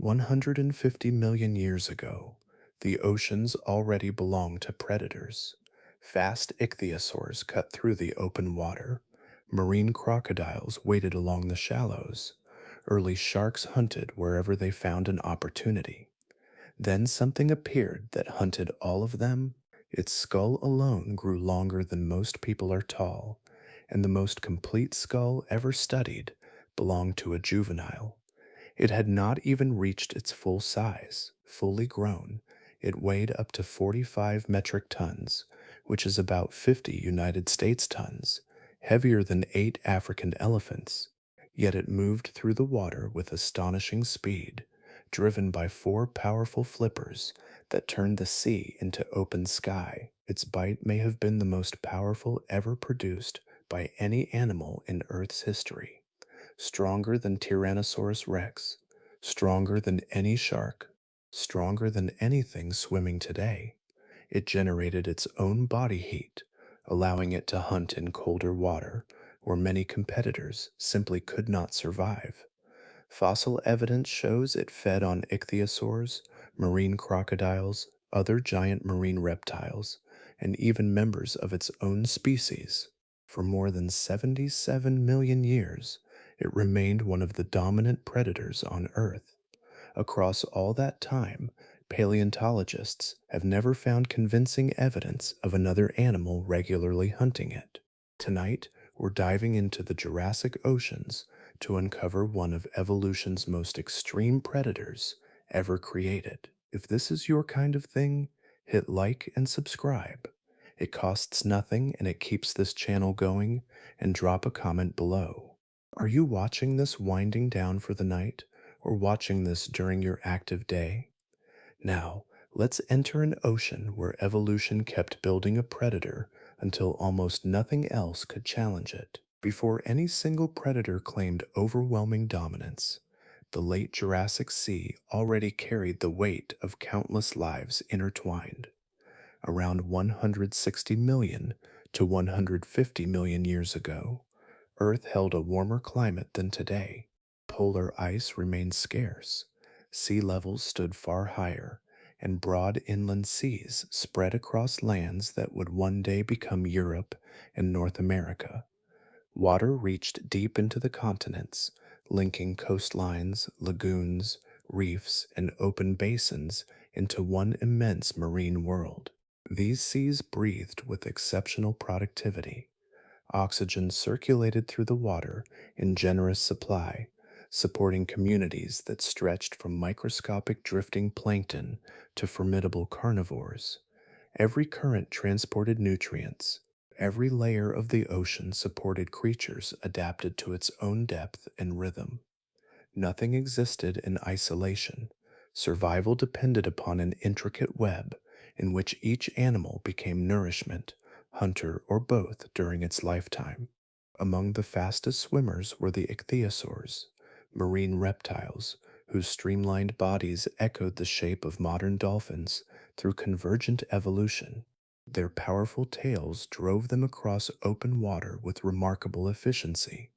150 million years ago, the oceans already belonged to predators. Fast ichthyosaurs cut through the open water. Marine crocodiles waded along the shallows. Early sharks hunted wherever they found an opportunity. Then something appeared that hunted all of them. Its skull alone grew longer than most people are tall, and the most complete skull ever studied belonged to a juvenile. It had not even reached its full size. Fully grown, it weighed up to 45 metric tons, which is about 50 United States tons, heavier than 8 African elephants. Yet it moved through the water with astonishing speed, driven by four powerful flippers that turned the sea into open sky. Its bite may have been the most powerful ever produced by any animal in Earth's history. Stronger than Tyrannosaurus rex, stronger than any shark, stronger than anything swimming today. It generated its own body heat, allowing it to hunt in colder water where many competitors simply could not survive. Fossil evidence shows it fed on ichthyosaurs, marine crocodiles, other giant marine reptiles, and even members of its own species. For more than 77 million years, it remained one of the dominant predators on Earth. Across all that time, paleontologists have never found convincing evidence of another animal regularly hunting it. Tonight, we're diving into the Jurassic oceans to uncover one of evolution's most extreme predators ever created. If this is your kind of thing, hit like and subscribe. It costs nothing and it keeps this channel going, and drop a comment below. Are you watching this winding down for the night, or watching this during your active day? Now, let's enter an ocean where evolution kept building a predator until almost nothing else could challenge it. Before any single predator claimed overwhelming dominance, the late Jurassic Sea already carried the weight of countless lives intertwined. Around 160 million to 150 million years ago, Earth held a warmer climate than today. Polar ice remained scarce, sea levels stood far higher, and broad inland seas spread across lands that would one day become Europe and North America. Water reached deep into the continents, linking coastlines, lagoons, reefs, and open basins into one immense marine world. These seas breathed with exceptional productivity. Oxygen circulated through the water in generous supply, supporting communities that stretched from microscopic drifting plankton to formidable carnivores. Every current transported nutrients. Every layer of the ocean supported creatures adapted to its own depth and rhythm. Nothing existed in isolation. Survival depended upon an intricate web in which each animal became nourishment, hunter, or both during its lifetime. Among the fastest swimmers were the ichthyosaurs, marine reptiles whose streamlined bodies echoed the shape of modern dolphins through convergent evolution. Their powerful tails drove them across open water with remarkable efficiency,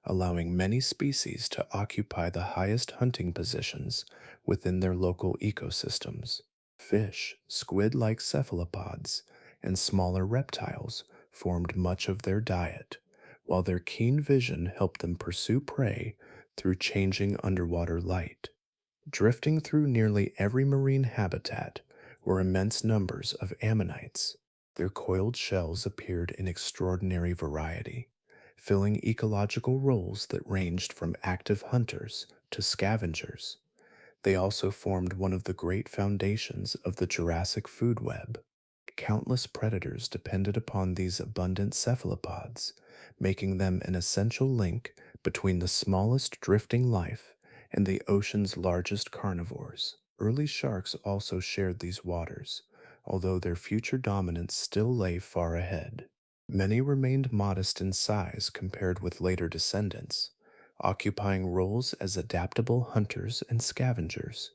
allowing many species to occupy the highest hunting positions within their local ecosystems. Fish, squid like cephalopods, and smaller reptiles formed much of their diet, while their keen vision helped them pursue prey through changing underwater light. Drifting through nearly every marine habitat were immense numbers of ammonites. Their coiled shells appeared in extraordinary variety, filling ecological roles that ranged from active hunters to scavengers. They also formed one of the great foundations of the Jurassic food web. Countless predators depended upon these abundant cephalopods, making them an essential link between the smallest drifting life and the ocean's largest carnivores. Early sharks also shared these waters, although their future dominance still lay far ahead. Many remained modest in size compared with later descendants, occupying roles as adaptable hunters and scavengers.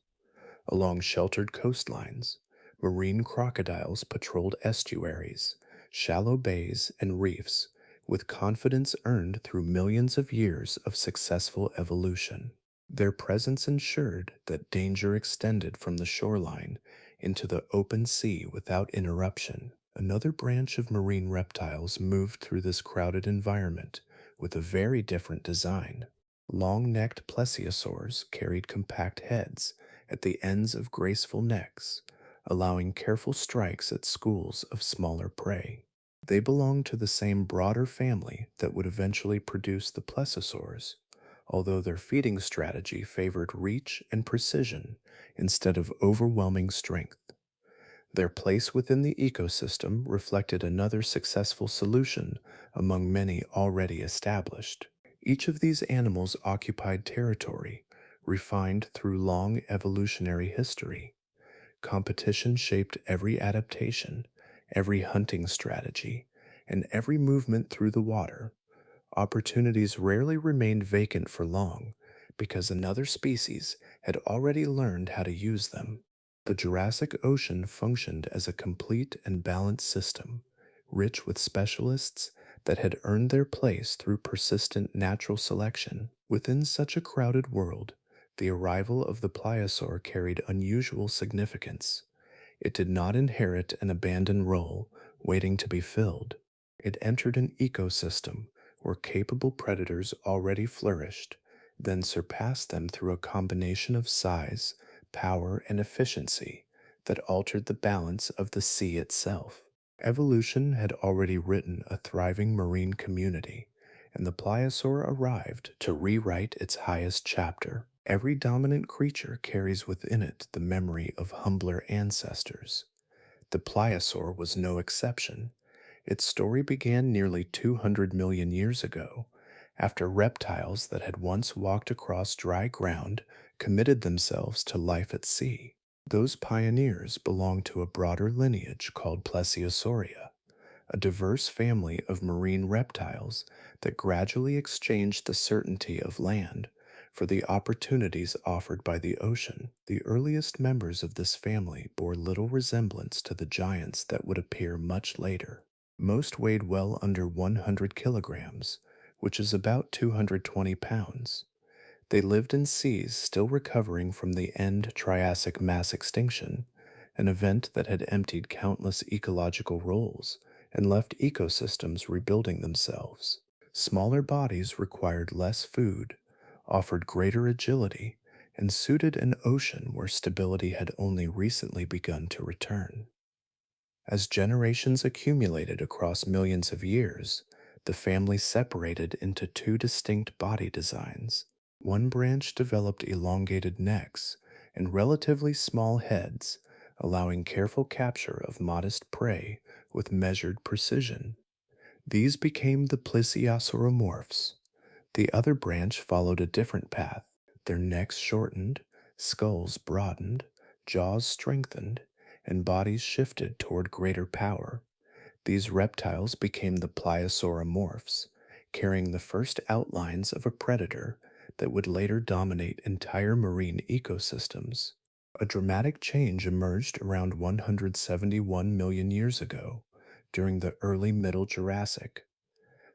Along sheltered coastlines, marine crocodiles patrolled estuaries, shallow bays, and reefs with confidence earned through millions of years of successful evolution. Their presence ensured that danger extended from the shoreline into the open sea without interruption. Another branch of marine reptiles moved through this crowded environment with a very different design. Long necked plesiosaurs carried compact heads at the ends of graceful necks, allowing careful strikes at schools of smaller prey. They belonged to the same broader family that would eventually produce the plesiosaurs, although their feeding strategy favored reach and precision instead of overwhelming strength. Their place within the ecosystem reflected another successful solution among many already established. Each of these animals occupied territory, refined through long evolutionary history. Competition shaped every adaptation, every hunting strategy, and every movement through the water. Opportunities rarely remained vacant for long because another species had already learned how to use them. The Jurassic Ocean functioned as a complete and balanced system, rich with specialists that had earned their place through persistent natural selection. Within such a crowded world, the arrival of the pliosaur carried unusual significance. It did not inherit an abandoned role waiting to be filled. It entered an ecosystem where capable predators already flourished, then surpassed them through a combination of size, power, and efficiency that altered the balance of the sea itself. Evolution had already written a thriving marine community, and the pliosaur arrived to rewrite its highest chapter. Every dominant creature carries within it the memory of humbler ancestors. The pliosaur was no exception. Its story began nearly 200 million years ago, after reptiles that had once walked across dry ground committed themselves to life at sea. Those pioneers belonged to a broader lineage called Plesiosauria, a diverse family of marine reptiles that gradually exchanged the certainty of land for the opportunities offered by the ocean. The earliest members of this family bore little resemblance to the giants that would appear much later. Most weighed well under 100 kilograms, which is about 220 pounds. They lived in seas still recovering from the end Triassic mass extinction, an event that had emptied countless ecological roles and left ecosystems rebuilding themselves. Smaller bodies required less food, offered greater agility, and suited an ocean where stability had only recently begun to return. As generations accumulated across millions of years, the family separated into two distinct body designs. One branch developed elongated necks and relatively small heads, allowing careful capture of modest prey with measured precision. These became the plesiosauromorphs. The other branch followed a different path. Their necks shortened, skulls broadened, jaws strengthened, and bodies shifted toward greater power. These reptiles became the pliosauromorphs, carrying the first outlines of a predator that would later dominate entire marine ecosystems. A dramatic change emerged around 171 million years ago, during the early Middle Jurassic.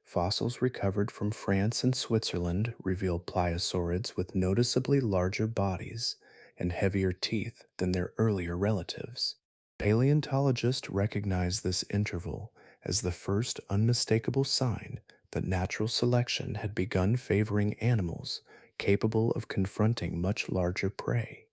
Fossils recovered from France and Switzerland reveal pliosaurids with noticeably larger bodies and heavier teeth than their earlier relatives. Paleontologists recognize this interval as the first unmistakable sign that natural selection had begun favoring animals capable of confronting much larger prey.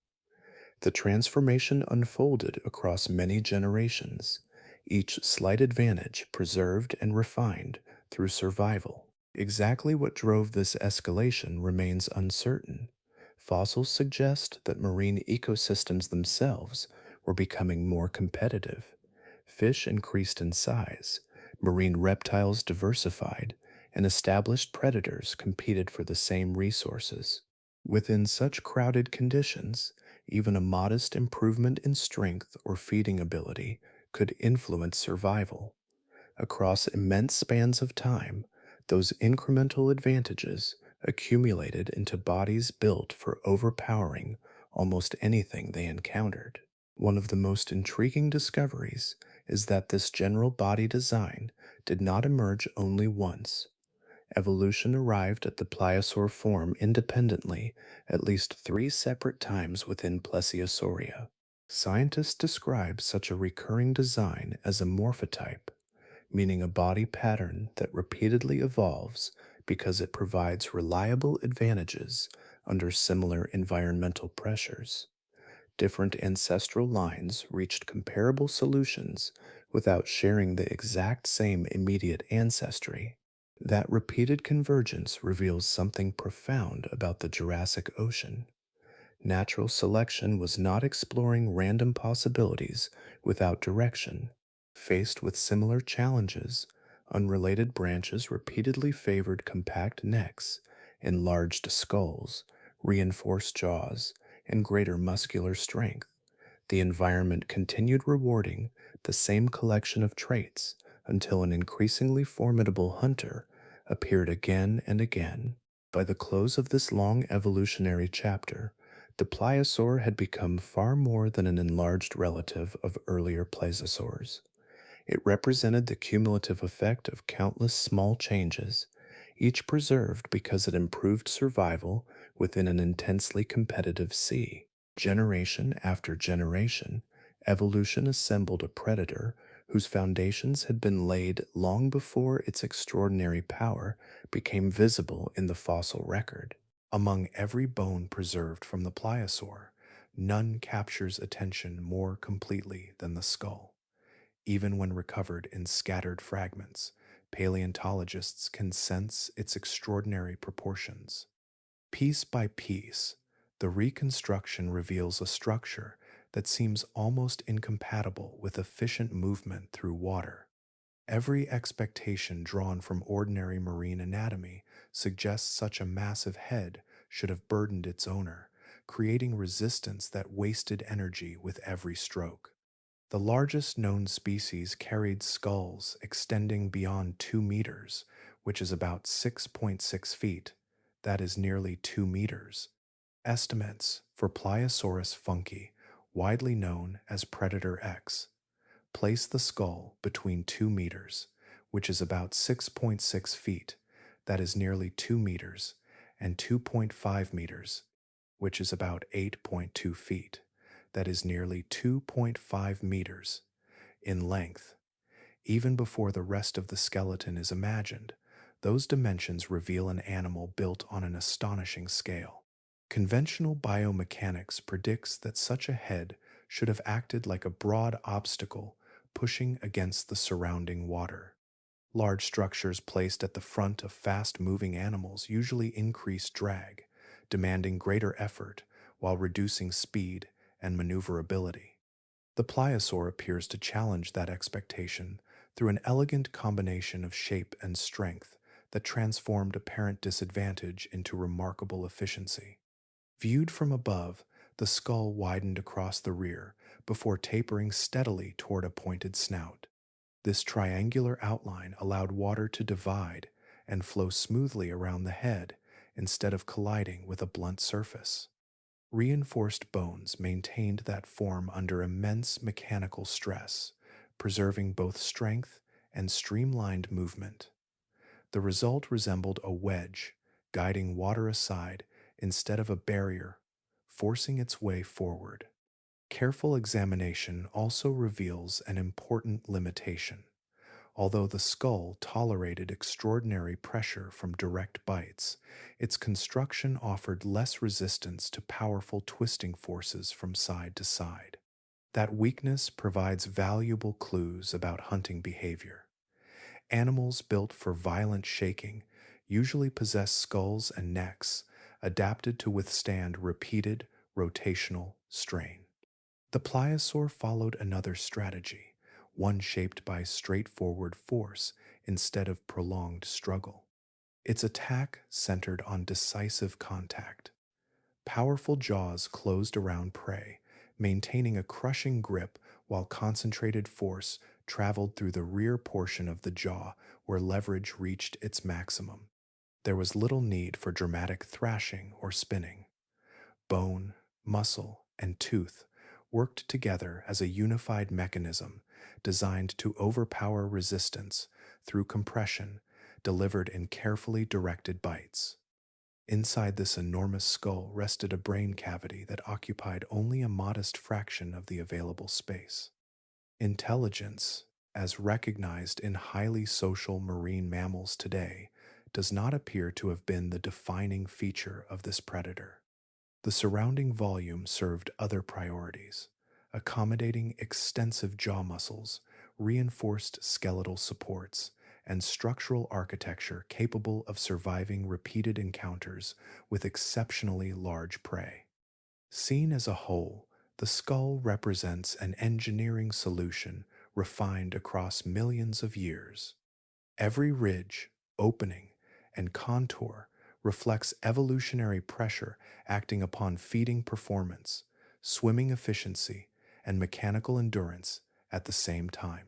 The transformation unfolded across many generations, each slight advantage preserved and refined through survival. Exactly what drove this escalation remains uncertain. Fossils suggest that marine ecosystems themselves were becoming more competitive. Fish increased in size, marine reptiles diversified, and established predators competed for the same resources. Within such crowded conditions, even a modest improvement in strength or feeding ability could influence survival. Across immense spans of time, those incremental advantages accumulated into bodies built for overpowering almost anything they encountered. One of the most intriguing discoveries is that this general body design did not emerge only once. Evolution arrived at the pliosaur form independently at least three separate times within Plesiosauria. Scientists describe such a recurring design as a morphotype, meaning a body pattern that repeatedly evolves because it provides reliable advantages under similar environmental pressures. Different ancestral lines reached comparable solutions without sharing the exact same immediate ancestry. That repeated convergence reveals something profound about the Jurassic Ocean. Natural selection was not exploring random possibilities without direction. Faced with similar challenges, unrelated branches repeatedly favored compact necks, enlarged skulls, reinforced jaws, and greater muscular strength. The environment continued rewarding the same collection of traits until an increasingly formidable hunter appeared again and again. By the close of this long evolutionary chapter, the pliosaur had become far more than an enlarged relative of earlier plesiosaurs. It represented the cumulative effect of countless small changes, each preserved because it improved survival within an intensely competitive sea. Generation after generation, evolution assembled a predator whose foundations had been laid long before its extraordinary power became visible in the fossil record. Among every bone preserved from the pliosaur, none captures attention more completely than the skull. Even when recovered in scattered fragments, paleontologists can sense its extraordinary proportions. Piece by piece, the reconstruction reveals a structure that seems almost incompatible with efficient movement through water. Every expectation drawn from ordinary marine anatomy suggests such a massive head should have burdened its owner, creating resistance that wasted energy with every stroke. The largest known species carried skulls extending beyond 2 meters, which is about 6.6 feet. That is nearly 2 meters. Estimates for Pliosaurus funki, widely known as Predator X, place the skull between 2 meters, which is about 6.6 feet. That is nearly 2 meters, and 2.5 meters, which is about 8.2 feet. That is nearly 2.5 meters in length. Even before the rest of the skeleton is imagined, those dimensions reveal an animal built on an astonishing scale. Conventional biomechanics predicts that such a head should have acted like a broad obstacle pushing against the surrounding water. Large structures placed at the front of fast-moving animals usually increase drag, demanding greater effort while reducing speed and maneuverability. The pliosaur appears to challenge that expectation through an elegant combination of shape and strength that transformed apparent disadvantage into remarkable efficiency. Viewed from above, the skull widened across the rear before tapering steadily toward a pointed snout. This triangular outline allowed water to divide and flow smoothly around the head instead of colliding with a blunt surface. Reinforced bones maintained that form under immense mechanical stress, preserving both strength and streamlined movement. The result resembled a wedge, guiding water aside instead of a barrier, forcing its way forward. Careful examination also reveals an important limitation. Although the skull tolerated extraordinary pressure from direct bites, its construction offered less resistance to powerful twisting forces from side to side. That weakness provides valuable clues about hunting behavior. Animals built for violent shaking usually possess skulls and necks adapted to withstand repeated rotational strain. The pliosaur followed another strategy, one shaped by straightforward force instead of prolonged struggle. Its attack centered on decisive contact. Powerful jaws closed around prey, maintaining a crushing grip while concentrated force traveled through the rear portion of the jaw where leverage reached its maximum. There was little need for dramatic thrashing or spinning. Bone, muscle, and tooth worked together as a unified mechanism designed to overpower resistance through compression, delivered in carefully directed bites. Inside this enormous skull rested a brain cavity that occupied only a modest fraction of the available space. Intelligence, as recognized in highly social marine mammals today, does not appear to have been the defining feature of this predator. The surrounding volume served other priorities, accommodating extensive jaw muscles, reinforced skeletal supports, and structural architecture capable of surviving repeated encounters with exceptionally large prey. Seen as a whole, the skull represents an engineering solution refined across millions of years. Every ridge, opening, and contour reflects evolutionary pressure acting upon feeding performance, swimming efficiency, and mechanical endurance at the same time.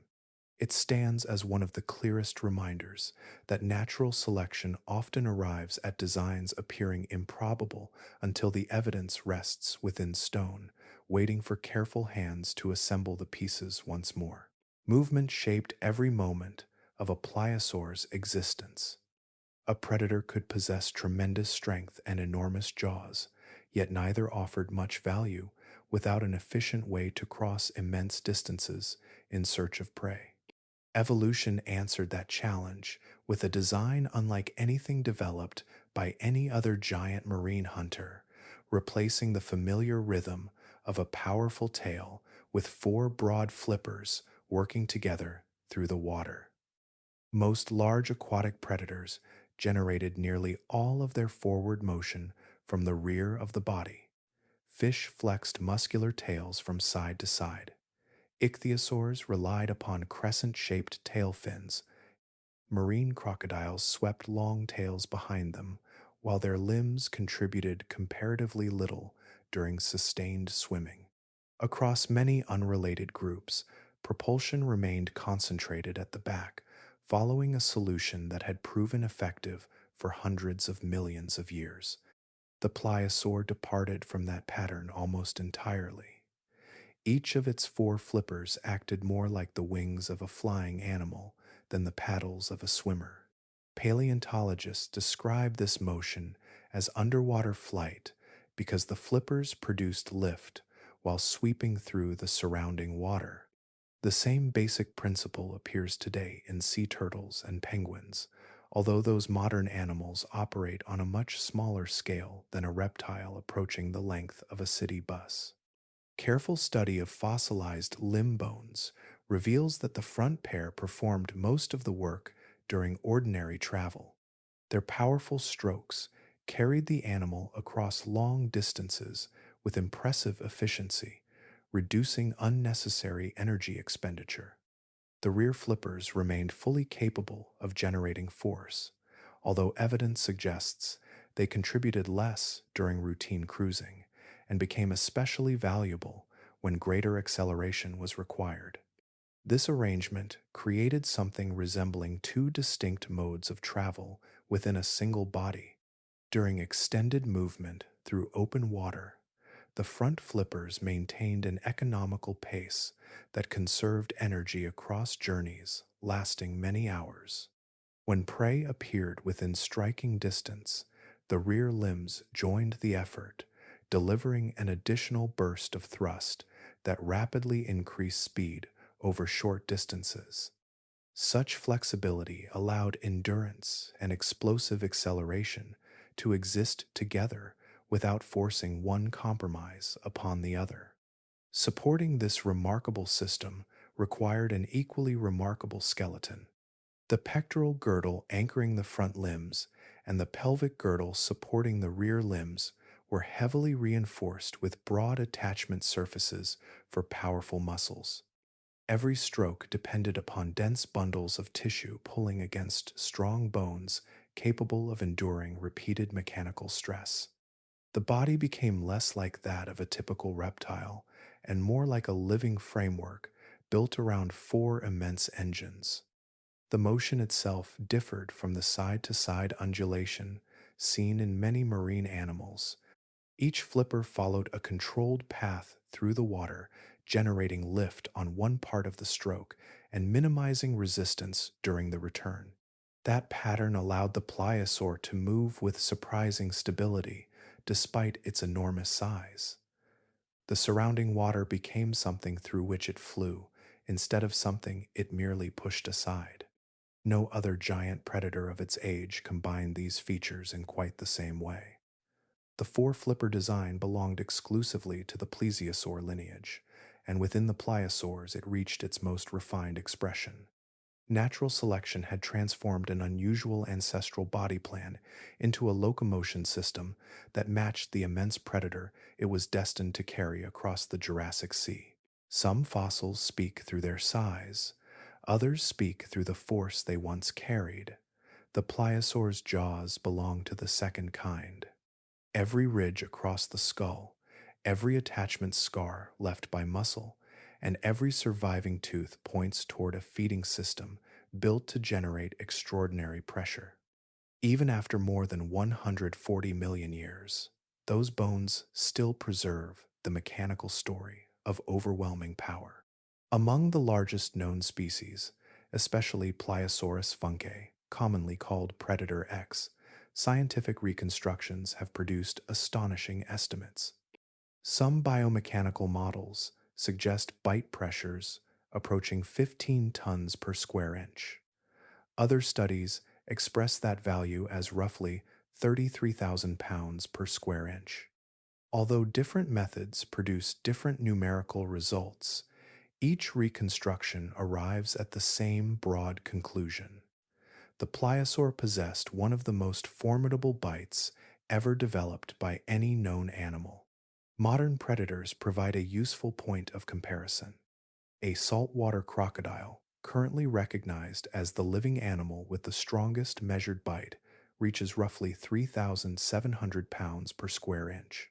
It stands as one of the clearest reminders that natural selection often arrives at designs appearing improbable until the evidence rests within stone, waiting for careful hands to assemble the pieces once more. Movement shaped every moment of a pliosaur's existence. A predator could possess tremendous strength and enormous jaws, yet neither offered much value without an efficient way to cross immense distances in search of prey. Evolution answered that challenge with a design unlike anything developed by any other giant marine hunter, replacing the familiar rhythm of a powerful tail with four broad flippers working together through the water. Most large aquatic predators generated nearly all of their forward motion from the rear of the body. Fish flexed muscular tails from side to side. Ichthyosaurs relied upon crescent-shaped tail fins. Marine crocodiles swept long tails behind them, while their limbs contributed comparatively little during sustained swimming. Across many unrelated groups, propulsion remained concentrated at the back, following a solution that had proven effective for hundreds of millions of years. The pliosaur departed from that pattern almost entirely. Each of its four flippers acted more like the wings of a flying animal than the paddles of a swimmer. Paleontologists describe this motion as underwater flight because the flippers produced lift while sweeping through the surrounding water. The same basic principle appears today in sea turtles and penguins, although those modern animals operate on a much smaller scale than a reptile approaching the length of a city bus. Careful study of fossilized limb bones reveals that the front pair performed most of the work during ordinary travel. Their powerful strokes carried the animal across long distances with impressive efficiency, reducing unnecessary energy expenditure. The rear flippers remained fully capable of generating force, although evidence suggests they contributed less during routine cruising and became especially valuable when greater acceleration was required. This arrangement created something resembling two distinct modes of travel within a single body. During extended movement through open water, the front flippers maintained an economical pace that conserved energy across journeys lasting many hours. When prey appeared within striking distance, the rear limbs joined the effort, delivering an additional burst of thrust that rapidly increased speed over short distances. Such flexibility allowed endurance and explosive acceleration to exist together without forcing one compromise upon the other. Supporting this remarkable system required an equally remarkable skeleton. The pectoral girdle anchoring the front limbs and the pelvic girdle supporting the rear limbs were heavily reinforced with broad attachment surfaces for powerful muscles. Every stroke depended upon dense bundles of tissue pulling against strong bones capable of enduring repeated mechanical stress. The body became less like that of a typical reptile and more like a living framework built around four immense engines. The motion itself differed from the side-to-side undulation seen in many marine animals. Each flipper followed a controlled path through the water, generating lift on one part of the stroke and minimizing resistance during the return. That pattern allowed the pliosaur to move with surprising stability despite its enormous size. The surrounding water became something through which it flew, instead of something it merely pushed aside. No other giant predator of its age combined these features in quite the same way. The four-flipper design belonged exclusively to the plesiosaur lineage, and within the pliosaurs it reached its most refined expression. Natural selection had transformed an unusual ancestral body plan into a locomotion system that matched the immense predator it was destined to carry across the Jurassic Sea. Some fossils speak through their size, others speak through the force they once carried. The pliosaur's jaws belong to the second kind. Every ridge across the skull, every attachment scar left by muscle, and every surviving tooth points toward a feeding system built to generate extraordinary pressure. Even after more than 140 million years, those bones still preserve the mechanical story of overwhelming power. Among the largest known species, especially Pliosaurus funke, commonly called Predator X, scientific reconstructions have produced astonishing estimates. Some biomechanical models suggest bite pressures approaching 15 tons per square inch. Other studies express that value as roughly 33,000 pounds per square inch. Although different methods produce different numerical results, each reconstruction arrives at the same broad conclusion. The pliosaur possessed one of the most formidable bites ever developed by any known animal. Modern predators provide a useful point of comparison. A saltwater crocodile, currently recognized as the living animal with the strongest measured bite, reaches roughly 3,700 pounds per square inch.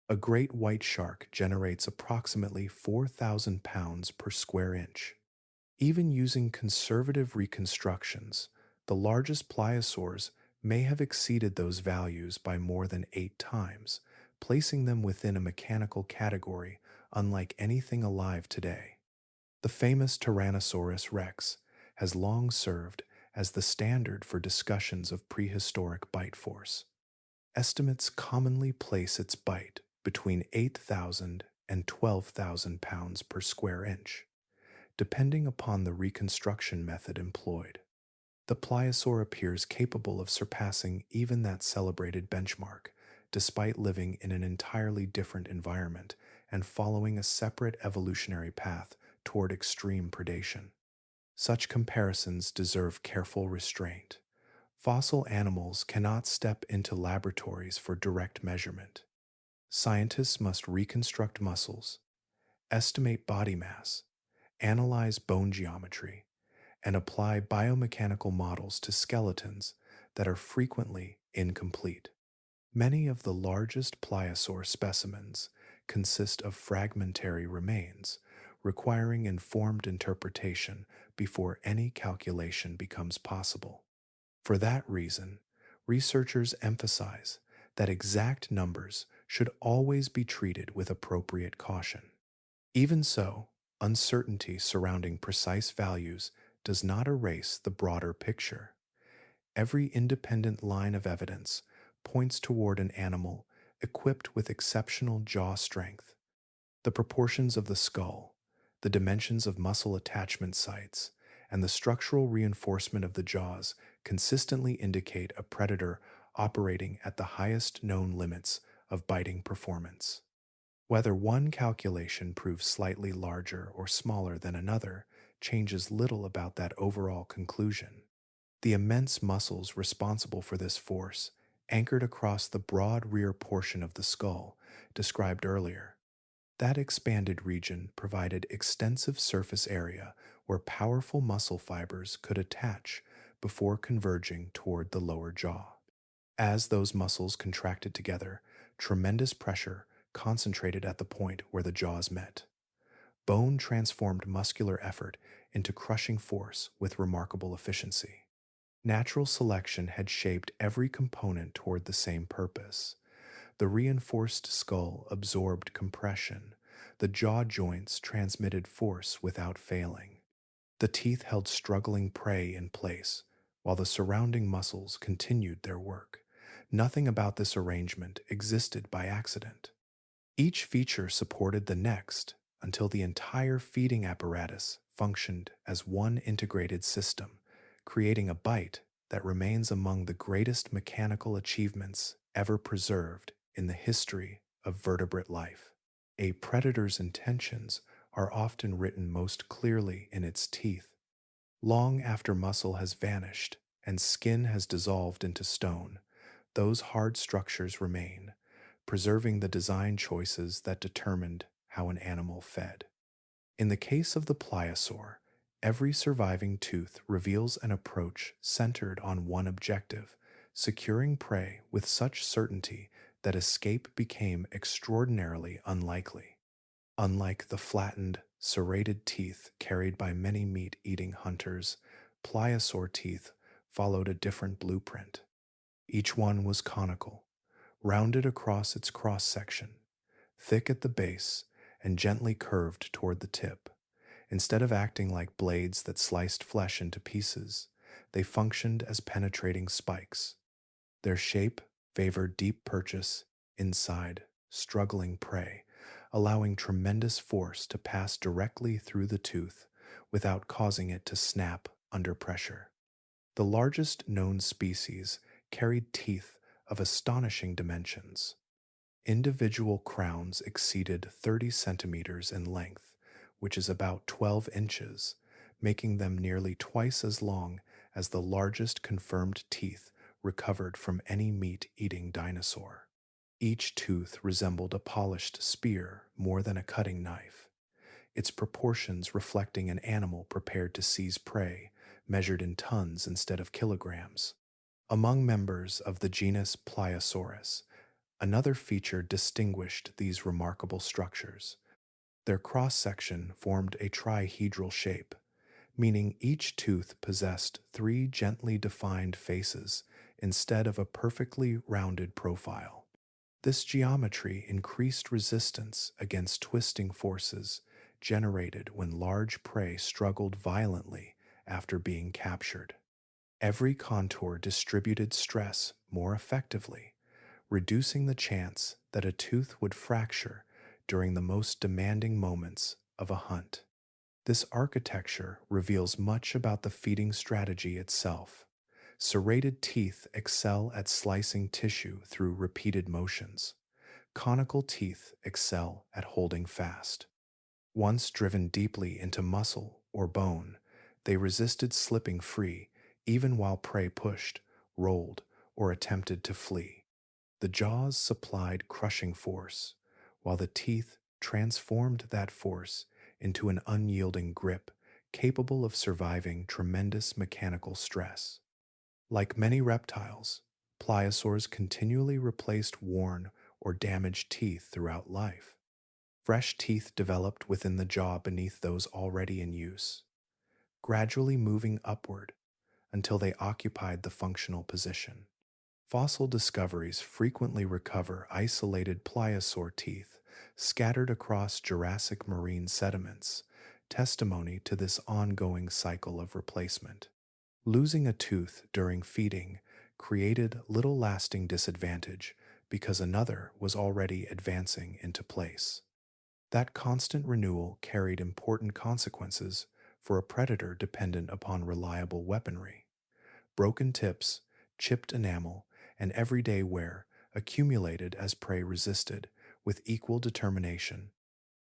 A great white shark generates approximately 4,000 pounds per square inch. Even using conservative reconstructions, the largest pliosaurs may have exceeded those values by more than 8 times, placing them within a mechanical category unlike anything alive today. The famous Tyrannosaurus rex has long served as the standard for discussions of prehistoric bite force. Estimates commonly place its bite between 8,000 and 12,000 pounds per square inch, depending upon the reconstruction method employed. The pliosaur appears capable of surpassing even that celebrated benchmark, despite living in an entirely different environment and following a separate evolutionary path toward extreme predation. Such comparisons deserve careful restraint. Fossil animals cannot step into laboratories for direct measurement. Scientists must reconstruct muscles, estimate body mass, analyze bone geometry, and apply biomechanical models to skeletons that are frequently incomplete. Many of the largest pliosaur specimens consist of fragmentary remains, requiring informed interpretation before any calculation becomes possible. For that reason, researchers emphasize that exact numbers should always be treated with appropriate caution. Even so, uncertainty surrounding precise values does not erase the broader picture. Every independent line of evidence points toward an animal equipped with exceptional jaw strength. The proportions of the skull, the dimensions of muscle attachment sites, and the structural reinforcement of the jaws consistently indicate a predator operating at the highest known limits of biting performance. Whether one calculation proves slightly larger or smaller than another changes little about that overall conclusion. The immense muscles responsible for this force, anchored across the broad rear portion of the skull described earlier. That expanded region provided extensive surface area where powerful muscle fibers could attach before converging toward the lower jaw. As those muscles contracted together, tremendous pressure concentrated at the point where the jaws met. Bone transformed muscular effort into crushing force with remarkable efficiency. Natural selection had shaped every component toward the same purpose. The reinforced skull absorbed compression. The jaw joints transmitted force without failing. The teeth held struggling prey in place, while the surrounding muscles continued their work. Nothing about this arrangement existed by accident. Each feature supported the next until the entire feeding apparatus functioned as one integrated system, creating a bite that remains among the greatest mechanical achievements ever preserved in the history of vertebrate life. A predator's intentions are often written most clearly in its teeth. Long after muscle has vanished and skin has dissolved into stone, those hard structures remain, preserving the design choices that determined how an animal fed. In the case of the pliosaur, every surviving tooth reveals an approach centered on one objective, securing prey with such certainty that escape became extraordinarily unlikely. Unlike the flattened, serrated teeth carried by many meat-eating hunters, pliosaur teeth followed a different blueprint. Each one was conical, rounded across its cross-section, thick at the base, and gently curved toward the tip. Instead of acting like blades that sliced flesh into pieces, they functioned as penetrating spikes. Their shape favored deep purchase inside struggling prey, allowing tremendous force to pass directly through the tooth without causing it to snap under pressure. The largest known species carried teeth of astonishing dimensions. Individual crowns exceeded 30 centimeters in length, which is about 12 inches, making them nearly twice as long as the largest confirmed teeth recovered from any meat-eating dinosaur. Each tooth resembled a polished spear more than a cutting knife, its proportions reflecting an animal prepared to seize prey, measured in tons instead of kilograms. Among members of the genus Pliosaurus, another feature distinguished these remarkable structures. Their cross-section formed a trihedral shape, meaning each tooth possessed three gently defined faces instead of a perfectly rounded profile. This geometry increased resistance against twisting forces generated when large prey struggled violently after being captured. Every contour distributed stress more effectively, reducing the chance that a tooth would fracture during the most demanding moments of a hunt. This architecture reveals much about the feeding strategy itself. Serrated teeth excel at slicing tissue through repeated motions. Conical teeth excel at holding fast. Once driven deeply into muscle or bone, they resisted slipping free even while prey pushed, rolled, or attempted to flee. The jaws supplied crushing force, while the teeth transformed that force into an unyielding grip capable of surviving tremendous mechanical stress. Like many reptiles, pliosaurs continually replaced worn or damaged teeth throughout life. Fresh teeth developed within the jaw beneath those already in use, gradually moving upward until they occupied the functional position. Fossil discoveries frequently recover isolated pliosaur teeth scattered across Jurassic marine sediments, testimony to this ongoing cycle of replacement. Losing a tooth during feeding created little lasting disadvantage because another was already advancing into place. That constant renewal carried important consequences for a predator dependent upon reliable weaponry. Broken tips, chipped enamel, and everyday wear accumulated as prey resisted with equal determination.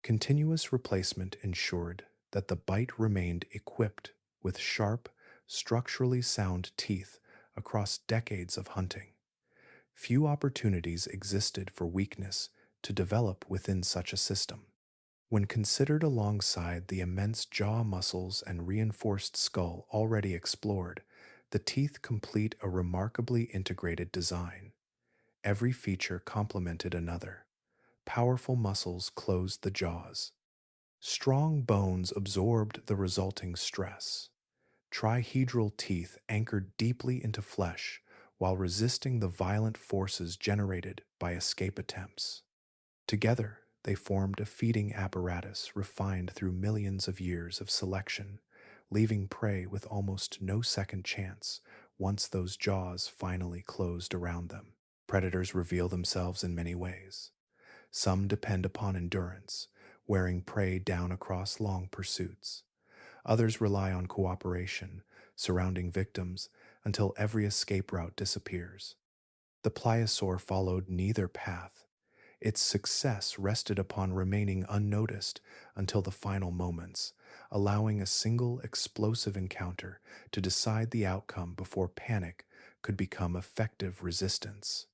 Continuous replacement ensured that the bite remained equipped with sharp, structurally sound teeth across decades of hunting. Few opportunities existed for weakness to develop within such a system. When considered alongside the immense jaw muscles and reinforced skull already explored, the teeth complete a remarkably integrated design. Every feature complemented another. Powerful muscles closed the jaws. Strong bones absorbed the resulting stress. Trihedral teeth anchored deeply into flesh while resisting the violent forces generated by escape attempts. Together, they formed a feeding apparatus refined through millions of years of selection, leaving prey with almost no second chance once those jaws finally closed around them. Predators reveal themselves in many ways. Some depend upon endurance, wearing prey down across long pursuits. Others rely on cooperation, surrounding victims until every escape route disappears. The pliosaur followed neither path. Its success rested upon remaining unnoticed until the final moments, allowing a single explosive encounter to decide the outcome before panic could become effective resistance.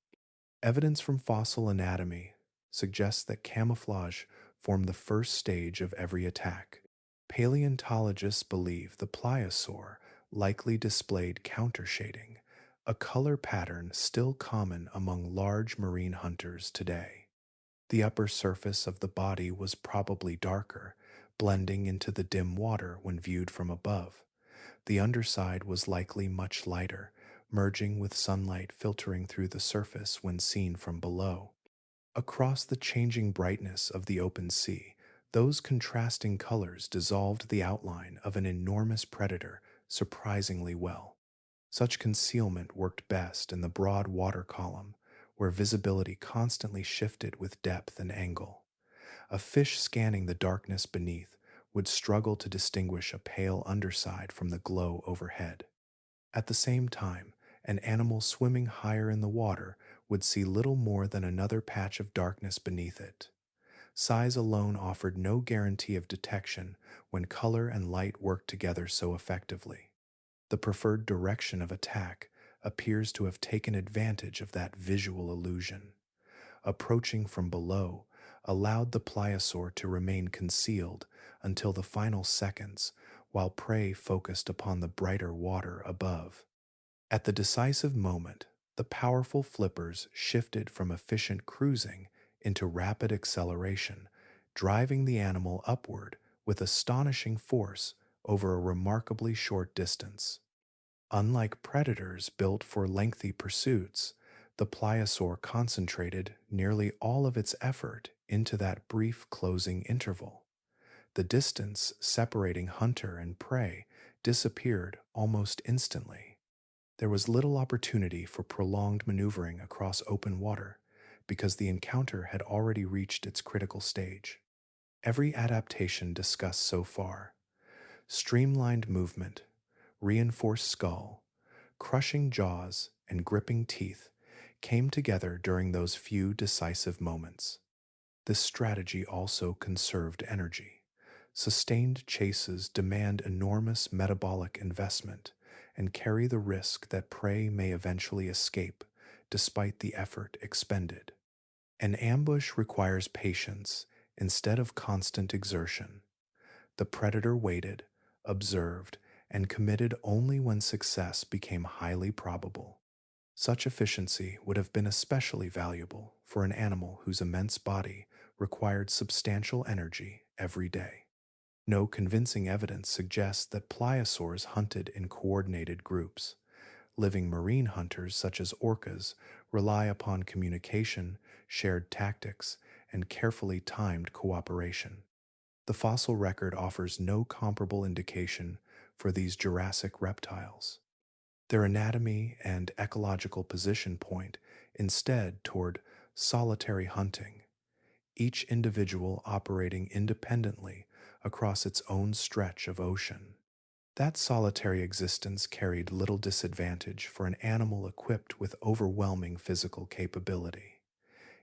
Evidence from fossil anatomy suggests that camouflage formed the first stage of every attack. Paleontologists believe the pliosaur likely displayed countershading, a color pattern still common among large marine hunters today. The upper surface of the body was probably darker, blending into the dim water when viewed from above. The underside was likely much lighter, merging with sunlight filtering through the surface when seen from below. Across the changing brightness of the open sea, those contrasting colors dissolved the outline of an enormous predator surprisingly well. Such concealment worked best in the broad water column, where visibility constantly shifted with depth and angle. A fish scanning the darkness beneath would struggle to distinguish a pale underside from the glow overhead. At the same time, an animal swimming higher in the water would see little more than another patch of darkness beneath it. Size alone offered no guarantee of detection when color and light worked together so effectively. The preferred direction of attack appears to have taken advantage of that visual illusion. Approaching from below allowed the pliosaur to remain concealed until the final seconds, while prey focused upon the brighter water above. At the decisive moment, the powerful flippers shifted from efficient cruising into rapid acceleration, driving the animal upward with astonishing force over a remarkably short distance. Unlike predators built for lengthy pursuits, the pliosaur concentrated nearly all of its effort into that brief closing interval. The distance separating hunter and prey disappeared almost instantly. There was little opportunity for prolonged maneuvering across open water because the encounter had already reached its critical stage. Every adaptation discussed so far, streamlined movement, reinforced skull, crushing jaws, and gripping teeth, came together during those few decisive moments. This strategy also conserved energy. Sustained chases demand enormous metabolic investment and carry the risk that prey may eventually escape despite the effort expended. An ambush requires patience instead of constant exertion. The predator waited, observed, and committed only when success became highly probable. Such efficiency would have been especially valuable for an animal whose immense body required substantial energy every day. No convincing evidence suggests that pliosaurs hunted in coordinated groups. Living marine hunters, such as orcas, rely upon communication, shared tactics, and carefully timed cooperation. The fossil record offers no comparable indication for these Jurassic reptiles. Their anatomy and ecological position point instead toward solitary hunting, each individual operating independently across its own stretch of ocean. That solitary existence carried little disadvantage for an animal equipped with overwhelming physical capability.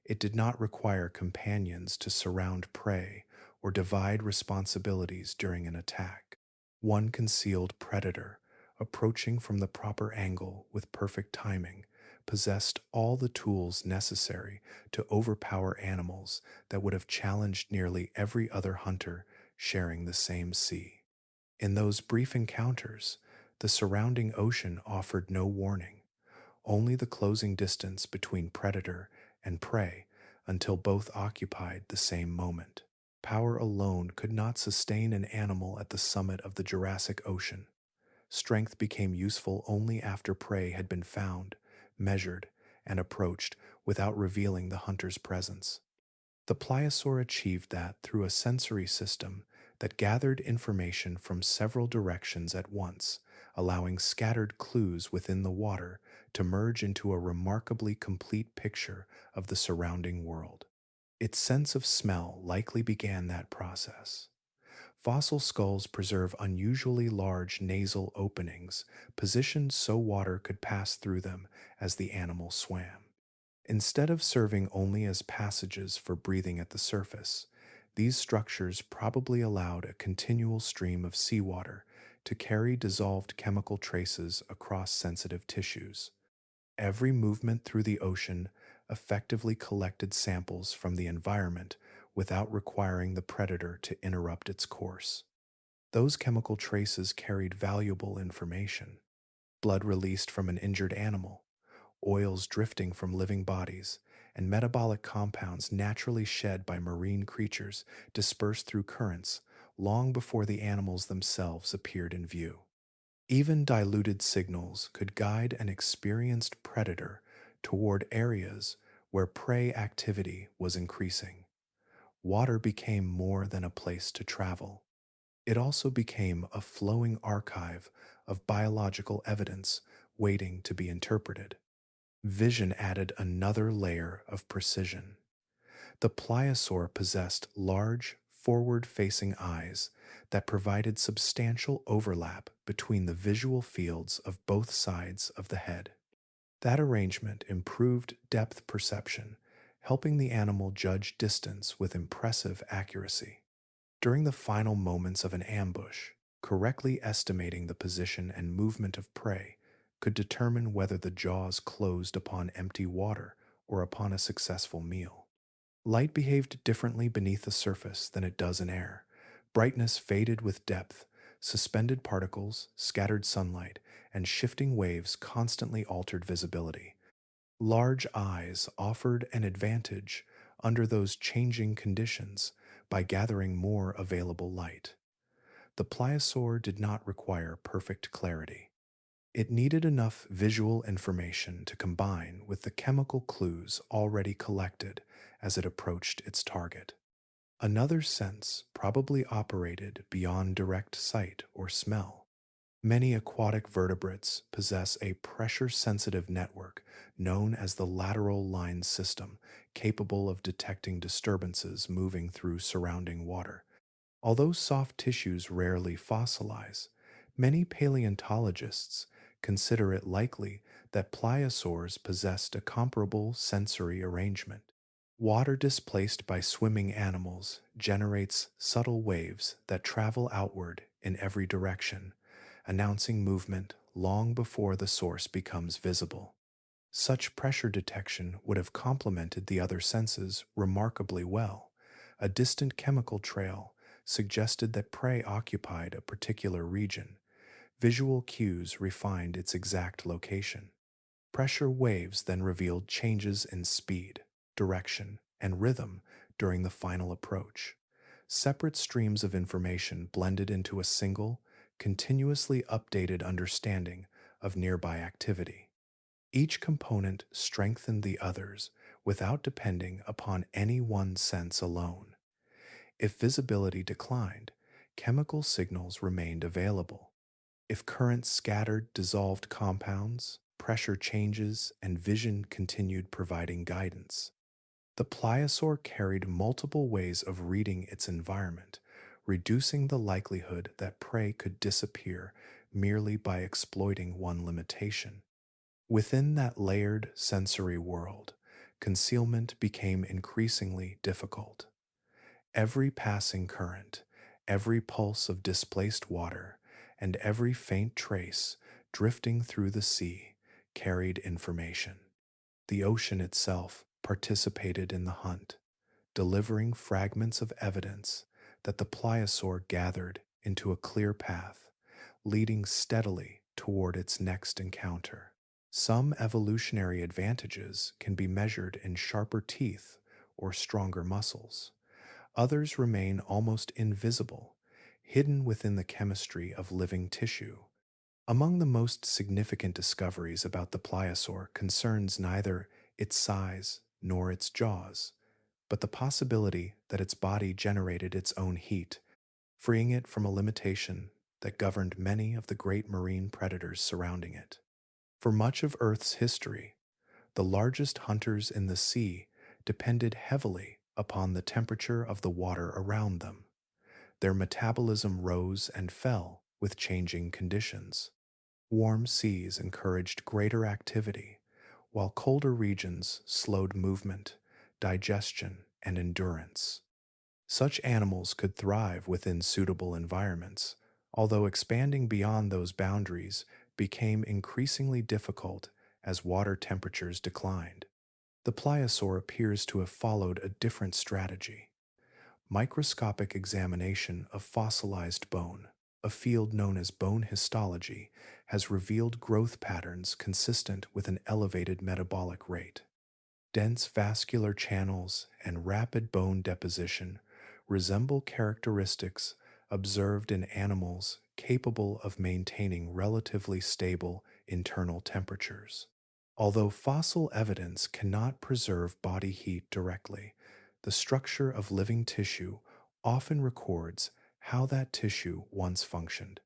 It did not require companions to surround prey or divide responsibilities during an attack. One concealed predator, approaching from the proper angle with perfect timing, possessed all the tools necessary to overpower animals that would have challenged nearly every other hunter sharing the same sea. In those brief encounters, the surrounding ocean offered no warning, only the closing distance between predator and prey until both occupied the same moment. Power alone could not sustain an animal at the summit of the Jurassic Ocean. Strength became useful only after prey had been found, measured, and approached without revealing the hunter's presence. The pliosaur achieved that through a sensory system that gathered information from several directions at once, allowing scattered clues within the water to merge into a remarkably complete picture of the surrounding world. Its sense of smell likely began that process. Fossil skulls preserve unusually large nasal openings, positioned so water could pass through them as the animal swam. Instead of serving only as passages for breathing at the surface, these structures probably allowed a continual stream of seawater to carry dissolved chemical traces across sensitive tissues. Every movement through the ocean effectively collected samples from the environment without requiring the predator to interrupt its course. Those chemical traces carried valuable information: blood released from an injured animal, oils drifting from living bodies, and metabolic compounds naturally shed by marine creatures dispersed through currents long before the animals themselves appeared in view. Even diluted signals could guide an experienced predator toward areas where prey activity was increasing. Water became more than a place to travel. It also became a flowing archive of biological evidence waiting to be interpreted. Vision added another layer of precision. The pliosaur possessed large, forward facing eyes that provided substantial overlap between the visual fields of both sides of the head. That arrangement improved depth perception, helping the animal judge distance with impressive accuracy. During the final moments of an ambush, correctly estimating the position and movement of prey could determine whether the jaws closed upon empty water or upon a successful meal. Light behaved differently beneath the surface than it does in air. Brightness faded with depth. Suspended particles, scattered sunlight, and shifting waves constantly altered visibility. Large eyes offered an advantage under those changing conditions by gathering more available light. The pliosaur did not require perfect clarity. It needed enough visual information to combine with the chemical clues already collected as it approached its target. Another sense probably operated beyond direct sight or smell. Many aquatic vertebrates possess a pressure-sensitive network known as the lateral line system, capable of detecting disturbances moving through surrounding water. Although soft tissues rarely fossilize, many paleontologists consider it likely that pliosaurs possessed a comparable sensory arrangement. Water displaced by swimming animals generates subtle waves that travel outward in every direction, announcing movement long before the source becomes visible. Such pressure detection would have complemented the other senses remarkably well. A distant chemical trail suggested that prey occupied a particular region. Visual cues refined its exact location. Pressure waves then revealed changes in speed, direction, and rhythm during the final approach. Separate streams of information blended into a single, continuously updated understanding of nearby activity. Each component strengthened the others without depending upon any one sense alone. If visibility declined, chemical signals remained available. If currents scattered dissolved compounds, pressure changes, and vision continued providing guidance. The pliosaur carried multiple ways of reading its environment, reducing the likelihood that prey could disappear merely by exploiting one limitation. Within that layered sensory world, concealment became increasingly difficult. Every passing current, every pulse of displaced water, and every faint trace drifting through the sea carried information. The ocean itself participated in the hunt, delivering fragments of evidence that the pliosaur gathered into a clear path, leading steadily toward its next encounter. Some evolutionary advantages can be measured in sharper teeth or stronger muscles. Others remain almost invisible, hidden within the chemistry of living tissue. Among the most significant discoveries about the pliosaur concerns neither its size nor its jaws, but the possibility that its body generated its own heat, freeing it from a limitation that governed many of the great marine predators surrounding it. For much of Earth's history, the largest hunters in the sea depended heavily upon the temperature of the water around them. Their metabolism rose and fell with changing conditions. Warm seas encouraged greater activity, while colder regions slowed movement, digestion, and endurance. Such animals could thrive within suitable environments, although expanding beyond those boundaries became increasingly difficult as water temperatures declined. The pliosaur appears to have followed a different strategy. Microscopic examination of fossilized bone, a field known as bone histology, has revealed growth patterns consistent with an elevated metabolic rate. Dense vascular channels and rapid bone deposition resemble characteristics observed in animals capable of maintaining relatively stable internal temperatures. Although fossil evidence cannot preserve body heat directly, the structure of living tissue often records how that tissue once functioned.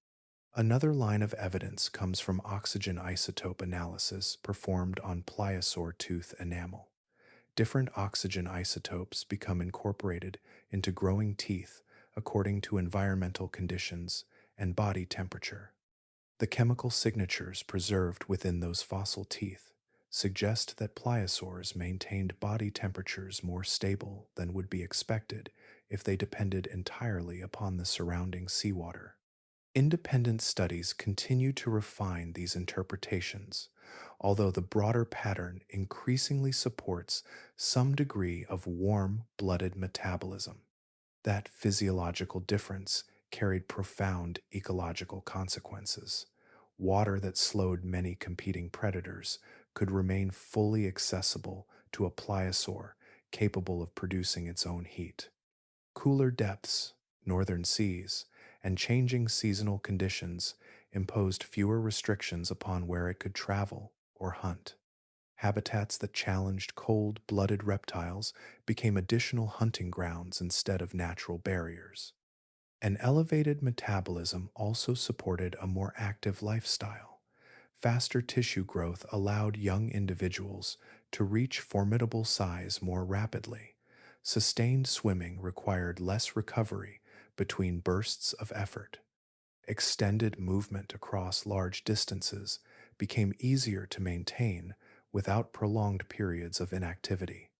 Another line of evidence comes from oxygen isotope analysis performed on pliosaur tooth enamel. Different oxygen isotopes become incorporated into growing teeth according to environmental conditions and body temperature. The chemical signatures preserved within those fossil teeth suggest that pliosaurs maintained body temperatures more stable than would be expected if they depended entirely upon the surrounding seawater. Independent studies continue to refine these interpretations, although the broader pattern increasingly supports some degree of warm-blooded metabolism. That physiological difference carried profound ecological consequences. Water that slowed many competing predators could remain fully accessible to a pliosaur capable of producing its own heat. Cooler depths, northern seas, and changing seasonal conditions imposed fewer restrictions upon where it could travel or hunt. Habitats that challenged cold-blooded reptiles became additional hunting grounds instead of natural barriers. An elevated metabolism also supported a more active lifestyle. Faster tissue growth allowed young individuals to reach formidable size more rapidly. Sustained swimming required less recovery between bursts of effort. Extended movement across large distances became easier to maintain without prolonged periods of inactivity.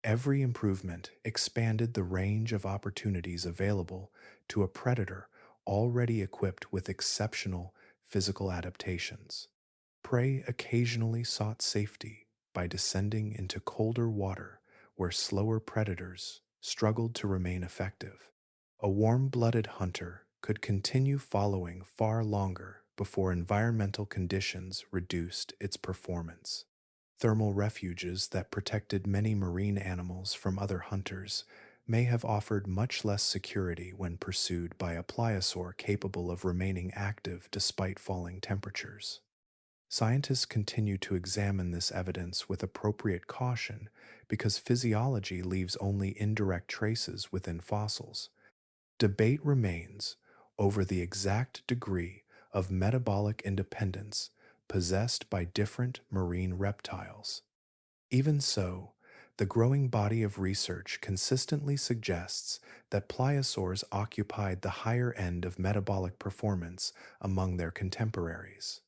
Every improvement expanded the range of opportunities available to a predator already equipped with exceptional physical adaptations. Prey occasionally sought safety by descending into colder water where slower predators struggled to remain effective. A warm-blooded hunter could continue following far longer before environmental conditions reduced its performance. Thermal refuges that protected many marine animals from other hunters may have offered much less security when pursued by a pliosaur capable of remaining active despite falling temperatures. Scientists continue to examine this evidence with appropriate caution because physiology leaves only indirect traces within fossils. Debate remains over the exact degree of metabolic independence possessed by different marine reptiles. Even so, the growing body of research consistently suggests that pliosaurs occupied the higher end of metabolic performance among their contemporaries.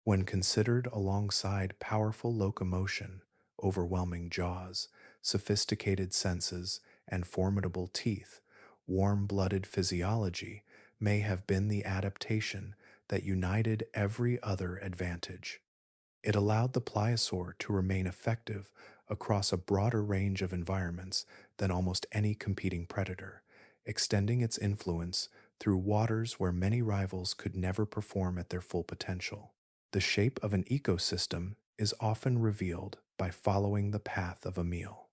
When considered alongside powerful locomotion, overwhelming jaws, sophisticated senses, and formidable teeth, warm-blooded physiology may have been the adaptation that united every other advantage. It allowed the pliosaur to remain effective across a broader range of environments than almost any competing predator, extending its influence through waters where many rivals could never perform at their full potential. The shape of an ecosystem is often revealed by following the path of a meal.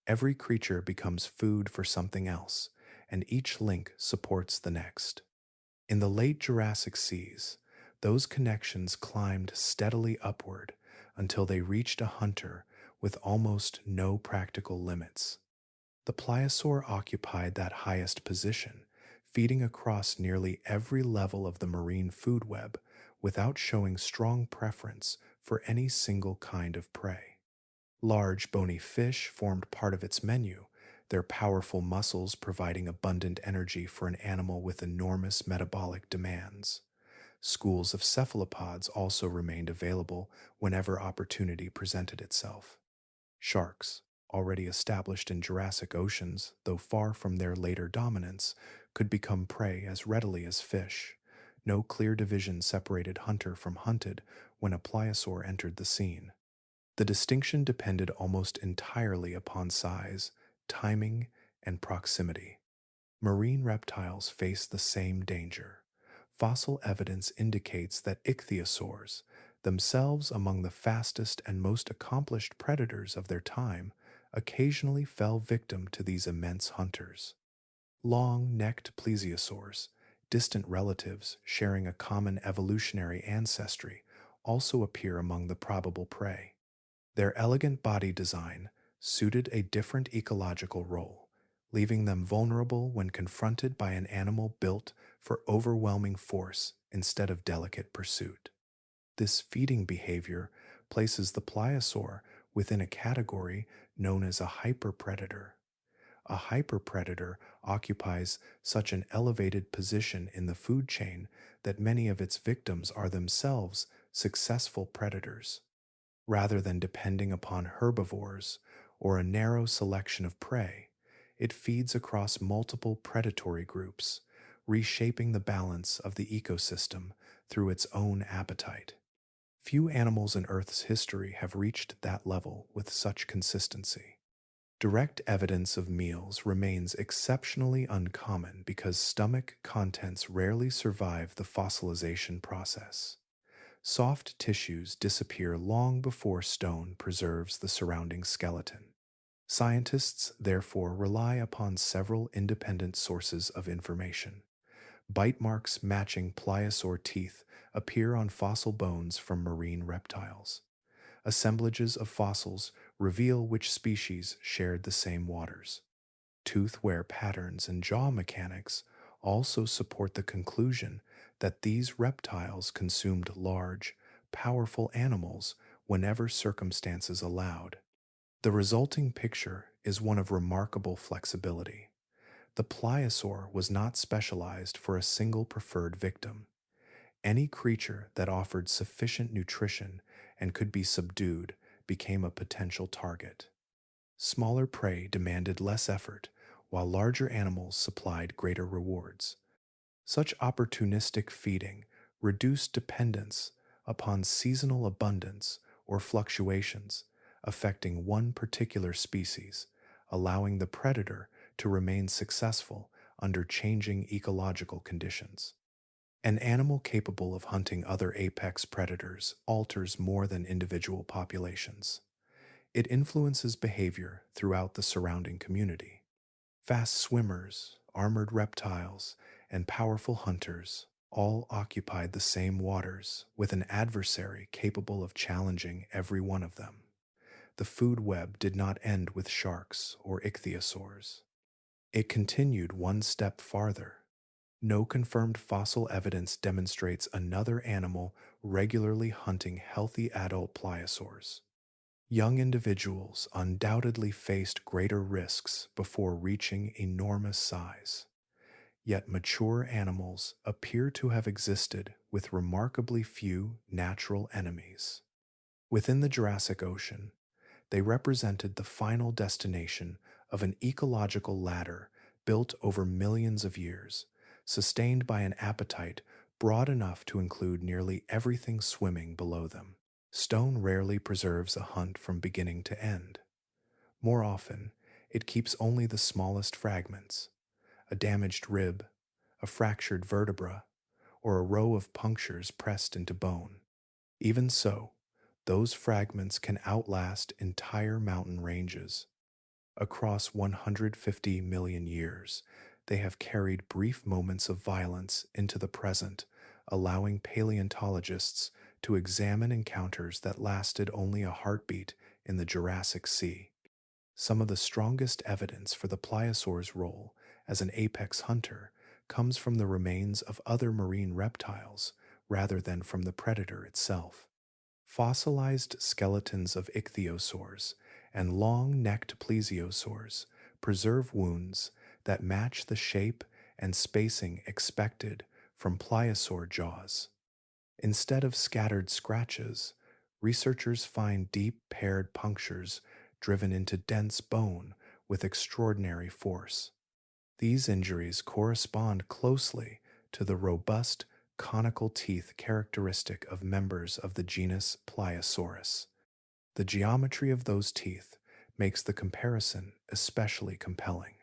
Every creature becomes food for something else, and each link supports the next. In the late Jurassic seas, those connections climbed steadily upward until they reached a hunter with almost no practical limits. The pliosaur occupied that highest position, feeding across nearly every level of the marine food web without showing strong preference for any single kind of prey. Large bony fish formed part of its menu, their powerful muscles providing abundant energy for an animal with enormous metabolic demands. Schools of cephalopods also remained available whenever opportunity presented itself. Sharks, already established in Jurassic oceans, though far from their later dominance, could become prey as readily as fish. No clear division separated hunter from hunted when a pliosaur entered the scene. The distinction depended almost entirely upon size, timing, and proximity. Marine reptiles face the same danger. Fossil evidence indicates that ichthyosaurs, themselves among the fastest and most accomplished predators of their time, occasionally fell victim to these immense hunters. Long-necked plesiosaurs, distant relatives sharing a common evolutionary ancestry, also appear among the probable prey. Their elegant body design suited a different ecological role, leaving them vulnerable when confronted by an animal built for overwhelming force instead of delicate pursuit. This feeding behavior places the pliosaur within a category known as a hyperpredator. A hyperpredator occupies such an elevated position in the food chain that many of its victims are themselves successful predators. Rather than depending upon herbivores or a narrow selection of prey, it feeds across multiple predatory groups, reshaping the balance of the ecosystem through its own appetite. Few animals in Earth's history have reached that level with such consistency. Direct evidence of meals remains exceptionally uncommon because stomach contents rarely survive the fossilization process. Soft tissues disappear long before stone preserves the surrounding skeleton. Scientists therefore rely upon several independent sources of information. Bite marks matching pliosaur teeth appear on fossil bones from marine reptiles. Assemblages of fossils reveal which species shared the same waters. Tooth wear patterns and jaw mechanics also support the conclusion that these reptiles consumed large, powerful animals whenever circumstances allowed. The resulting picture is one of remarkable flexibility. The pliosaur was not specialized for a single preferred victim. Any creature that offered sufficient nutrition and could be subdued became a potential target. Smaller prey demanded less effort, while larger animals supplied greater rewards. Such opportunistic feeding reduced dependence upon seasonal abundance or fluctuations affecting one particular species, allowing the predator to remain successful under changing ecological conditions. An animal capable of hunting other apex predators alters more than individual populations. It influences behavior throughout the surrounding community. Fast swimmers, armored reptiles, and powerful hunters all occupied the same waters with an adversary capable of challenging every one of them. The food web did not end with sharks or ichthyosaurs. It continued one step farther. No confirmed fossil evidence demonstrates another animal regularly hunting healthy adult pliosaurs. Young individuals undoubtedly faced greater risks before reaching enormous size. Yet mature animals appear to have existed with remarkably few natural enemies. Within the Jurassic Ocean, they represented the final destination of an ecological ladder built over millions of years, sustained by an appetite broad enough to include nearly everything swimming below them. Stone rarely preserves a hunt from beginning to end. More often, it keeps only the smallest fragments, a damaged rib, a fractured vertebra, or a row of punctures pressed into bone. Even so, those fragments can outlast entire mountain ranges. Across 150 million years, they have carried brief moments of violence into the present, allowing paleontologists to examine encounters that lasted only a heartbeat in the Jurassic Sea. Some of the strongest evidence for the pliosaur's role as an apex hunter comes from the remains of other marine reptiles rather than from the predator itself. Fossilized skeletons of ichthyosaurs and long-necked plesiosaurs preserve wounds that match the shape and spacing expected from pliosaur jaws. Instead of scattered scratches, researchers find deep paired punctures driven into dense bone with extraordinary force. These injuries correspond closely to the robust conical teeth characteristic of members of the genus Pliosaurus. The geometry of those teeth makes the comparison especially compelling.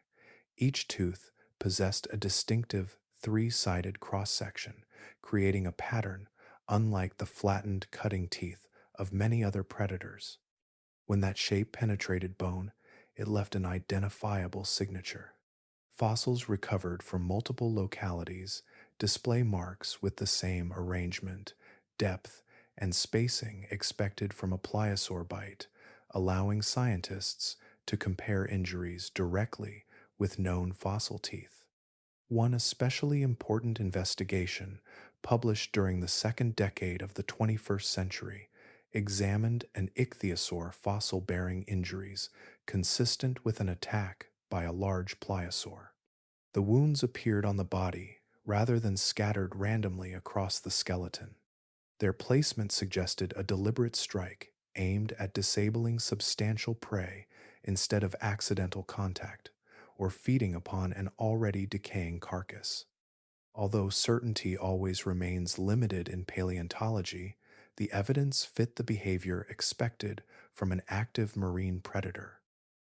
Each tooth possessed a distinctive three-sided cross-section, creating a pattern unlike the flattened cutting teeth of many other predators. When that shape penetrated bone, it left an identifiable signature. Fossils recovered from multiple localities display marks with the same arrangement, depth, and spacing expected from a pliosaur bite, allowing scientists to compare injuries directly with known fossil teeth. One especially important investigation, published during the second decade of the 21st century, examined an ichthyosaur fossil bearing injuries consistent with an attack by a large pliosaur. The wounds appeared on the body rather than scattered randomly across the skeleton. Their placement suggested a deliberate strike aimed at disabling substantial prey instead of accidental contact, or feeding upon an already decaying carcass. Although certainty always remains limited in paleontology, the evidence fit the behavior expected from an active marine predator.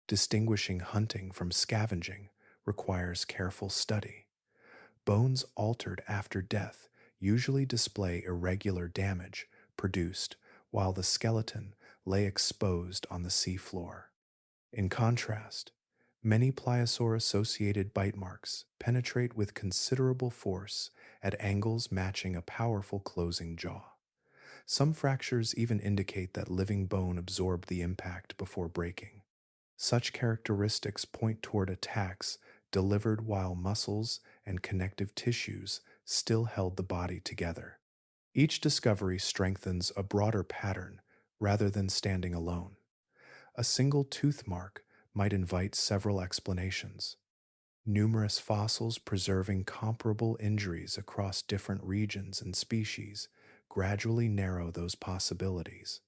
Distinguishing hunting from scavenging requires careful study. Bones altered after death usually display irregular damage produced while the skeleton lay exposed on the seafloor. In contrast, many pliosaur associated bite marks penetrate with considerable force at angles matching a powerful closing jaw. Some fractures even indicate that living bone absorbed the impact before breaking. Such characteristics point toward attacks delivered while muscles and connective tissues still held the body together. Each discovery strengthens a broader pattern rather than standing alone. A single tooth mark might invite several explanations. Numerous fossils preserving comparable injuries across different regions and species gradually narrow those possibilities.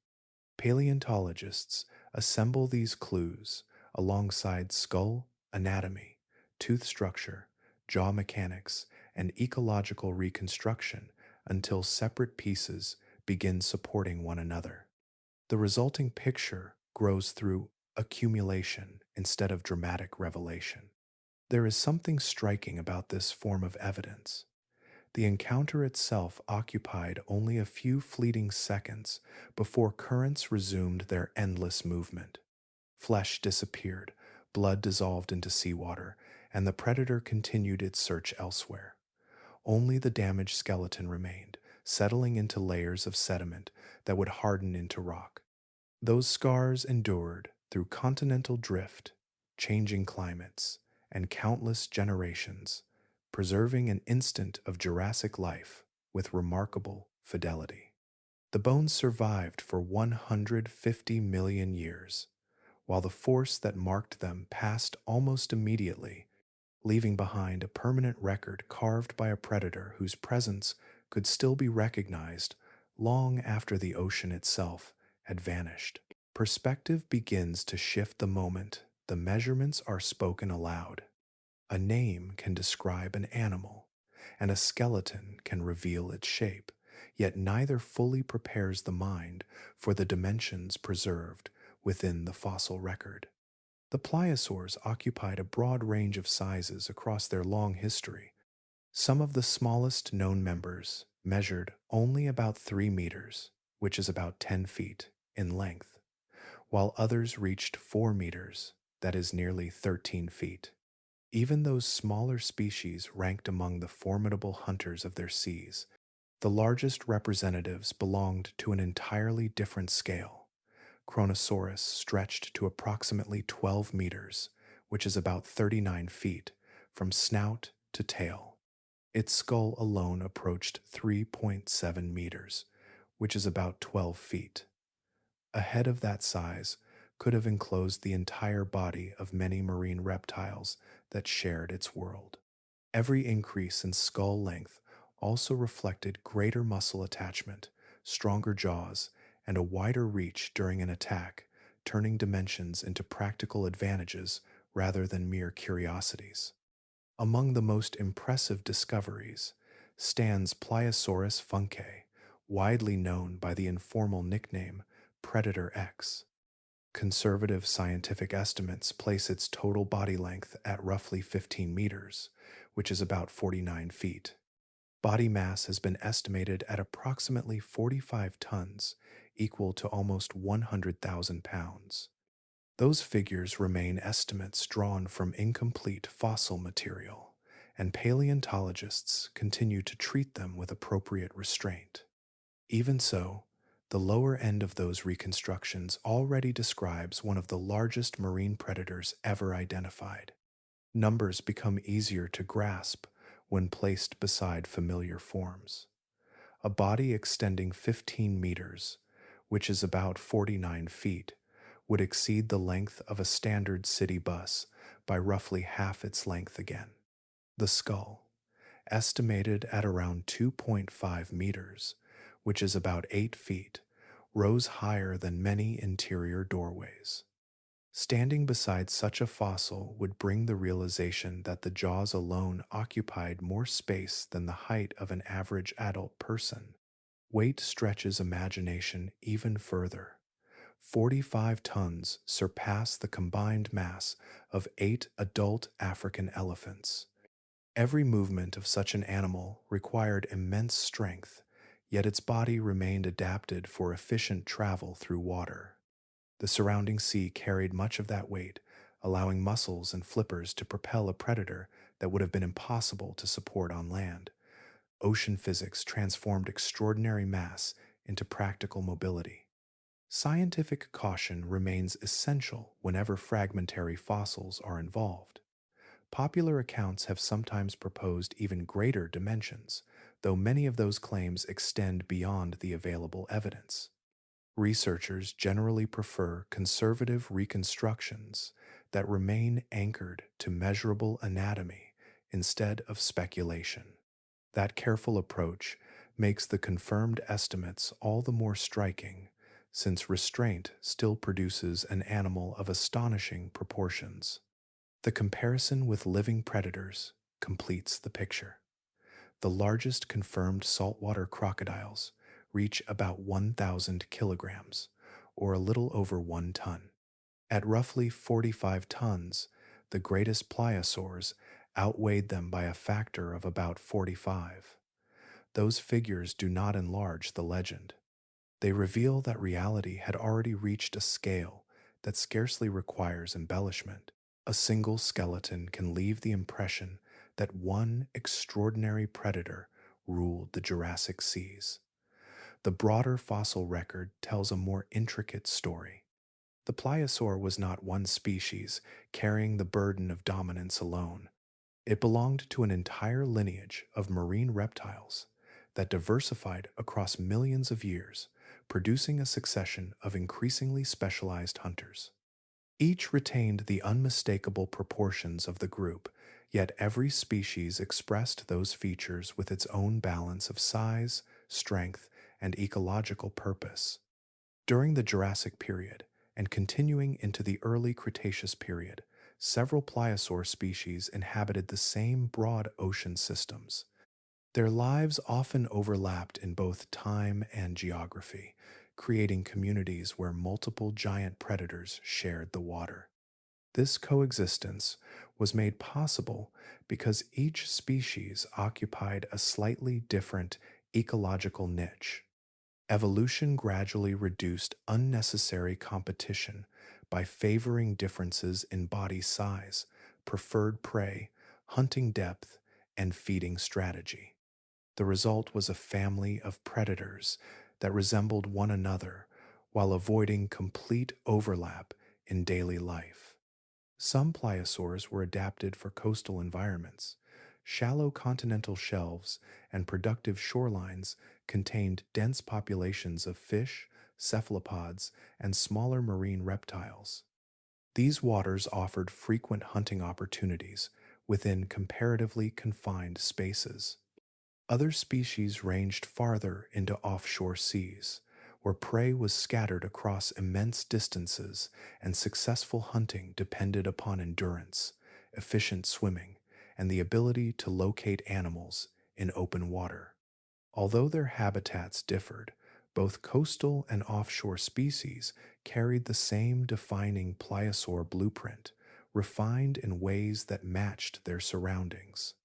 Paleontologists assemble these clues alongside skull anatomy, tooth structure, jaw mechanics, and ecological reconstruction until separate pieces begin supporting one another. The resulting picture grows through accumulation instead of dramatic revelation. There is something striking about this form of evidence. The encounter itself occupied only a few fleeting seconds before currents resumed their endless movement. Flesh disappeared, blood dissolved into seawater, and the predator continued its search elsewhere. Only the damaged skeleton remained, settling into layers of sediment that would harden into rock. Those scars endured through continental drift, changing climates, and countless generations, preserving an instant of Jurassic life with remarkable fidelity. The bones survived for 150 million years, while the force that marked them passed almost immediately, leaving behind a permanent record carved by a predator whose presence could still be recognized long after the ocean itself had vanished. Perspective begins to shift the moment the measurements are spoken aloud. A name can describe an animal, and a skeleton can reveal its shape, yet neither fully prepares the mind for the dimensions preserved within the fossil record. The pliosaurs occupied a broad range of sizes across their long history. Some of the smallest known members measured only about 3 meters, which is about 10 feet, in length, while others reached 4 meters, that is nearly 13 feet. Even those smaller species ranked among the formidable hunters of their seas. The largest representatives belonged to an entirely different scale. Kronosaurus stretched to approximately 12 meters, which is about 39 feet, from snout to tail. Its skull alone approached 3.7 meters, which is about 12 feet. A head of that size could have enclosed the entire body of many marine reptiles that shared its world. Every increase in skull length also reflected greater muscle attachment, stronger jaws, and a wider reach during an attack, turning dimensions into practical advantages rather than mere curiosities. Among the most impressive discoveries stands Pliosaurus funke, widely known by the informal nickname Predator X. Conservative scientific estimates place its total body length at roughly 15 meters, which is about 49 feet. Body mass has been estimated at approximately 45 tons, equal to almost 100,000 pounds. Those figures remain estimates drawn from incomplete fossil material, and paleontologists continue to treat them with appropriate restraint. Even so, the lower end of those reconstructions already describes one of the largest marine predators ever identified. Numbers become easier to grasp when placed beside familiar forms. A body extending 15 meters, which is about 49 feet, would exceed the length of a standard city bus by roughly half its length again. The skull, estimated at around 2.5 meters, which is about 8 feet, rose higher than many interior doorways. Standing beside such a fossil would bring the realization that the jaws alone occupied more space than the height of an average adult person. Weight stretches imagination even further. 45 tons surpass the combined mass of 8 adult African elephants. Every movement of such an animal required immense strength, yet its body remained adapted for efficient travel through water. The surrounding sea carried much of that weight, allowing muscles and flippers to propel a predator that would have been impossible to support on land. Ocean physics transformed extraordinary mass into practical mobility. Scientific caution remains essential whenever fragmentary fossils are involved. Popular accounts have sometimes proposed even greater dimensions, though many of those claims extend beyond the available evidence. Researchers generally prefer conservative reconstructions that remain anchored to measurable anatomy instead of speculation. That careful approach makes the confirmed estimates all the more striking, since restraint still produces an animal of astonishing proportions. The comparison with living predators completes the picture. The largest confirmed saltwater crocodiles reach about 1,000 kilograms, or a little over 1 ton. At roughly 45 tons, the greatest pliosaurs outweighed them by a factor of about 45. Those figures do not enlarge the legend. They reveal that reality had already reached a scale that scarcely requires embellishment. A single skeleton can leave the impression that one extraordinary predator ruled the Jurassic seas. The broader fossil record tells a more intricate story. The pliosaur was not one species carrying the burden of dominance alone. It belonged to an entire lineage of marine reptiles that diversified across millions of years, producing a succession of increasingly specialized hunters. Each retained the unmistakable proportions of the group, yet every species expressed those features with its own balance of size, strength, and ecological purpose. During the Jurassic period, and continuing into the early Cretaceous period, several pliosaur species inhabited the same broad ocean systems. Their lives often overlapped in both time and geography, creating communities where multiple giant predators shared the water. This coexistence was made possible because each species occupied a slightly different ecological niche. Evolution gradually reduced unnecessary competition by favoring differences in body size, preferred prey, hunting depth, and feeding strategy. The result was a family of predators that resembled one another while avoiding complete overlap in daily life. Some pliosaurs were adapted for coastal environments, Shallow continental shelves and productive shorelines contained dense populations of fish, cephalopods, and smaller marine reptiles. These waters offered frequent hunting opportunities within comparatively confined spaces. Other species ranged farther into offshore seas, where prey was scattered across immense distances and successful hunting depended upon endurance, efficient swimming, and the ability to locate animals in open water. Although their habitats differed, both coastal and offshore species carried the same defining pliosaur blueprint, refined in ways that matched their surroundings.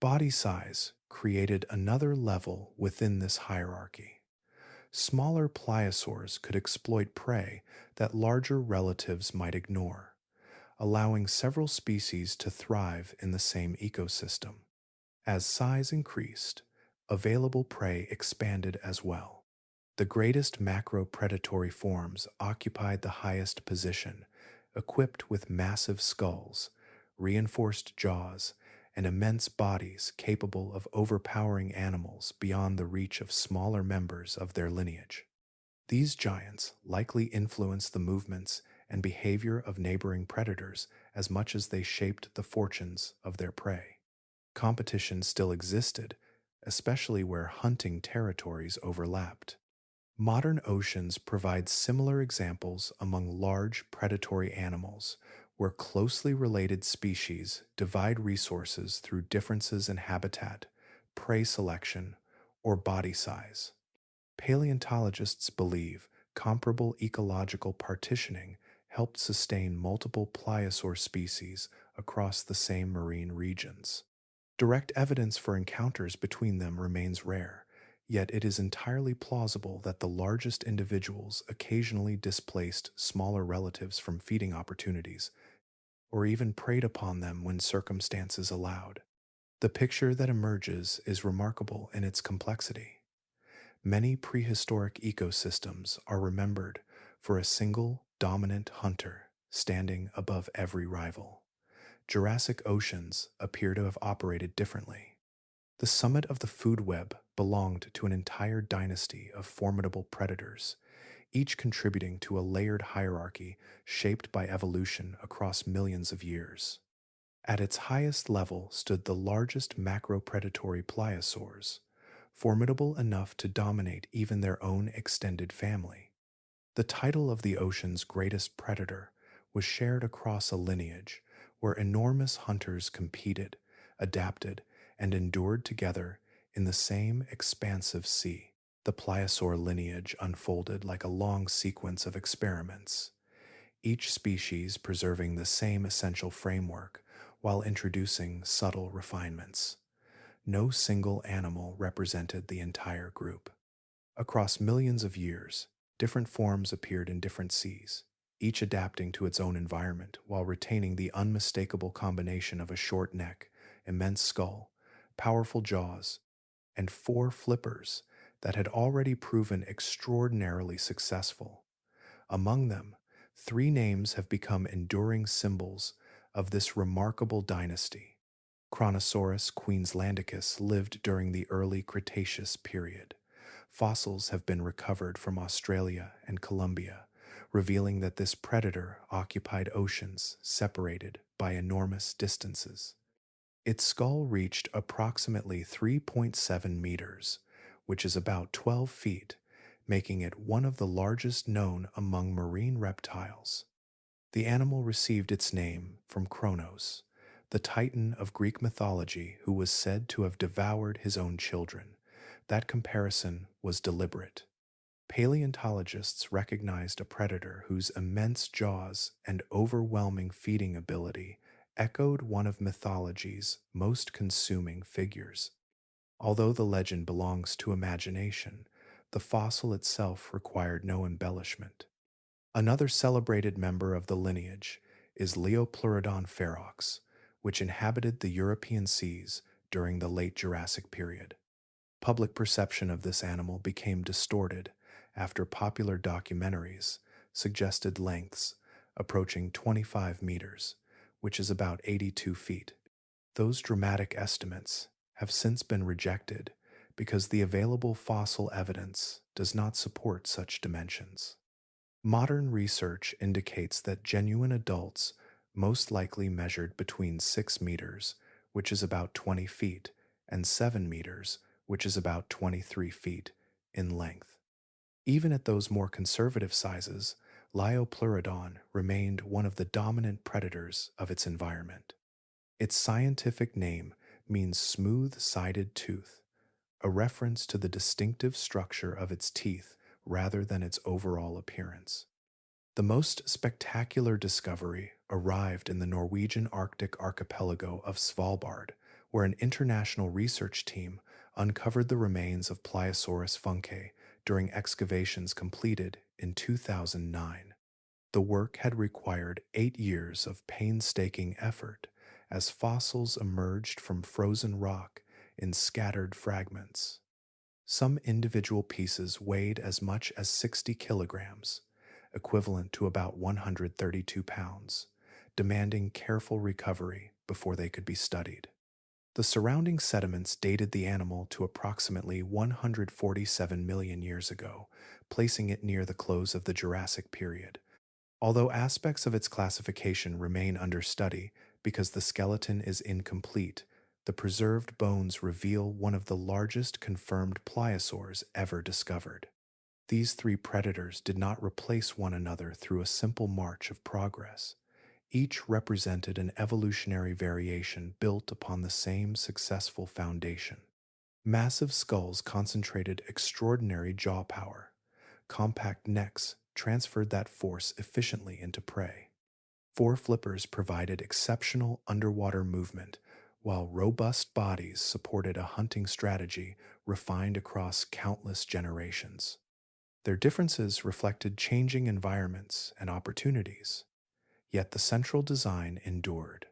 Body size created another level within this hierarchy. Smaller pliosaurs could exploit prey that larger relatives might ignore, allowing several species to thrive in the same ecosystem. As size increased, available prey expanded as well. The greatest macro-predatory forms occupied the highest position, equipped with massive skulls, reinforced jaws, and immense bodies capable of overpowering animals beyond the reach of smaller members of their lineage. These giants likely influenced the movements and behavior of neighboring predators as much as they shaped the fortunes of their prey. Competition still existed, especially where hunting territories overlapped. Modern oceans provide similar examples among large predatory animals, where closely related species divide resources through differences in habitat, prey selection, or body size. Paleontologists believe comparable ecological partitioning helped sustain multiple pliosaur species across the same marine regions. Direct evidence for encounters between them remains rare, yet it is entirely plausible that the largest individuals occasionally displaced smaller relatives from feeding opportunities, or even preyed upon them when circumstances allowed. The picture that emerges is remarkable in its complexity. Many prehistoric ecosystems are remembered for a single dominant hunter standing above every rival. Jurassic oceans appear to have operated differently. The summit of the food web belonged to an entire dynasty of formidable predators, each contributing to a layered hierarchy shaped by evolution across millions of years. At its highest level stood the largest macropredatory pliosaurs, formidable enough to dominate even their own extended family. The title of the ocean's greatest predator was shared across a lineage where enormous hunters competed, adapted, and endured together in the same expansive sea. The pliosaur lineage unfolded like a long sequence of experiments, each species preserving the same essential framework while introducing subtle refinements. No single animal represented the entire group. Across millions of years, different forms appeared in different seas, each adapting to its own environment while retaining the unmistakable combination of a short neck, immense skull, powerful jaws, and four flippers that had already proven extraordinarily successful. Among them, three names have become enduring symbols of this remarkable dynasty. Kronosaurus queenslandicus lived during the early Cretaceous period. Fossils have been recovered from Australia and Colombia, revealing that this predator occupied oceans separated by enormous distances. Its skull reached approximately 3.7 meters, which is about 12 feet, making it one of the largest known among marine reptiles. The animal received its name from Kronos, the titan of Greek mythology who was said to have devoured his own children. That comparison was deliberate. Paleontologists recognized a predator whose immense jaws and overwhelming feeding ability echoed one of mythology's most consuming figures. Although the legend belongs to imagination, the fossil itself required no embellishment. Another celebrated member of the lineage is Leopleurodon ferox, which inhabited the European seas during the late Jurassic period. Public perception of this animal became distorted after popular documentaries suggested lengths approaching 25 meters, which is about 82 feet. Those dramatic estimates have since been rejected because the available fossil evidence does not support such dimensions. Modern research indicates that genuine adults most likely measured between 6 meters, which is about 20 feet, and 7 meters, which is about 23 feet, in length. Even at those more conservative sizes, Liopleurodon remained one of the dominant predators of its environment. Its scientific name means smooth-sided tooth, a reference to the distinctive structure of its teeth rather than its overall appearance. The most spectacular discovery arrived in the Norwegian Arctic archipelago of Svalbard, where an international research team uncovered the remains of Pliosaurus funke during excavations completed in 2009. The work had required 8 years of painstaking effort as fossils emerged from frozen rock in scattered fragments. Some individual pieces weighed as much as 60 kilograms, equivalent to about 132 pounds, demanding careful recovery before they could be studied. The surrounding sediments dated the animal to approximately 147 million years ago, placing it near the close of the Jurassic period. Although aspects of its classification remain under study because the skeleton is incomplete, the preserved bones reveal one of the largest confirmed pliosaurs ever discovered. These three predators did not replace one another through a simple march of progress. Each represented an evolutionary variation built upon the same successful foundation. Massive skulls concentrated extraordinary jaw power. Compact necks transferred that force efficiently into prey. Foreflippers provided exceptional underwater movement, while robust bodies supported a hunting strategy refined across countless generations. Their differences reflected changing environments and opportunities, yet the central design endured.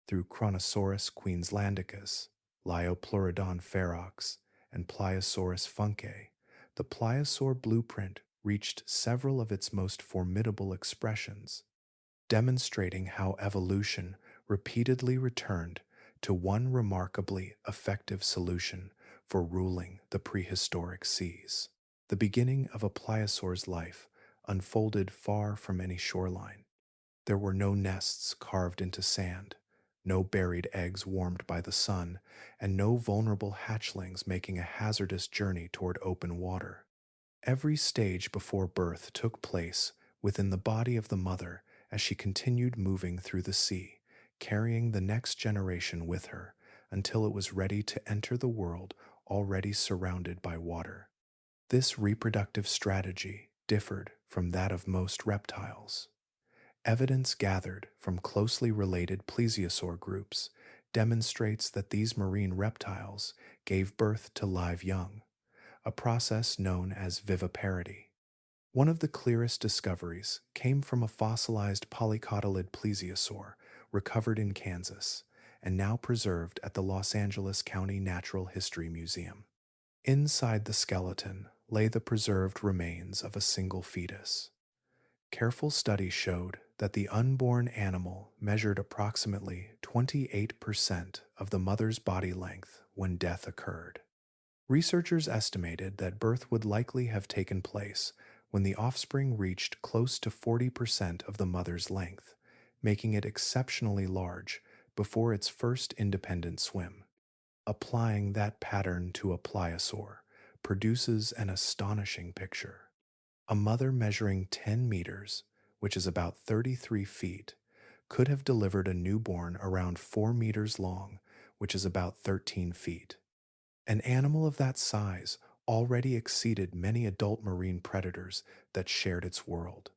Through Chronosaurus queenslandicus, Liopleurodon ferox, and Pliosaurus funke, the pliosaur blueprint reached several of its most formidable expressions, demonstrating how evolution repeatedly returned to one remarkably effective solution for ruling the prehistoric seas. The beginning of a pliosaur's life unfolded far from any shoreline. There were no nests carved into sand, no buried eggs warmed by the sun, and no vulnerable hatchlings making a hazardous journey toward open water. Every stage before birth took place within the body of the mother as she continued moving through the sea, carrying the next generation with her until it was ready to enter the world already surrounded by water. This reproductive strategy differed from that of most reptiles. Evidence gathered from closely related plesiosaur groups demonstrates that these marine reptiles gave birth to live young, a process known as viviparity. One of the clearest discoveries came from a fossilized polycotyledonid plesiosaur recovered in Kansas and now preserved at the Los Angeles County Natural History Museum. Inside the skeleton lay the preserved remains of a single fetus. Careful study showed that the unborn animal measured approximately 28% of the mother's body length when death occurred. Researchers estimated that birth would likely have taken place when the offspring reached close to 40% of the mother's length, making it exceptionally large before its first independent swim. Applying that pattern to a pliosaur produces an astonishing picture. A mother measuring 10 meters, which is about 33 feet, could have delivered a newborn around 4 meters long, which is about 13 feet. An animal of that size already exceeded many adult marine predators that shared its world.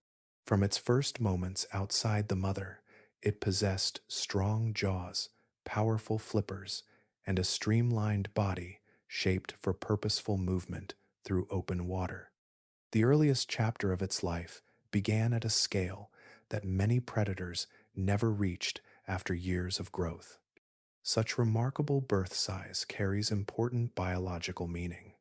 From its first moments outside the mother, it possessed strong jaws, powerful flippers, and a streamlined body shaped for purposeful movement through open water. The earliest chapter of its life began at a scale that many predators never reached after years of growth. Such remarkable birth size carries important biological meaning.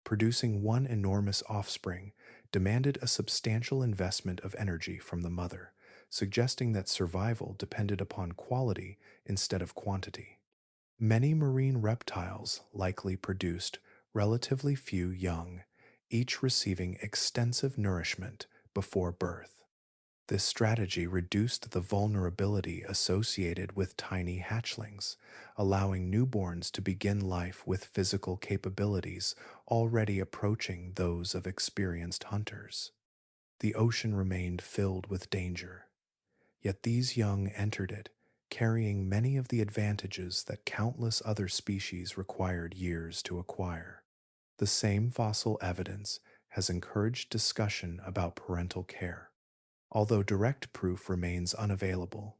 Producing one enormous offspring demanded a substantial investment of energy from the mother, suggesting that survival depended upon quality instead of quantity. Many marine reptiles likely produced relatively few young, each receiving extensive nourishment before birth. This strategy reduced the vulnerability associated with tiny hatchlings, allowing newborns to begin life with physical capabilities already approaching those of experienced hunters. The ocean remained filled with danger, yet these young entered it, carrying many of the advantages that countless other species required years to acquire. The same fossil evidence has encouraged discussion about parental care. Although direct proof remains unavailable,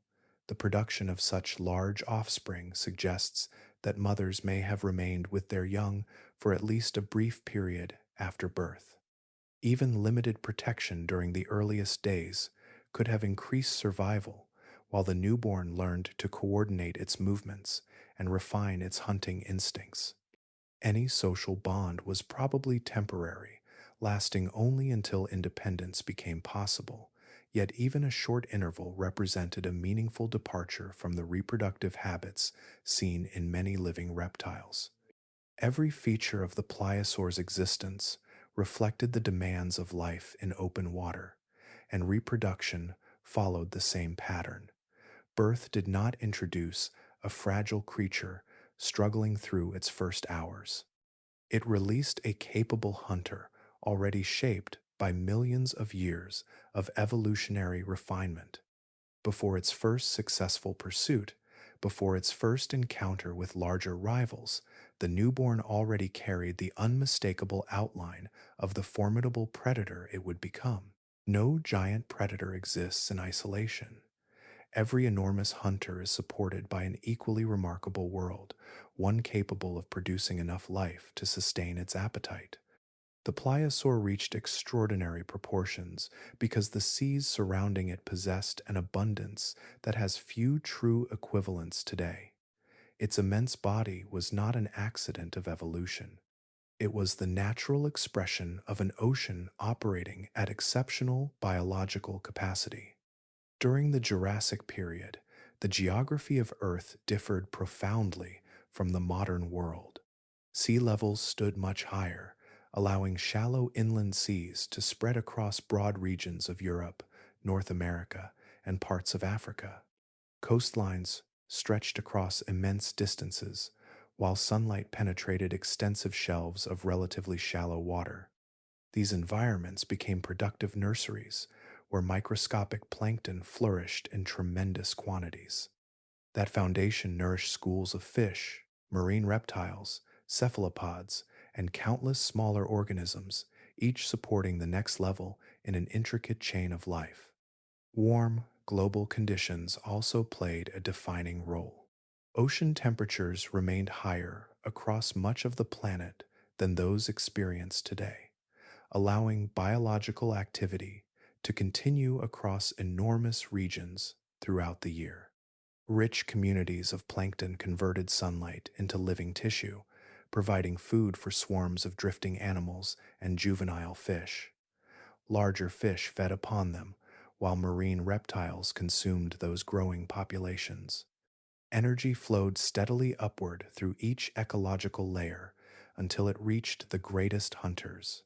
the production of such large offspring suggests that mothers may have remained with their young for at least a brief period after birth. Even limited protection during the earliest days could have increased survival while the newborn learned to coordinate its movements and refine its hunting instincts. Any social bond was probably temporary, lasting only until independence became possible, yet even a short interval represented a meaningful departure from the reproductive habits seen in many living reptiles. Every feature of the pliosaur's existence reflected the demands of life in open water, and reproduction followed the same pattern. Birth did not introduce a fragile creature struggling through its first hours. It released a capable hunter already shaped by millions of years of evolutionary refinement. Before its first successful pursuit, before its first encounter with larger rivals, the newborn already carried the unmistakable outline of the formidable predator it would become. No giant predator exists in isolation. Every enormous hunter is supported by an equally remarkable world, one capable of producing enough life to sustain its appetite. The pliosaur reached extraordinary proportions because the seas surrounding it possessed an abundance that has few true equivalents today. Its immense body was not an accident of evolution. It was the natural expression of an ocean operating at exceptional biological capacity. During the Jurassic period, the geography of Earth differed profoundly from the modern world. Sea levels stood much higher, allowing shallow inland seas to spread across broad regions of Europe, North America, and parts of Africa. Coastlines stretched across immense distances, while sunlight penetrated extensive shelves of relatively shallow water. These environments became productive nurseries where microscopic plankton flourished in tremendous quantities. That foundation nourished schools of fish, marine reptiles, cephalopods, and countless smaller organisms, each supporting the next level in an intricate chain of life. Warm, global conditions also played a defining role. Ocean temperatures remained higher across much of the planet than those experienced today, allowing biological activity to continue across enormous regions throughout the year. Rich communities of plankton converted sunlight into living tissue, providing food for swarms of drifting animals and juvenile fish. Larger fish fed upon them, while marine reptiles consumed those growing populations. Energy flowed steadily upward through each ecological layer until it reached the greatest hunters.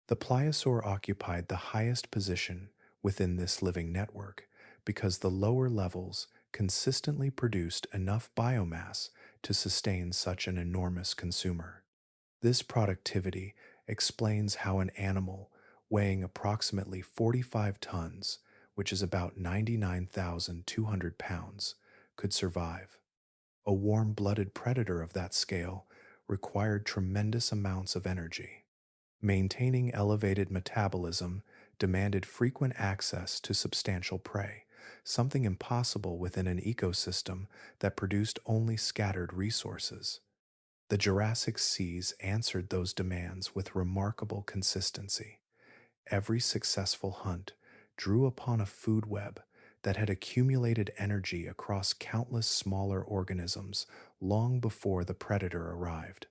The pliosaur occupied the highest position within this living network because the lower levels consistently produced enough biomass to sustain such an enormous consumer. This productivity explains how an animal weighing approximately 45 tons, which is about 99,200 pounds, could survive. A warm-blooded predator of that scale required tremendous amounts of energy. Maintaining elevated metabolism demanded frequent access to substantial prey, something impossible within an ecosystem that produced only scattered resources. The Jurassic seas answered those demands with remarkable consistency. Every successful hunt drew upon a food web that had accumulated energy across countless smaller organisms long before the predator arrived.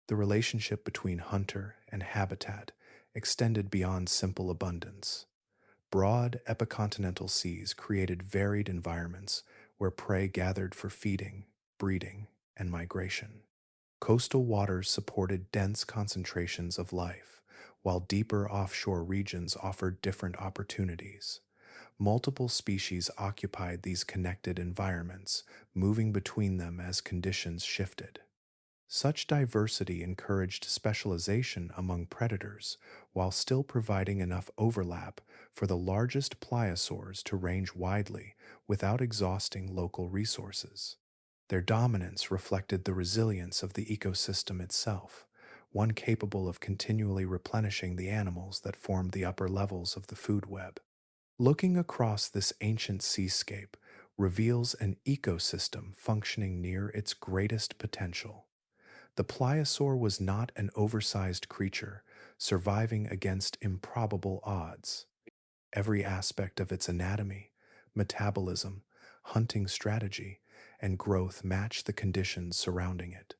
The relationship between hunter and habitat extended beyond simple abundance. Broad epicontinental seas created varied environments where prey gathered for feeding, breeding, and migration. Coastal waters supported dense concentrations of life, while deeper offshore regions offered different opportunities. Multiple species occupied these connected environments, moving between them as conditions shifted. Such diversity encouraged specialization among predators while still providing enough overlap for the largest pliosaurs to range widely without exhausting local resources. Their dominance reflected the resilience of the ecosystem itself, one capable of continually replenishing the animals that formed the upper levels of the food web. Looking across this ancient seascape reveals an ecosystem functioning near its greatest potential. The pliosaur was not an oversized creature, surviving against improbable odds. Every aspect of its anatomy, metabolism, hunting strategy, and growth matched the conditions surrounding it.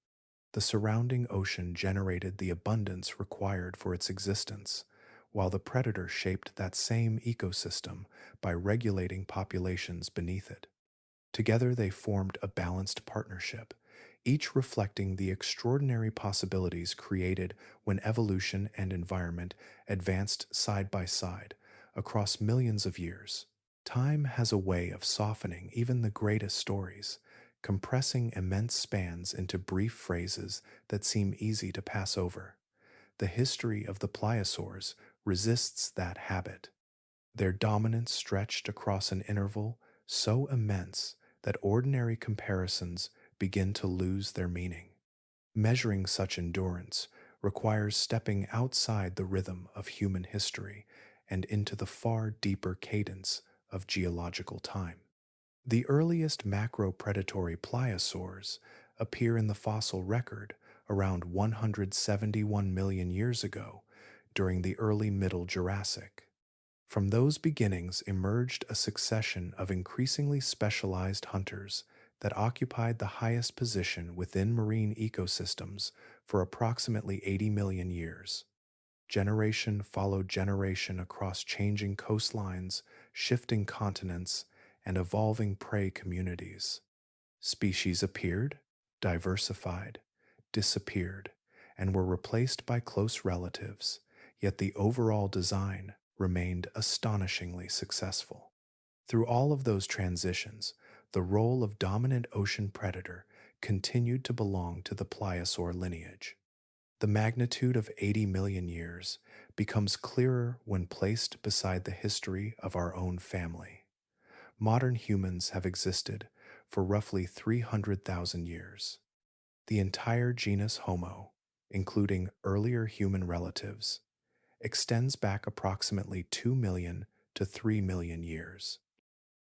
The surrounding ocean generated the abundance required for its existence, while the predator shaped that same ecosystem by regulating populations beneath it. Together, they formed a balanced partnership, each reflecting the extraordinary possibilities created when evolution and environment advanced side by side across millions of years. Time has a way of softening even the greatest stories, compressing immense spans into brief phrases that seem easy to pass over. The history of the pliosaurs resists that habit. Their dominance stretched across an interval so immense that ordinary comparisons begin to lose their meaning. Measuring such endurance requires stepping outside the rhythm of human history and into the far deeper cadence of geological time. The earliest macropredatory pliosaurs appear in the fossil record around 171 million years ago during the early Middle Jurassic. From those beginnings emerged a succession of increasingly specialized hunters that occupied the highest position within marine ecosystems for approximately 80 million years. Generation followed generation across changing coastlines, shifting continents, and evolving prey communities. Species appeared, diversified, disappeared, and were replaced by close relatives, yet the overall design remained astonishingly successful. Through all of those transitions, the role of dominant ocean predator continued to belong to the pliosaur lineage. The magnitude of 80 million years becomes clearer when placed beside the history of our own family. Modern humans have existed for roughly 300,000 years. The entire genus Homo, including earlier human relatives, extends back approximately 2 million to 3 million years.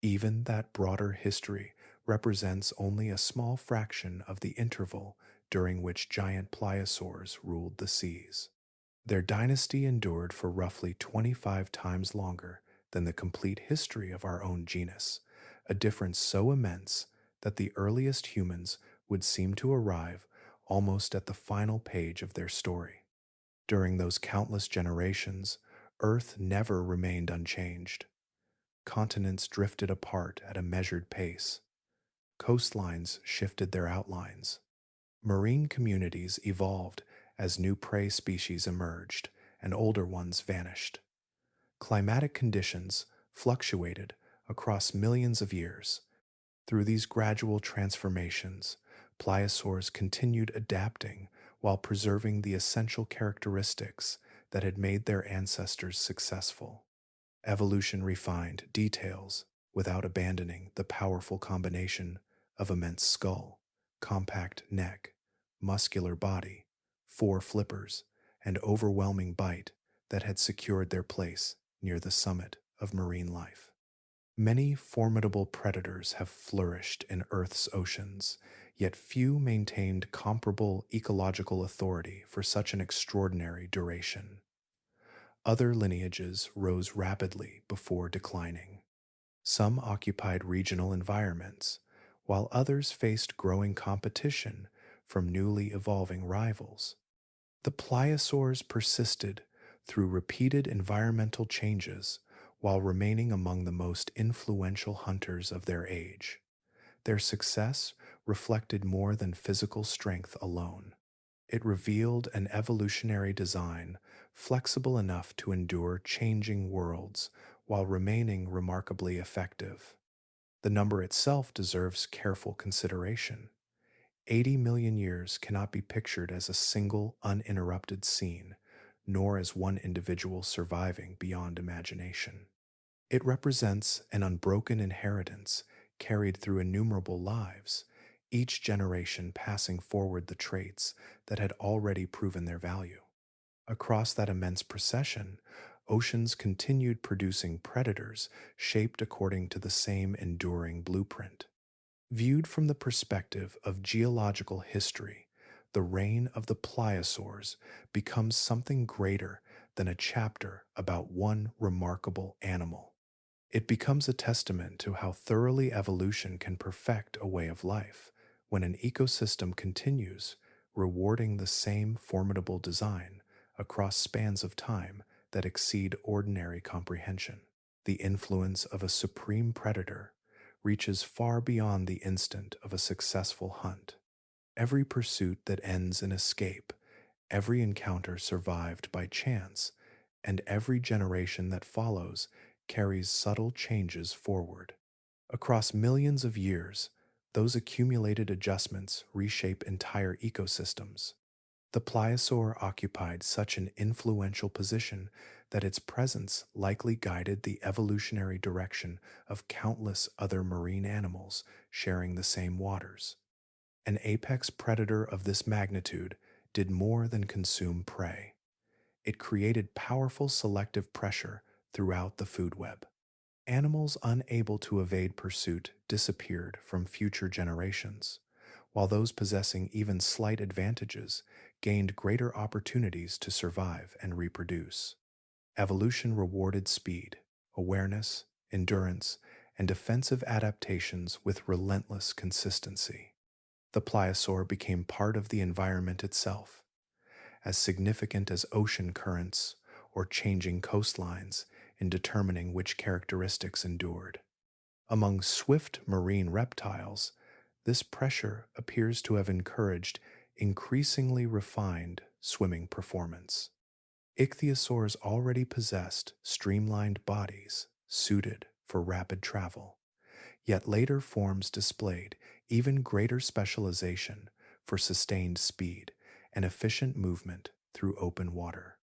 Even that broader history represents only a small fraction of the interval during which giant pliosaurs ruled the seas. Their dynasty endured for roughly 25 times longer than the complete history of our own genus, a difference so immense that the earliest humans would seem to arrive almost at the final page of their story. During those countless generations, Earth never remained unchanged. Continents drifted apart at a measured pace. Coastlines shifted their outlines. Marine communities evolved as new prey species emerged and older ones vanished. Climatic conditions fluctuated across millions of years. Through these gradual transformations, pliosaurs continued adapting while preserving the essential characteristics that had made their ancestors successful. Evolution refined details without abandoning the powerful combination of immense skull, compact neck, muscular body, four flippers, and overwhelming bite that had secured their place near the summit of marine life. Many formidable predators have flourished in Earth's oceans, yet few maintained comparable ecological authority for such an extraordinary duration. Other lineages rose rapidly before declining. Some occupied regional environments, while others faced growing competition from newly evolving rivals. The pliosaurs persisted through repeated environmental changes while remaining among the most influential hunters of their age. Their success reflected more than physical strength alone. It revealed an evolutionary design flexible enough to endure changing worlds while remaining remarkably effective. The number itself deserves careful consideration. 80 million years cannot be pictured as a single, uninterrupted scene, nor as one individual surviving beyond imagination. It represents an unbroken inheritance carried through innumerable lives, each generation passing forward the traits that had already proven their value. Across that immense procession, oceans continued producing predators shaped according to the same enduring blueprint. Viewed from the perspective of geological history, the reign of the pliosaurs becomes something greater than a chapter about one remarkable animal. It becomes a testament to how thoroughly evolution can perfect a way of life when an ecosystem continues rewarding the same formidable design across spans of time that exceed ordinary comprehension. The influence of a supreme predator reaches far beyond the instant of a successful hunt. Every pursuit that ends in escape, every encounter survived by chance, and every generation that follows carries subtle changes forward. Across millions of years, those accumulated adjustments reshape entire ecosystems. The pliosaur occupied such an influential position that its presence likely guided the evolutionary direction of countless other marine animals sharing the same waters. An apex predator of this magnitude did more than consume prey. It created powerful selective pressure throughout the food web. Animals unable to evade pursuit disappeared from future generations, while those possessing even slight advantages gained greater opportunities to survive and reproduce. Evolution rewarded speed, awareness, endurance, and defensive adaptations with relentless consistency. The pliosaur became part of the environment itself, as significant as ocean currents or changing coastlines in determining which characteristics endured. Among swift marine reptiles, this pressure appears to have encouraged increasingly refined swimming performance. Ichthyosaurs already possessed streamlined bodies suited for rapid travel, yet later forms displayed even greater specialization for sustained speed and efficient movement through open water.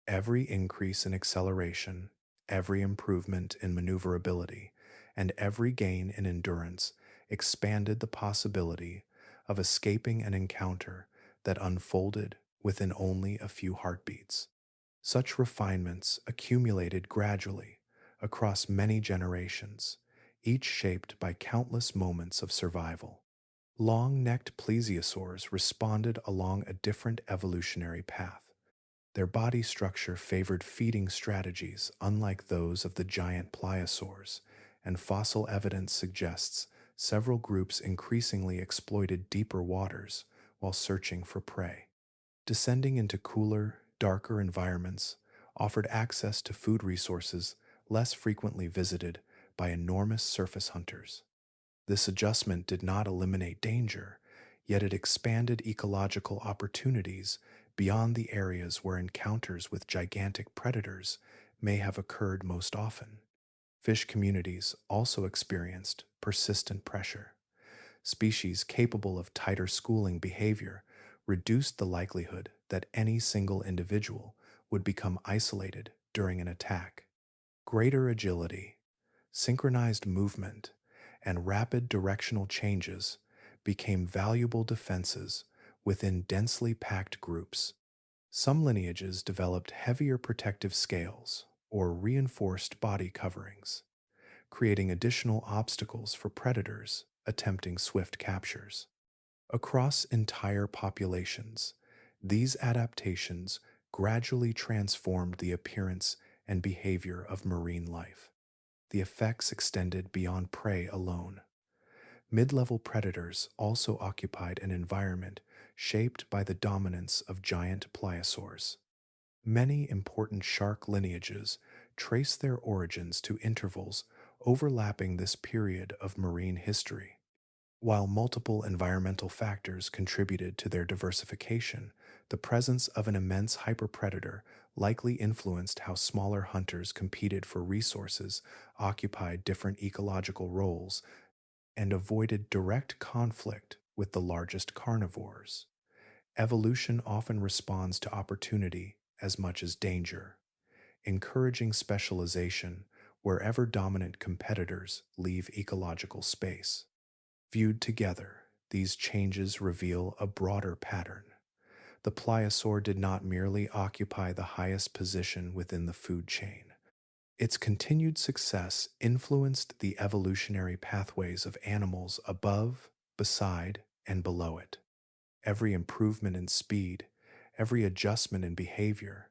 Every increase in acceleration, every improvement in maneuverability, and every gain in endurance expanded the possibility of escaping an encounter that unfolded within only a few heartbeats. Such refinements accumulated gradually across many generations, each shaped by countless moments of survival. Long-necked plesiosaurs responded along a different evolutionary path. Their body structure favored feeding strategies unlike those of the giant pliosaurs, and fossil evidence suggests several groups increasingly exploited deeper waters while searching for prey. Descending into cooler, darker environments offered access to food resources less frequently visited by enormous surface hunters. This adjustment did not eliminate danger, yet it expanded ecological opportunities beyond the areas where encounters with gigantic predators may have occurred most often. Fish communities also experienced persistent pressure. Species capable of tighter schooling behavior reduced the likelihood that any single individual would become isolated during an attack. Greater agility, synchronized movement, and rapid directional changes became valuable defenses within densely packed groups. Some lineages developed heavier protective scales or reinforced body coverings, creating additional obstacles for predators attempting swift captures. Across entire populations, these adaptations gradually transformed the appearance and behavior of marine life. The effects extended beyond prey alone. Mid-level predators also occupied an environment shaped by the dominance of giant pliosaurs. Many important shark lineages trace their origins to intervals overlapping this period of marine history. While multiple environmental factors contributed to their diversification, the presence of an immense hyperpredator likely influenced how smaller hunters competed for resources, occupied different ecological roles, and avoided direct conflict with the largest carnivores. Evolution often responds to opportunity as much as danger, encouraging specialization wherever dominant competitors leave ecological space. Viewed together, these changes reveal a broader pattern. The pliosaur did not merely occupy the highest position within the food chain. Its continued success influenced the evolutionary pathways of animals above, beside, and below it. Every improvement in speed, every adjustment in behavior,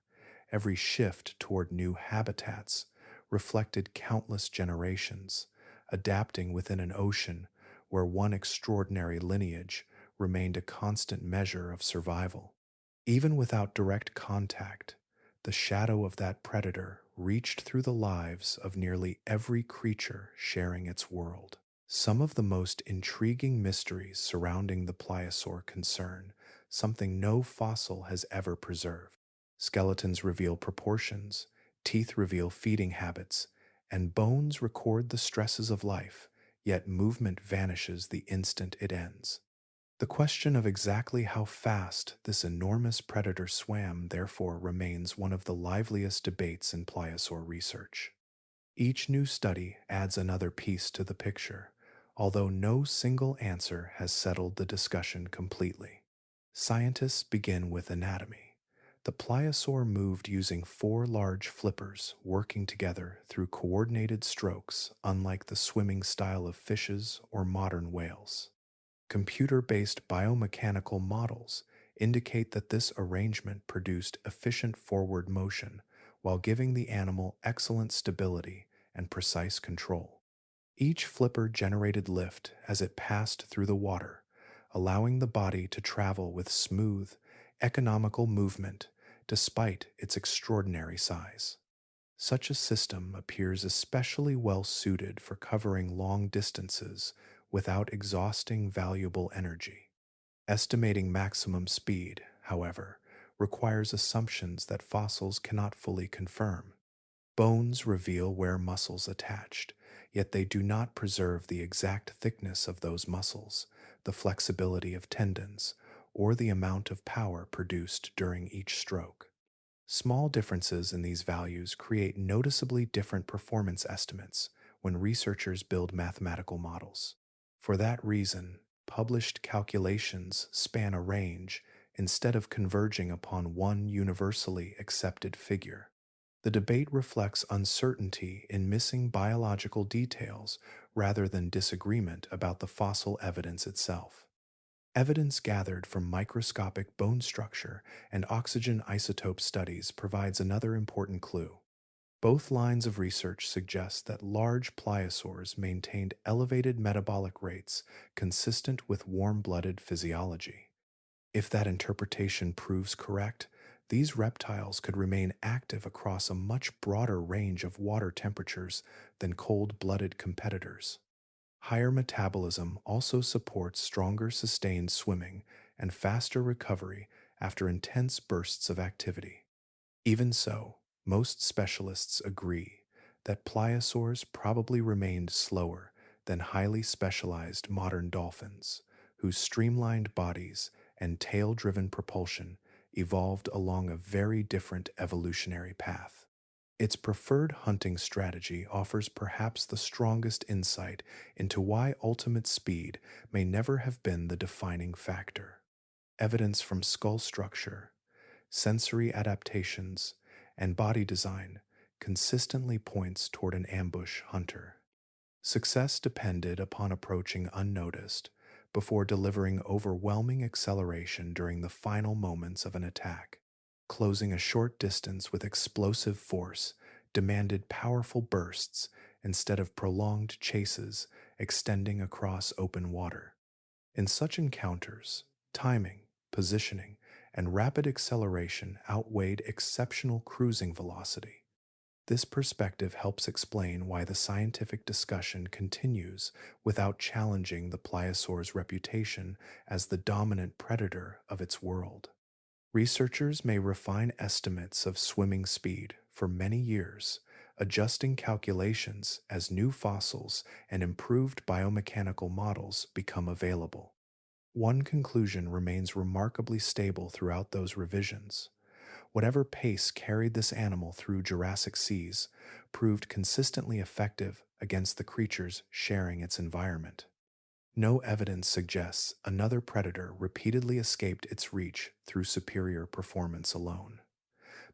every shift toward new habitats reflected countless generations, adapting within an ocean where one extraordinary lineage remained a constant measure of survival. Even without direct contact, the shadow of that predator reached through the lives of nearly every creature sharing its world. Some of the most intriguing mysteries surrounding the pliosaur concern something no fossil has ever preserved. Skeletons reveal proportions, teeth reveal feeding habits, and bones record the stresses of life, yet movement vanishes the instant it ends. The question of exactly how fast this enormous predator swam, therefore, remains one of the liveliest debates in pliosaur research. Each new study adds another piece to the picture, although no single answer has settled the discussion completely. Scientists begin with anatomy. The pliosaur moved using four large flippers working together through coordinated strokes, unlike the swimming style of fishes or modern whales. Computer-based biomechanical models indicate that this arrangement produced efficient forward motion while giving the animal excellent stability and precise control. Each flipper generated lift as it passed through the water, allowing the body to travel with smooth, economical movement despite its extraordinary size. Such a system appears especially well suited for covering long distances without exhausting valuable energy. Estimating maximum speed, however, requires assumptions that fossils cannot fully confirm. Bones reveal where muscles attached, yet they do not preserve the exact thickness of those muscles, the flexibility of tendons, or the amount of power produced during each stroke. Small differences in these values create noticeably different performance estimates when researchers build mathematical models. For that reason, published calculations span a range instead of converging upon one universally accepted figure. The debate reflects uncertainty in missing biological details rather than disagreement about the fossil evidence itself. Evidence gathered from microscopic bone structure and oxygen isotope studies provides another important clue. Both lines of research suggest that large pliosaurs maintained elevated metabolic rates consistent with warm-blooded physiology. If that interpretation proves correct, these reptiles could remain active across a much broader range of water temperatures than cold-blooded competitors. Higher metabolism also supports stronger sustained swimming and faster recovery after intense bursts of activity. Even so, most specialists agree that pliosaurs probably remained slower than highly specialized modern dolphins, whose streamlined bodies and tail-driven propulsion evolved along a very different evolutionary path. Its preferred hunting strategy offers perhaps the strongest insight into why ultimate speed may never have been the defining factor. Evidence from skull structure, sensory adaptations, and body design consistently points toward an ambush hunter. Success depended upon approaching unnoticed before delivering overwhelming acceleration during the final moments of an attack. Closing a short distance with explosive force demanded powerful bursts instead of prolonged chases extending across open water. In such encounters, timing, positioning, and rapid acceleration outweighed exceptional cruising velocity. This perspective helps explain why the scientific discussion continues without challenging the pliosaur's reputation as the dominant predator of its world. Researchers may refine estimates of swimming speed for many years, adjusting calculations as new fossils and improved biomechanical models become available. One conclusion remains remarkably stable throughout those revisions. Whatever pace carried this animal through Jurassic seas proved consistently effective against the creatures sharing its environment. No evidence suggests another predator repeatedly escaped its reach through superior performance alone.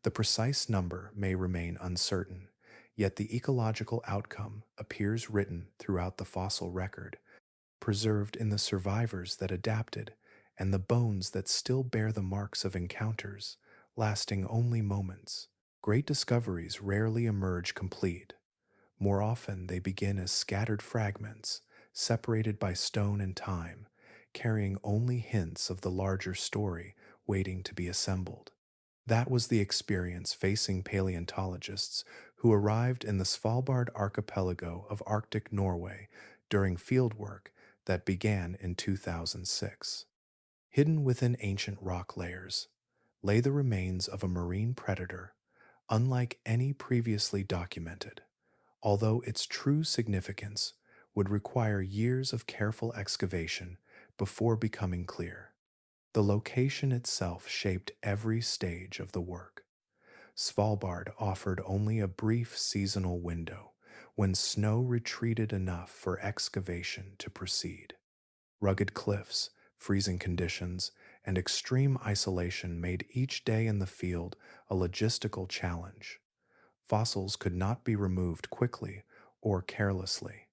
The precise number may remain uncertain, yet the ecological outcome appears written throughout the fossil record, preserved in the survivors that adapted and the bones that still bear the marks of encounters, lasting only moments. Great discoveries rarely emerge complete. More often, they begin as scattered fragments, separated by stone and time, carrying only hints of the larger story waiting to be assembled. That was the experience facing paleontologists who arrived in the Svalbard archipelago of Arctic Norway during fieldwork that began in 2006. Hidden within ancient rock layers lay the remains of a marine predator unlike any previously documented, although its true significance would require years of careful excavation before becoming clear. The location itself shaped every stage of the work. Svalbard offered only a brief seasonal window when snow retreated enough for excavation to proceed. Rugged cliffs, freezing conditions, and extreme isolation made each day in the field a logistical challenge. Fossils could not be removed quickly or carelessly.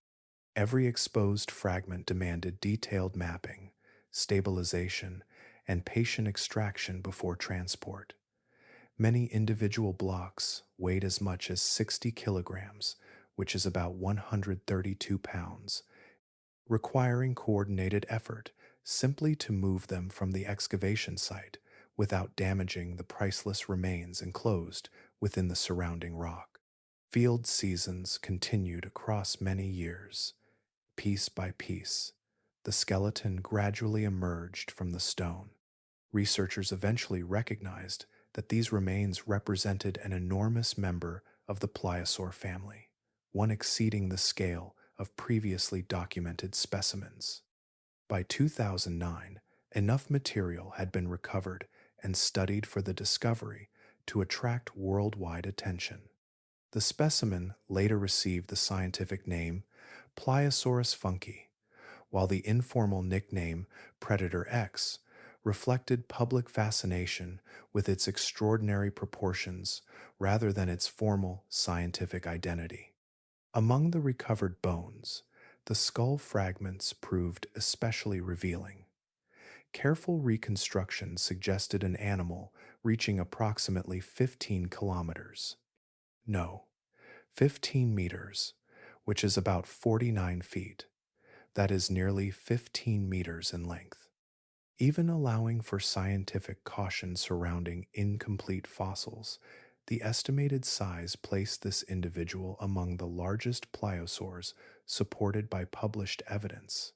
Every exposed fragment demanded detailed mapping, stabilization, and patient extraction before transport. Many individual blocks weighed as much as 60 kilograms, which is about 132 pounds, requiring coordinated effort simply to move them from the excavation site without damaging the priceless remains enclosed within the surrounding rock. Field seasons continued across many years. Piece by piece, the skeleton gradually emerged from the stone. Researchers eventually recognized that these remains represented an enormous member of the Pliosaur family, one exceeding the scale of previously documented specimens. By 2009, enough material had been recovered and studied for the discovery to attract worldwide attention. The specimen later received the scientific name Pliosaurus funki, while the informal nickname Predator X reflected public fascination with its extraordinary proportions rather than its formal scientific identity. Among the recovered bones, the skull fragments proved especially revealing. Careful reconstruction suggested an animal reaching approximately 15 kilometers. No, 15 meters, which is about 49 feet. That is nearly 15 meters in length. Even allowing for scientific caution surrounding incomplete fossils, the estimated size placed this individual among the largest pliosaurs supported by published evidence.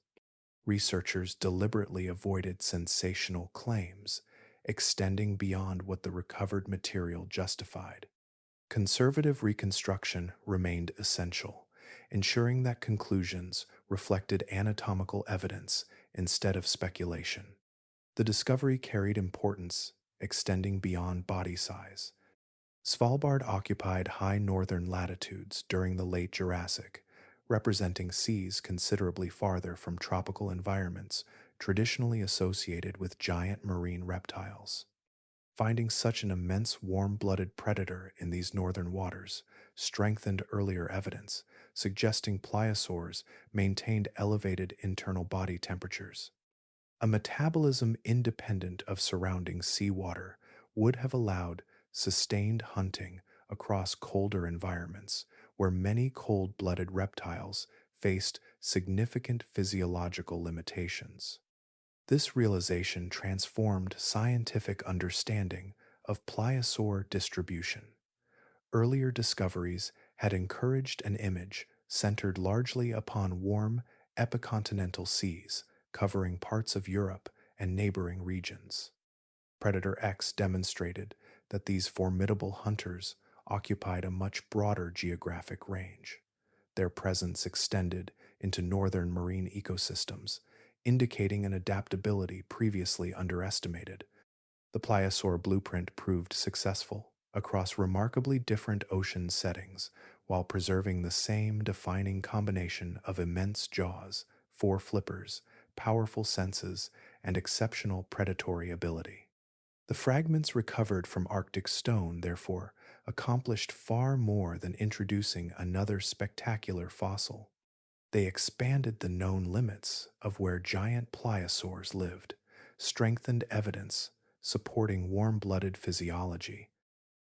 Researchers deliberately avoided sensational claims, extending beyond what the recovered material justified. Conservative reconstruction remained essential, ensuring that conclusions reflected anatomical evidence instead of speculation. The discovery carried importance, extending beyond body size. Svalbard occupied high northern latitudes during the late Jurassic, representing seas considerably farther from tropical environments traditionally associated with giant marine reptiles. Finding such an immense warm-blooded predator in these northern waters strengthened earlier evidence, suggesting pliosaurs maintained elevated internal body temperatures. A metabolism independent of surrounding seawater would have allowed sustained hunting across colder environments where many cold-blooded reptiles faced significant physiological limitations. This realization transformed scientific understanding of pliosaur distribution. Earlier discoveries had encouraged an image centered largely upon warm epicontinental seas covering parts of Europe and neighboring regions. Predator X demonstrated that these formidable hunters occupied a much broader geographic range. Their presence extended into northern marine ecosystems, indicating an adaptability previously underestimated. The Pliosaur blueprint proved successful across remarkably different ocean settings while preserving the same defining combination of immense jaws, four flippers, powerful senses, and exceptional predatory ability. The fragments recovered from Arctic stone, therefore, accomplished far more than introducing another spectacular fossil. They expanded the known limits of where giant pliosaurs lived, strengthened evidence supporting warm-blooded physiology,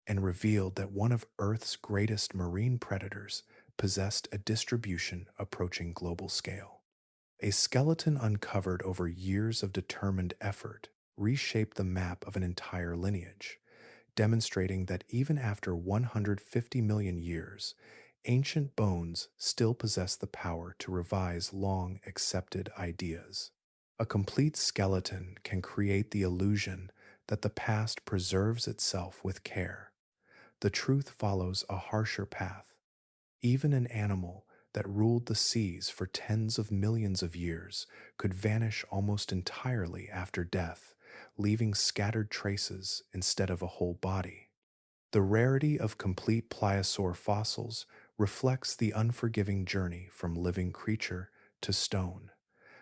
and revealed that one of Earth's greatest marine predators possessed a distribution approaching global scale. A skeleton uncovered over years of determined effort reshaped the map of an entire lineage, demonstrating that even after 150 million years, ancient bones still possess the power to revise long accepted ideas. A complete skeleton can create the illusion that the past preserves itself with care. The truth follows a harsher path. Even an animal that ruled the seas for tens of millions of years could vanish almost entirely after death, leaving scattered traces instead of a whole body. The rarity of complete pliosaur fossils reflects the unforgiving journey from living creature to stone,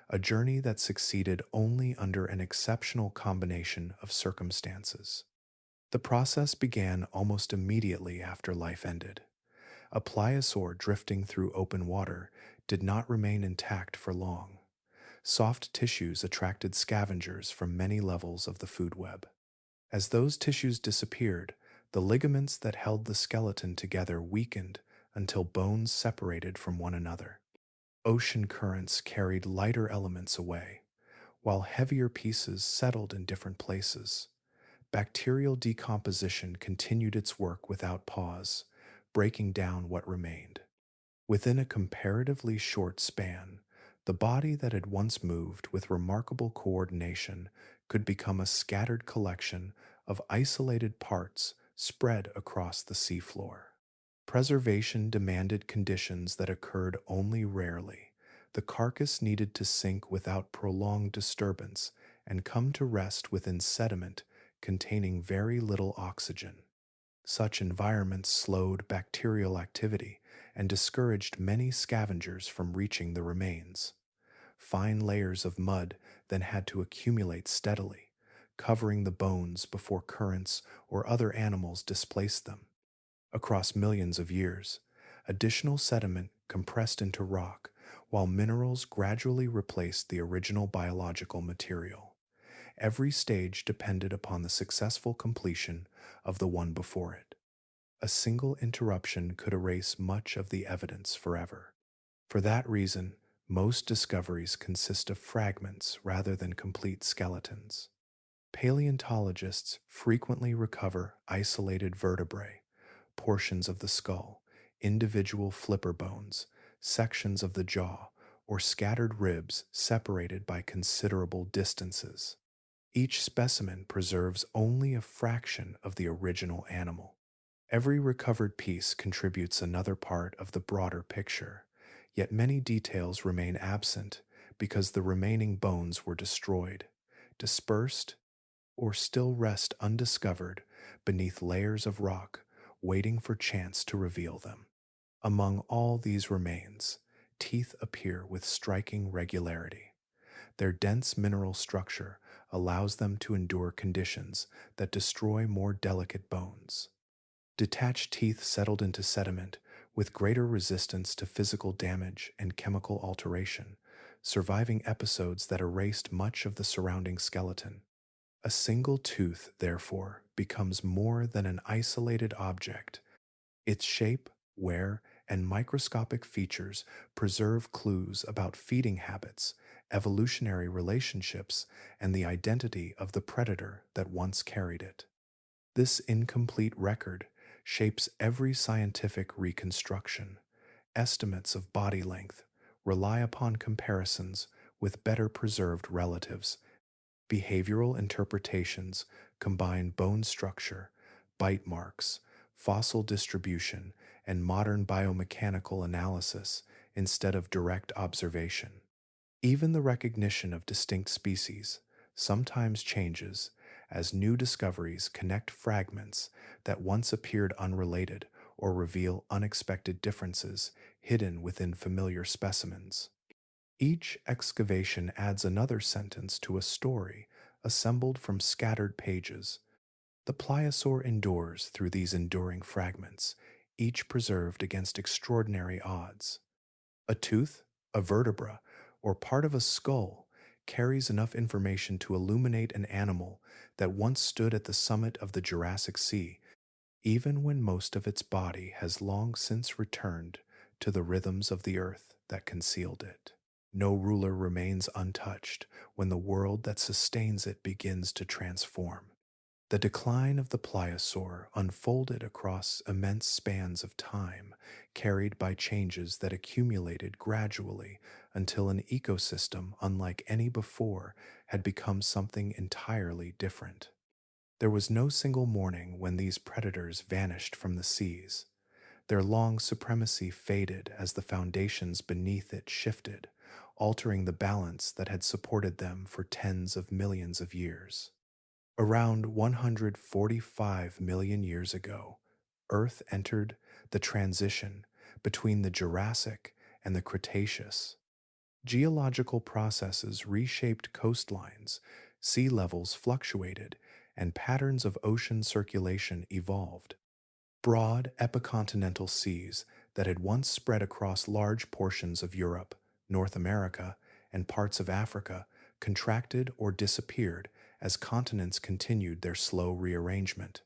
a journey that succeeded only under an exceptional combination of circumstances. The process began almost immediately after life ended. A pliosaur drifting through open water did not remain intact for long. Soft tissues attracted scavengers from many levels of the food web. As those tissues disappeared, the ligaments that held the skeleton together weakened until bones separated from one another. Ocean currents carried lighter elements away, while heavier pieces settled in different places. Bacterial decomposition continued its work without pause, breaking down what remained. Within a comparatively short span, the body that had once moved with remarkable coordination could become a scattered collection of isolated parts spread across the seafloor. Preservation demanded conditions that occurred only rarely. The carcass needed to sink without prolonged disturbance and come to rest within sediment containing very little oxygen. Such environments slowed bacterial activity and discouraged many scavengers from reaching the remains. Fine layers of mud then had to accumulate steadily, covering the bones before currents or other animals displaced them. Across millions of years, additional sediment compressed into rock, while minerals gradually replaced the original biological material. Every stage depended upon the successful completion of the one before it. A single interruption could erase much of the evidence forever. For that reason, most discoveries consist of fragments rather than complete skeletons. Paleontologists frequently recover isolated vertebrae, portions of the skull, individual flipper bones, sections of the jaw, or scattered ribs separated by considerable distances. Each specimen preserves only a fraction of the original animal. Every recovered piece contributes another part of the broader picture, yet many details remain absent because the remaining bones were destroyed, dispersed, or still rest undiscovered beneath layers of rock, waiting for chance to reveal them. Among all these remains, teeth appear with striking regularity. Their dense mineral structure allows them to endure conditions that destroy more delicate bones. Detached teeth settled into sediment with greater resistance to physical damage and chemical alteration, surviving episodes that erased much of the surrounding skeleton. A single tooth, therefore, becomes more than an isolated object. Its shape, wear, and microscopic features preserve clues about feeding habits, evolutionary relationships, and the identity of the predator that once carried it. This incomplete record shapes every scientific reconstruction. Estimates of body length rely upon comparisons with better preserved relatives. Behavioral interpretations combine bone structure, bite marks, fossil distribution, and modern biomechanical analysis instead of direct observation. Even the recognition of distinct species sometimes changes as new discoveries connect fragments that once appeared unrelated or reveal unexpected differences hidden within familiar specimens. Each excavation adds another sentence to a story assembled from scattered pages. The pliosaur endures through these enduring fragments, each preserved against extraordinary odds. A tooth, a vertebra, or part of a skull carries enough information to illuminate an animal that once stood at the summit of the Jurassic Sea, even when most of its body has long since returned to the rhythms of the earth that concealed it. No ruler remains untouched when the world that sustains it begins to transform. The decline of the pliosaur unfolded across immense spans of time, carried by changes that accumulated gradually until an ecosystem unlike any before had become something entirely different. There was no single morning when these predators vanished from the seas. Their long supremacy faded as the foundations beneath it shifted, altering the balance that had supported them for tens of millions of years. Around 145 million years ago, Earth entered the transition between the Jurassic and the Cretaceous. Geological processes reshaped coastlines, sea levels fluctuated, and patterns of ocean circulation evolved. Broad epicontinental seas that had once spread across large portions of Europe, North America, and parts of Africa contracted or disappeared as continents continued their slow rearrangement.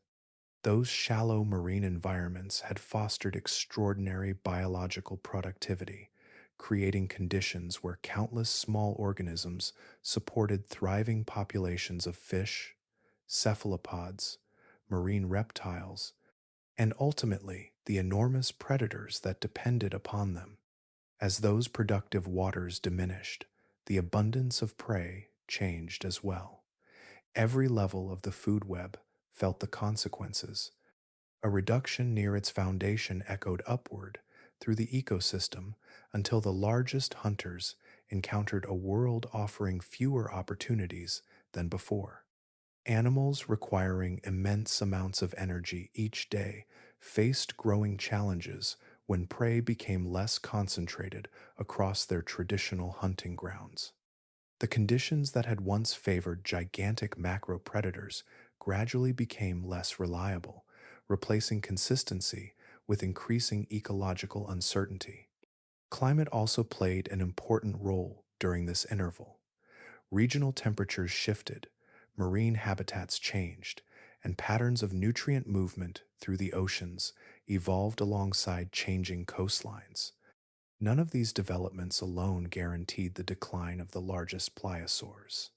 Those shallow marine environments had fostered extraordinary biological productivity, creating conditions where countless small organisms supported thriving populations of fish, cephalopods, marine reptiles, and ultimately the enormous predators that depended upon them. As those productive waters diminished, the abundance of prey changed as well. Every level of the food web felt the consequences. A reduction near its foundation echoed upward through the ecosystem until the largest hunters encountered a world offering fewer opportunities than before. Animals requiring immense amounts of energy each day faced growing challenges when prey became less concentrated across their traditional hunting grounds. The conditions that had once favored gigantic macro predators gradually became less reliable, replacing consistency with increasing ecological uncertainty. Climate also played an important role during this interval. Regional temperatures shifted, marine habitats changed, and patterns of nutrient movement through the oceans evolved alongside changing coastlines. None of these developments alone guaranteed the decline of the largest pliosaurs.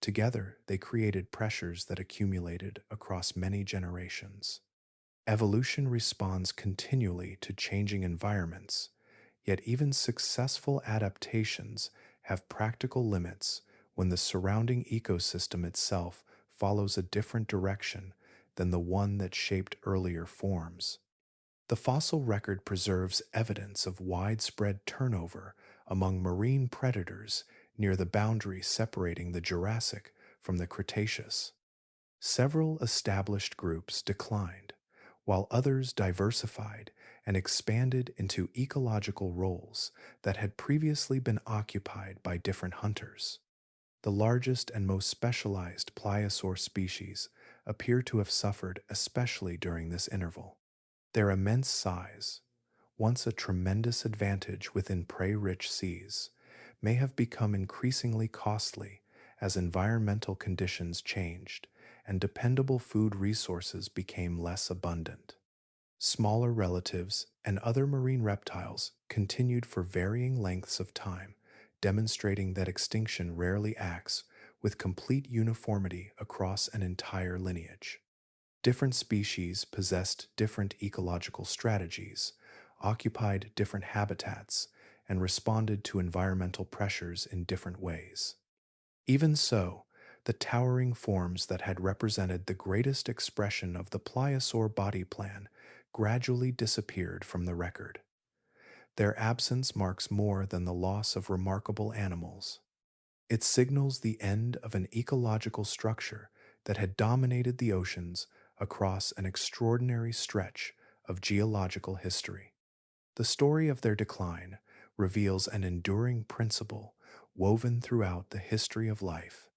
Together, they created pressures that accumulated across many generations. Evolution responds continually to changing environments, yet even successful adaptations have practical limits when the surrounding ecosystem itself follows a different direction than the one that shaped earlier forms. The fossil record preserves evidence of widespread turnover among marine predators near the boundary separating the Jurassic from the Cretaceous. Several established groups declined, while others diversified and expanded into ecological roles that had previously been occupied by different hunters. The largest and most specialized pliosaur species appear to have suffered especially during this interval. Their immense size, once a tremendous advantage within prey-rich seas, may have become increasingly costly as environmental conditions changed and dependable food resources became less abundant. Smaller relatives and other marine reptiles continued for varying lengths of time, demonstrating that extinction rarely acts with complete uniformity across an entire lineage. Different species possessed different ecological strategies, occupied different habitats, and responded to environmental pressures in different ways. Even so, the towering forms that had represented the greatest expression of the pliosaur body plan gradually disappeared from the record. Their absence marks more than the loss of remarkable animals. It signals the end of an ecological structure that had dominated the oceans across an extraordinary stretch of geological history. The story of their decline reveals an enduring principle woven throughout the history of life.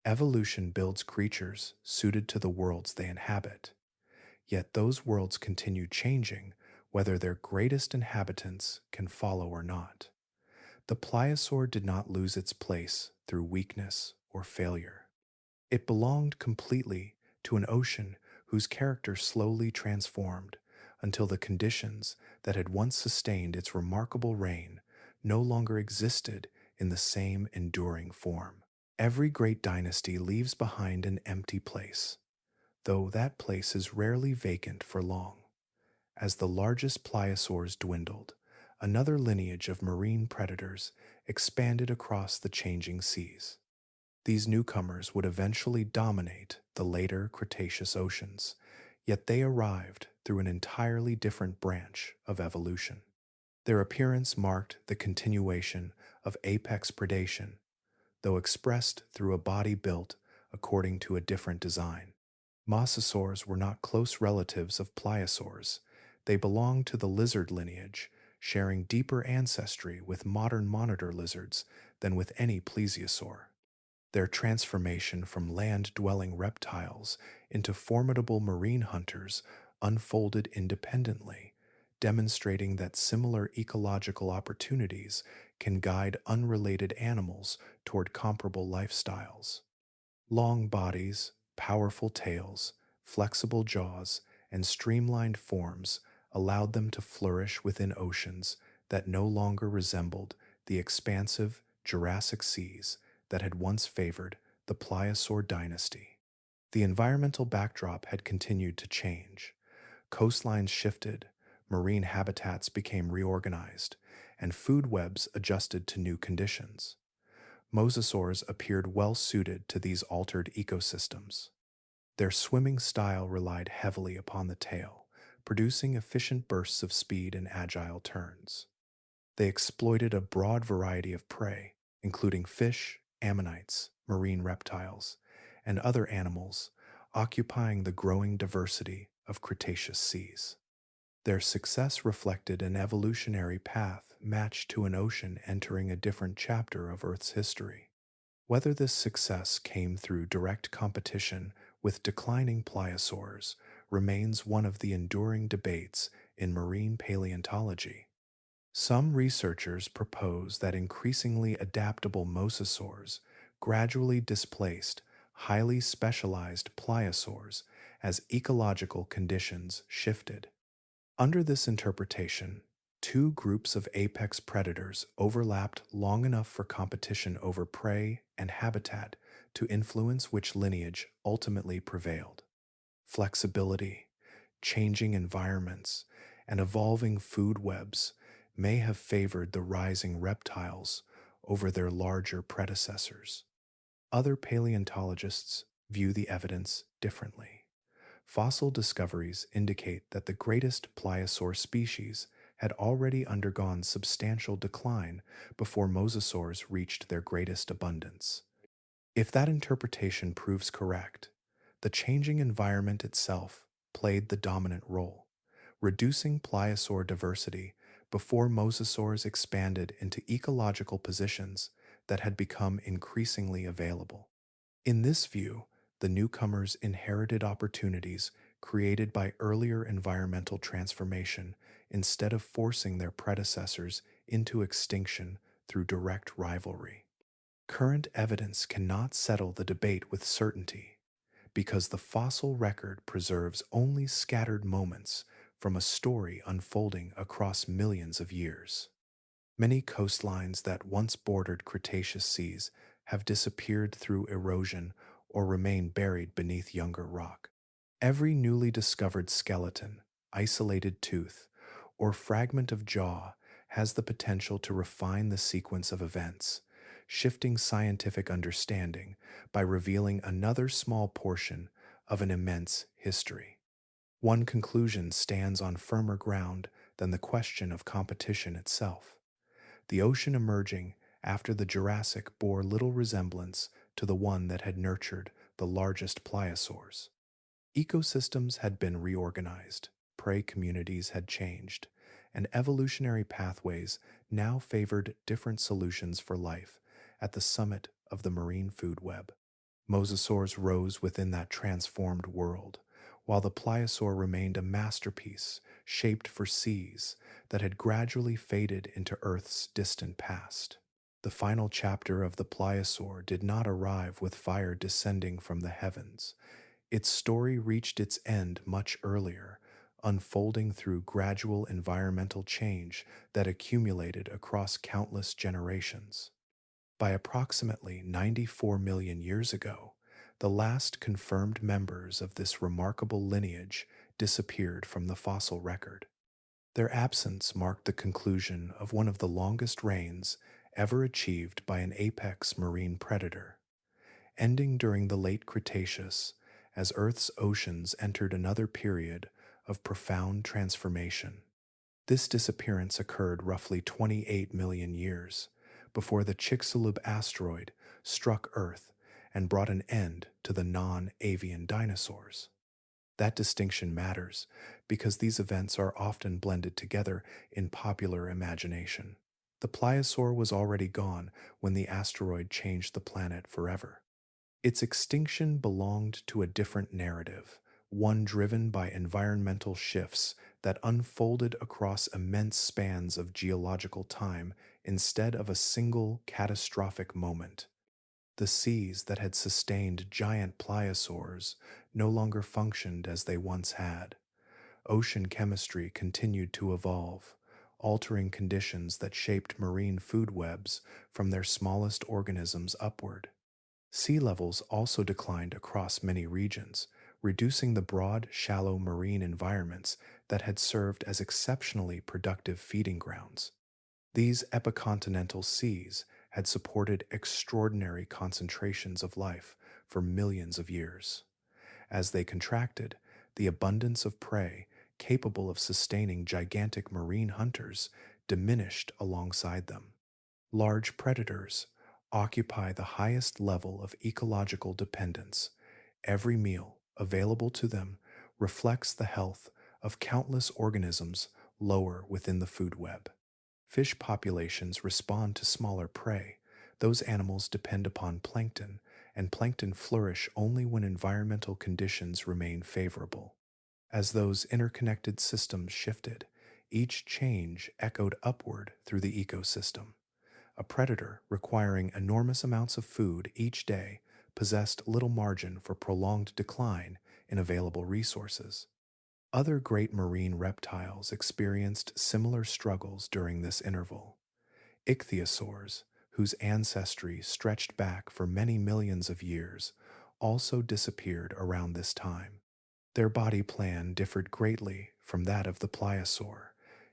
Evolution builds creatures suited to the worlds they inhabit, yet those worlds continue changing whether their greatest inhabitants can follow or not. The pliosaur did not lose its place through weakness or failure. It belonged completely to an ocean whose character slowly transformed until the conditions that had once sustained its remarkable reign no longer existed in the same enduring form. Every great dynasty leaves behind an empty place, though that place is rarely vacant for long. As the largest pliosaurs dwindled, another lineage of marine predators expanded across the changing seas. These newcomers would eventually dominate the later Cretaceous oceans, yet they arrived through an entirely different branch of evolution. Their appearance marked the continuation of apex predation, though expressed through a body built according to a different design. Mosasaurs were not close relatives of pliosaurs. They belonged to the lizard lineage, sharing deeper ancestry with modern monitor lizards than with any plesiosaur. Their transformation from land-dwelling reptiles into formidable marine hunters unfolded independently, demonstrating that similar ecological opportunities can guide unrelated animals toward comparable lifestyles. Long bodies, powerful tails, flexible jaws, and streamlined forms allowed them to flourish within oceans that no longer resembled the expansive Jurassic seas that had once favored the Pliosaur dynasty. The environmental backdrop had continued to change. Coastlines shifted, marine habitats became reorganized, and food webs adjusted to new conditions. Mosasaurs appeared well suited to these altered ecosystems. Their swimming style relied heavily upon the tail, producing efficient bursts of speed and agile turns. They exploited a broad variety of prey, including fish, ammonites, marine reptiles, and other animals, occupying the growing diversity of Cretaceous seas. Their success reflected an evolutionary path matched to an ocean entering a different chapter of Earth's history. Whether this success came through direct competition with declining pliosaurs remains one of the enduring debates in marine paleontology. Some researchers propose that increasingly adaptable mosasaurs gradually displaced highly specialized pliosaurs as ecological conditions shifted. Under this interpretation, two groups of apex predators overlapped long enough for competition over prey and habitat to influence which lineage ultimately prevailed. Flexibility, changing environments, and evolving food webs may have favored the rising reptiles over their larger predecessors. Other paleontologists view the evidence differently. Fossil discoveries indicate that the greatest pliosaur species had already undergone substantial decline before mosasaurs reached their greatest abundance. If that interpretation proves correct, the changing environment itself played the dominant role, reducing pliosaur diversity before mosasaurs expanded into ecological positions that had become increasingly available. In this view, the newcomers inherited opportunities created by earlier environmental transformation instead of forcing their predecessors into extinction through direct rivalry. Current evidence cannot settle the debate with certainty because the fossil record preserves only scattered moments from a story unfolding across millions of years. Many coastlines that once bordered Cretaceous seas have disappeared through erosion or remain buried beneath younger rock. Every newly discovered skeleton, isolated tooth, or fragment of jaw has the potential to refine the sequence of events, shifting scientific understanding by revealing another small portion of an immense history. One conclusion stands on firmer ground than the question of competition itself. The ocean emerging after the Jurassic bore little resemblance to the one that had nurtured the largest pliosaurs. Ecosystems had been reorganized, prey communities had changed, and evolutionary pathways now favored different solutions for life at the summit of the marine food web. Mosasaurs rose within that transformed world, while the pliosaur remained a masterpiece shaped for seas that had gradually faded into Earth's distant past. The final chapter of the pliosaur did not arrive with fire descending from the heavens. Its story reached its end much earlier, unfolding through gradual environmental change that accumulated across countless generations. By approximately 94 million years ago, the last confirmed members of this remarkable lineage disappeared from the fossil record. Their absence marked the conclusion of one of the longest reigns ever achieved by an apex marine predator, ending during the late Cretaceous as Earth's oceans entered another period of profound transformation. This disappearance occurred roughly 28 million years before the Chicxulub asteroid struck Earth and brought an end to the non-avian dinosaurs. That distinction matters because these events are often blended together in popular imagination. The pliosaur was already gone when the asteroid changed the planet forever. Its extinction belonged to a different narrative, one driven by environmental shifts that unfolded across immense spans of geological time instead of a single catastrophic moment. The seas that had sustained giant pliosaurs no longer functioned as they once had. Ocean chemistry continued to evolve, altering conditions that shaped marine food webs from their smallest organisms upward. Sea levels also declined across many regions, reducing the broad, shallow marine environments that had served as exceptionally productive feeding grounds. These epicontinental seas had supported extraordinary concentrations of life for millions of years. As they contracted, the abundance of prey capable of sustaining gigantic marine hunters diminished alongside them. Large predators occupy the highest level of ecological dependence. Every meal available to them reflects the health of countless organisms lower within the food web. Fish populations respond to smaller prey. Those animals depend upon plankton, and plankton flourish only when environmental conditions remain favorable. As those interconnected systems shifted, each change echoed upward through the ecosystem. A predator requiring enormous amounts of food each day possessed little margin for prolonged decline in available resources. Other great marine reptiles experienced similar struggles during this interval. Ichthyosaurs, whose ancestry stretched back for many millions of years, also disappeared around this time. Their body plan differed greatly from that of the pliosaur,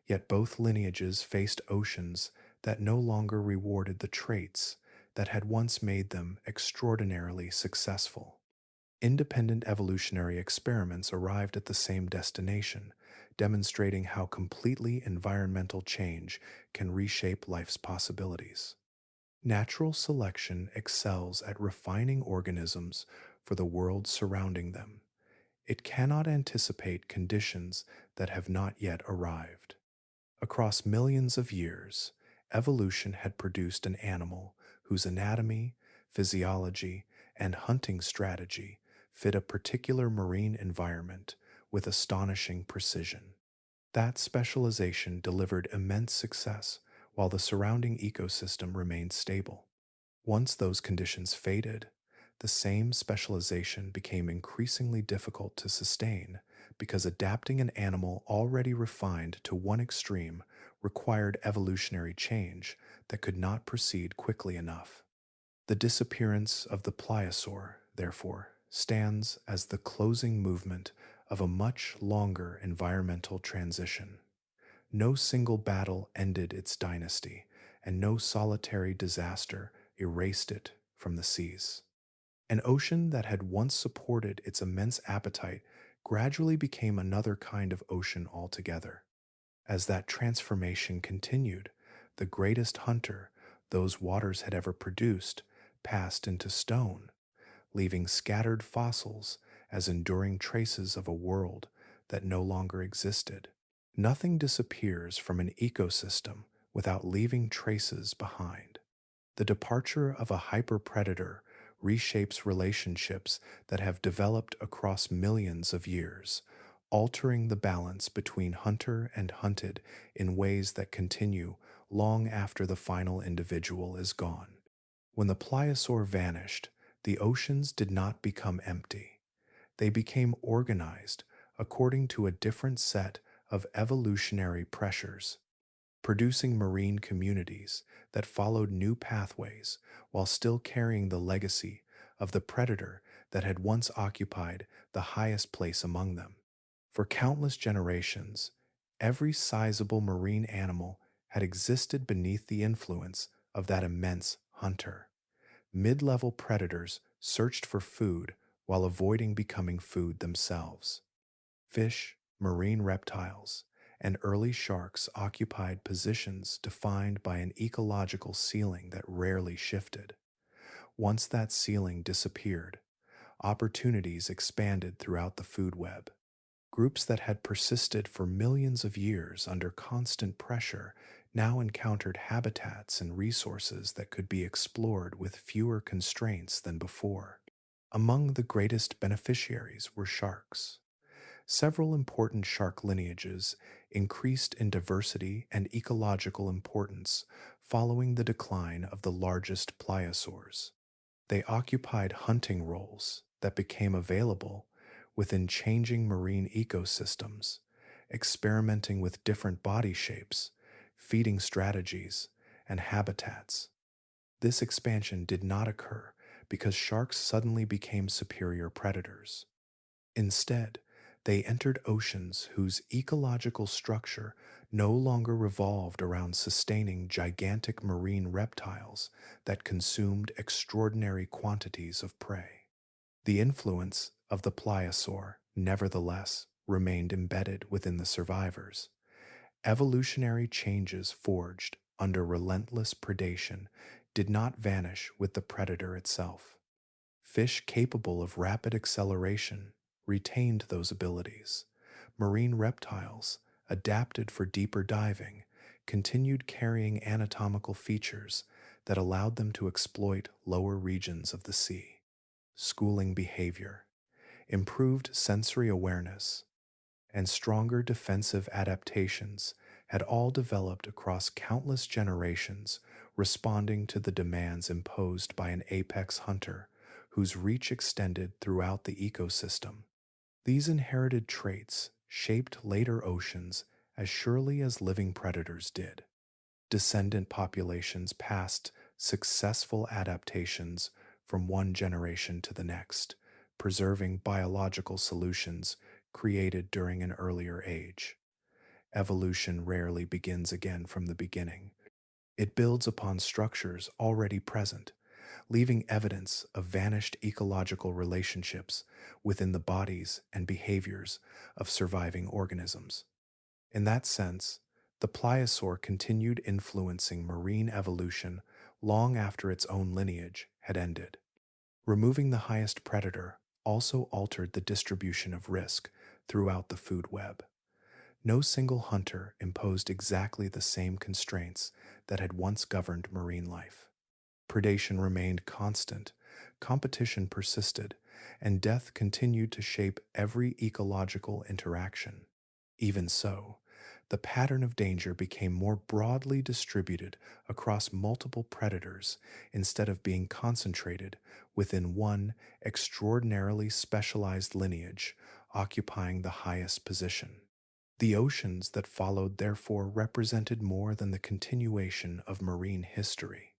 yet both lineages faced oceans that no longer rewarded the traits that had once made them extraordinarily successful. Independent evolutionary experiments arrived at the same destination, demonstrating how completely environmental change can reshape life's possibilities. Natural selection excels at refining organisms for the world surrounding them. It cannot anticipate conditions that have not yet arrived. Across millions of years, evolution had produced an animal whose anatomy, physiology, and hunting strategy fit a particular marine environment with astonishing precision. That specialization delivered immense success while the surrounding ecosystem remained stable. Once those conditions faded, the same specialization became increasingly difficult to sustain because adapting an animal already refined to one extreme required evolutionary change that could not proceed quickly enough. The disappearance of the pliosaur, therefore, stands as the closing movement of a much longer environmental transition. No single battle ended its dynasty, and no solitary disaster erased it from the seas. An ocean that had once supported its immense appetite gradually became another kind of ocean altogether. As that transformation continued, the greatest hunter those waters had ever produced passed into stone, leaving scattered fossils as enduring traces of a world that no longer existed. Nothing disappears from an ecosystem without leaving traces behind. The departure of a hyperpredator reshapes relationships that have developed across millions of years, altering the balance between hunter and hunted in ways that continue long after the final individual is gone. When the pliosaur vanished, the oceans did not become empty. They became organized according to a different set of evolutionary pressures, producing marine communities that followed new pathways while still carrying the legacy of the predator that had once occupied the highest place among them. For countless generations, every sizable marine animal had existed beneath the influence of that immense hunter. Mid-level predators searched for food while avoiding becoming food themselves. Fish, marine reptiles, and early sharks occupied positions defined by an ecological ceiling that rarely shifted. Once that ceiling disappeared, opportunities expanded throughout the food web. Groups that had persisted for millions of years under constant pressure now encountered habitats and resources that could be explored with fewer constraints than before. Among the greatest beneficiaries were sharks. Several important shark lineages increased in diversity and ecological importance following the decline of the largest pliosaurs. They occupied hunting roles that became available within changing marine ecosystems, experimenting with different body shapes, feeding strategies, and habitats. This expansion did not occur because sharks suddenly became superior predators. Instead, they entered oceans whose ecological structure no longer revolved around sustaining gigantic marine reptiles that consumed extraordinary quantities of prey. The influence of the pliosaur, nevertheless, remained embedded within the survivors. Evolutionary changes forged under relentless predation did not vanish with the predator itself. Fish capable of rapid acceleration retained those abilities. Marine reptiles, adapted for deeper diving, continued carrying anatomical features that allowed them to exploit lower regions of the sea. Schooling behavior, improved sensory awareness, and stronger defensive adaptations had all developed across countless generations, responding to the demands imposed by an apex hunter whose reach extended throughout the ecosystem. These inherited traits shaped later oceans as surely as living predators did. Descendant populations passed successful adaptations from one generation to the next, preserving biological solutions created during an earlier age. Evolution rarely begins again from the beginning. It builds upon structures already present, leaving evidence of vanished ecological relationships within the bodies and behaviors of surviving organisms. In that sense, the pliosaur continued influencing marine evolution long after its own lineage had ended. Removing the highest predator also altered the distribution of risk throughout the food web. No single hunter imposed exactly the same constraints that had once governed marine life. Predation remained constant, competition persisted, and death continued to shape every ecological interaction. Even so, the pattern of danger became more broadly distributed across multiple predators instead of being concentrated within one extraordinarily specialized lineage occupying the highest position. The oceans that followed therefore represented more than the continuation of marine history.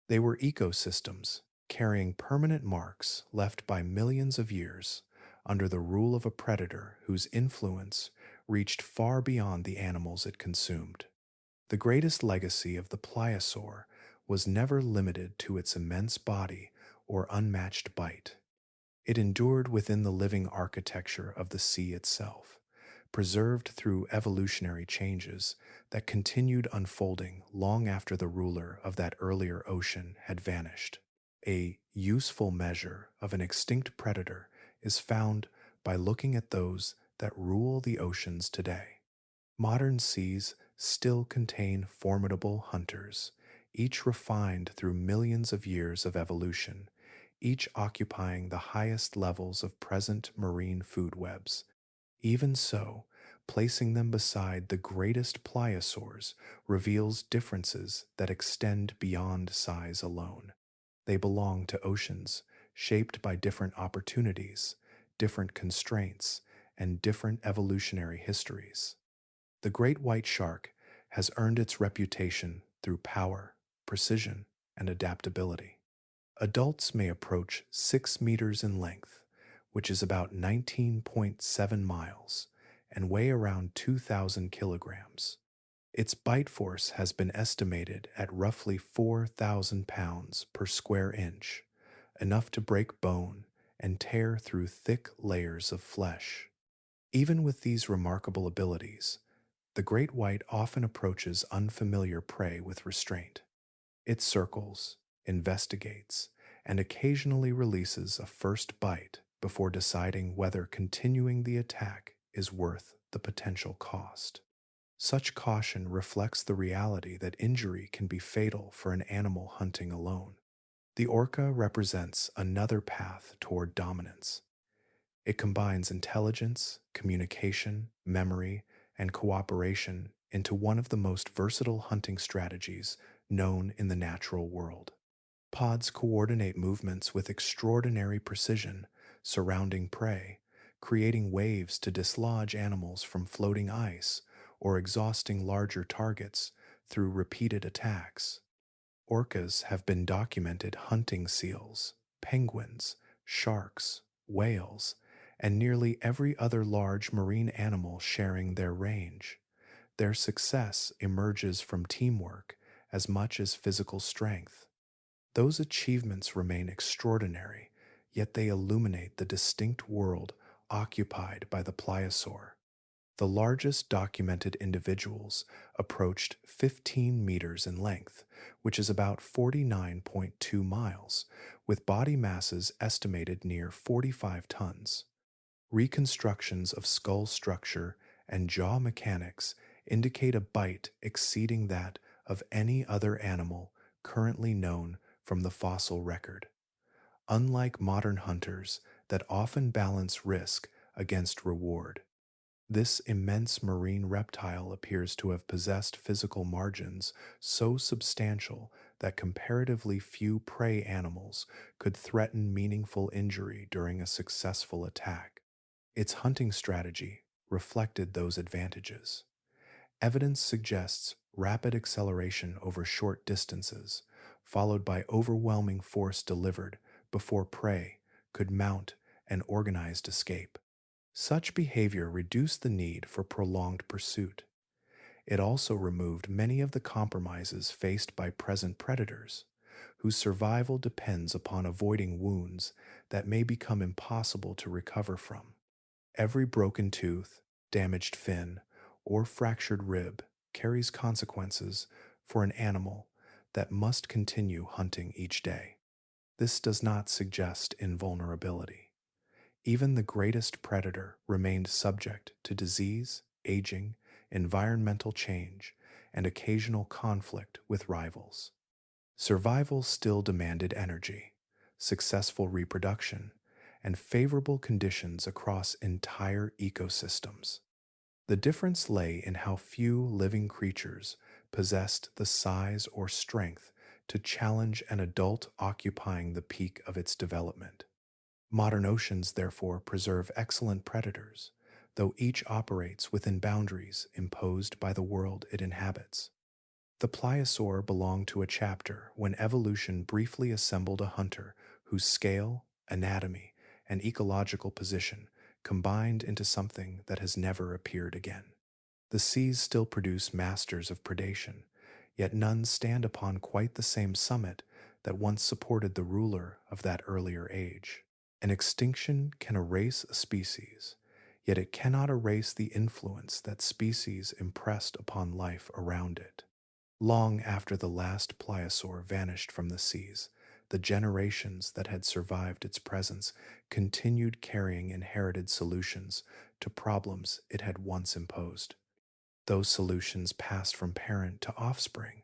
They were ecosystems, carrying permanent marks left by millions of years under the rule of a predator whose influence reached far beyond the animals it consumed. The greatest legacy of the pliosaur was never limited to its immense body or unmatched bite. It endured within the living architecture of the sea itself, preserved through evolutionary changes that continued unfolding long after the ruler of that earlier ocean had vanished. A useful measure of an extinct predator is found by looking at those that rule the oceans today. Modern seas still contain formidable hunters, each refined through millions of years of evolution, each occupying the highest levels of present marine food webs. Even so, placing them beside the greatest pliosaurs reveals differences that extend beyond size alone. They belong to oceans shaped by different opportunities, different constraints, and different evolutionary histories. The great white shark has earned its reputation through power, precision, and adaptability. Adults may approach 6 meters in length, which is about 19.7 miles, and weigh around 2,000 kilograms. Its bite force has been estimated at roughly 4,000 pounds per square inch, enough to break bone and tear through thick layers of flesh. Even with these remarkable abilities, the great white often approaches unfamiliar prey with restraint. It circles, investigates, and occasionally releases a first bite before deciding whether continuing the attack is worth the potential cost. Such caution reflects the reality that injury can be fatal for an animal hunting alone. The orca represents another path toward dominance. It combines intelligence, communication, memory, and cooperation into one of the most versatile hunting strategies known in the natural world. Pods coordinate movements with extraordinary precision, surrounding prey, creating waves to dislodge animals from floating ice or exhausting larger targets through repeated attacks. Orcas have been documented hunting seals, penguins, sharks, whales, and nearly every other large marine animal sharing their range. Their success emerges from teamwork as much as physical strength. Those achievements remain extraordinary, yet they illuminate the distinct world occupied by the pliosaur. The largest documented individuals approached 15 meters in length, which is about 49.2 miles, with body masses estimated near 45 tons. Reconstructions of skull structure and jaw mechanics indicate a bite exceeding that of any other animal currently known from the fossil record. Unlike modern hunters that often balance risk against reward, this immense marine reptile appears to have possessed physical margins so substantial that comparatively few prey animals could threaten meaningful injury during a successful attack. Its hunting strategy reflected those advantages. Evidence suggests rapid acceleration over short distances, followed by overwhelming force delivered before prey could mount an organized escape. Such behavior reduced the need for prolonged pursuit. It also removed many of the compromises faced by present predators, whose survival depends upon avoiding wounds that may become impossible to recover from. Every broken tooth, damaged fin, or fractured rib carries consequences for an animal that must continue hunting each day. This does not suggest invulnerability. Even the greatest predator remained subject to disease, aging, environmental change, and occasional conflict with rivals. Survival still demanded energy, successful reproduction, and favorable conditions across entire ecosystems. The difference lay in how few living creatures possessed the size or strength to challenge an adult occupying the peak of its development. Modern oceans, therefore, preserve excellent predators, though each operates within boundaries imposed by the world it inhabits. The pliosaur belonged to a chapter when evolution briefly assembled a hunter whose scale, anatomy, and ecological position combined into something that has never appeared again. The seas still produce masters of predation, yet none stand upon quite the same summit that once supported the ruler of that earlier age. An extinction can erase a species, yet it cannot erase the influence that species impressed upon life around it. Long after the last pliosaur vanished from the seas, the generations that had survived its presence continued carrying inherited solutions to problems it had once imposed. Those solutions passed from parent to offspring,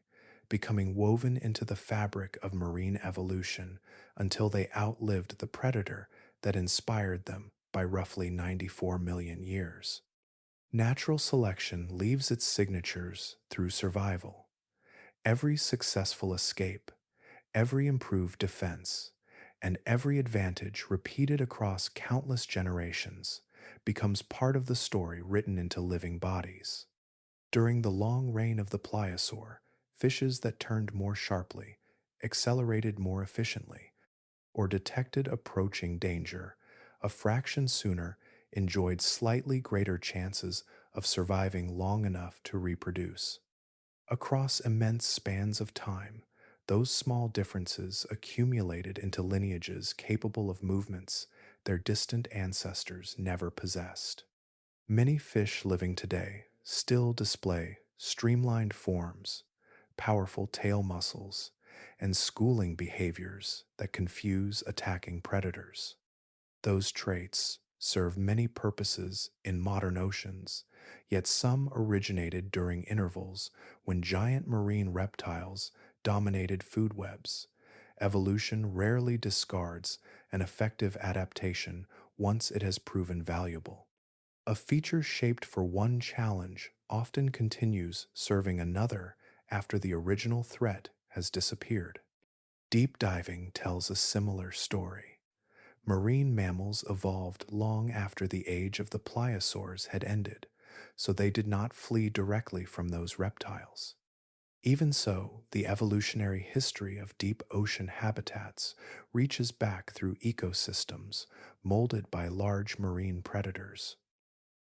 becoming woven into the fabric of marine evolution until they outlived the predator that inspired them by roughly 94 million years. Natural selection leaves its signatures through survival. Every successful escape, every improved defense, and every advantage repeated across countless generations becomes part of the story written into living bodies. During the long reign of the pliosaur, fishes that turned more sharply, accelerated more efficiently, or detected approaching danger a fraction sooner enjoyed slightly greater chances of surviving long enough to reproduce. Across immense spans of time, those small differences accumulated into lineages capable of movements their distant ancestors never possessed. Many fish living today still display streamlined forms, powerful tail muscles, and schooling behaviors that confuse attacking predators. Those traits serve many purposes in modern oceans, yet some originated during intervals when giant marine reptiles dominated food webs. Evolution rarely discards an effective adaptation once it has proven valuable. A feature shaped for one challenge often continues serving another after the original threat has disappeared. Deep diving tells a similar story. Marine mammals evolved long after the age of the pliosaurs had ended, so they did not flee directly from those reptiles. Even so, the evolutionary history of deep ocean habitats reaches back through ecosystems molded by large marine predators.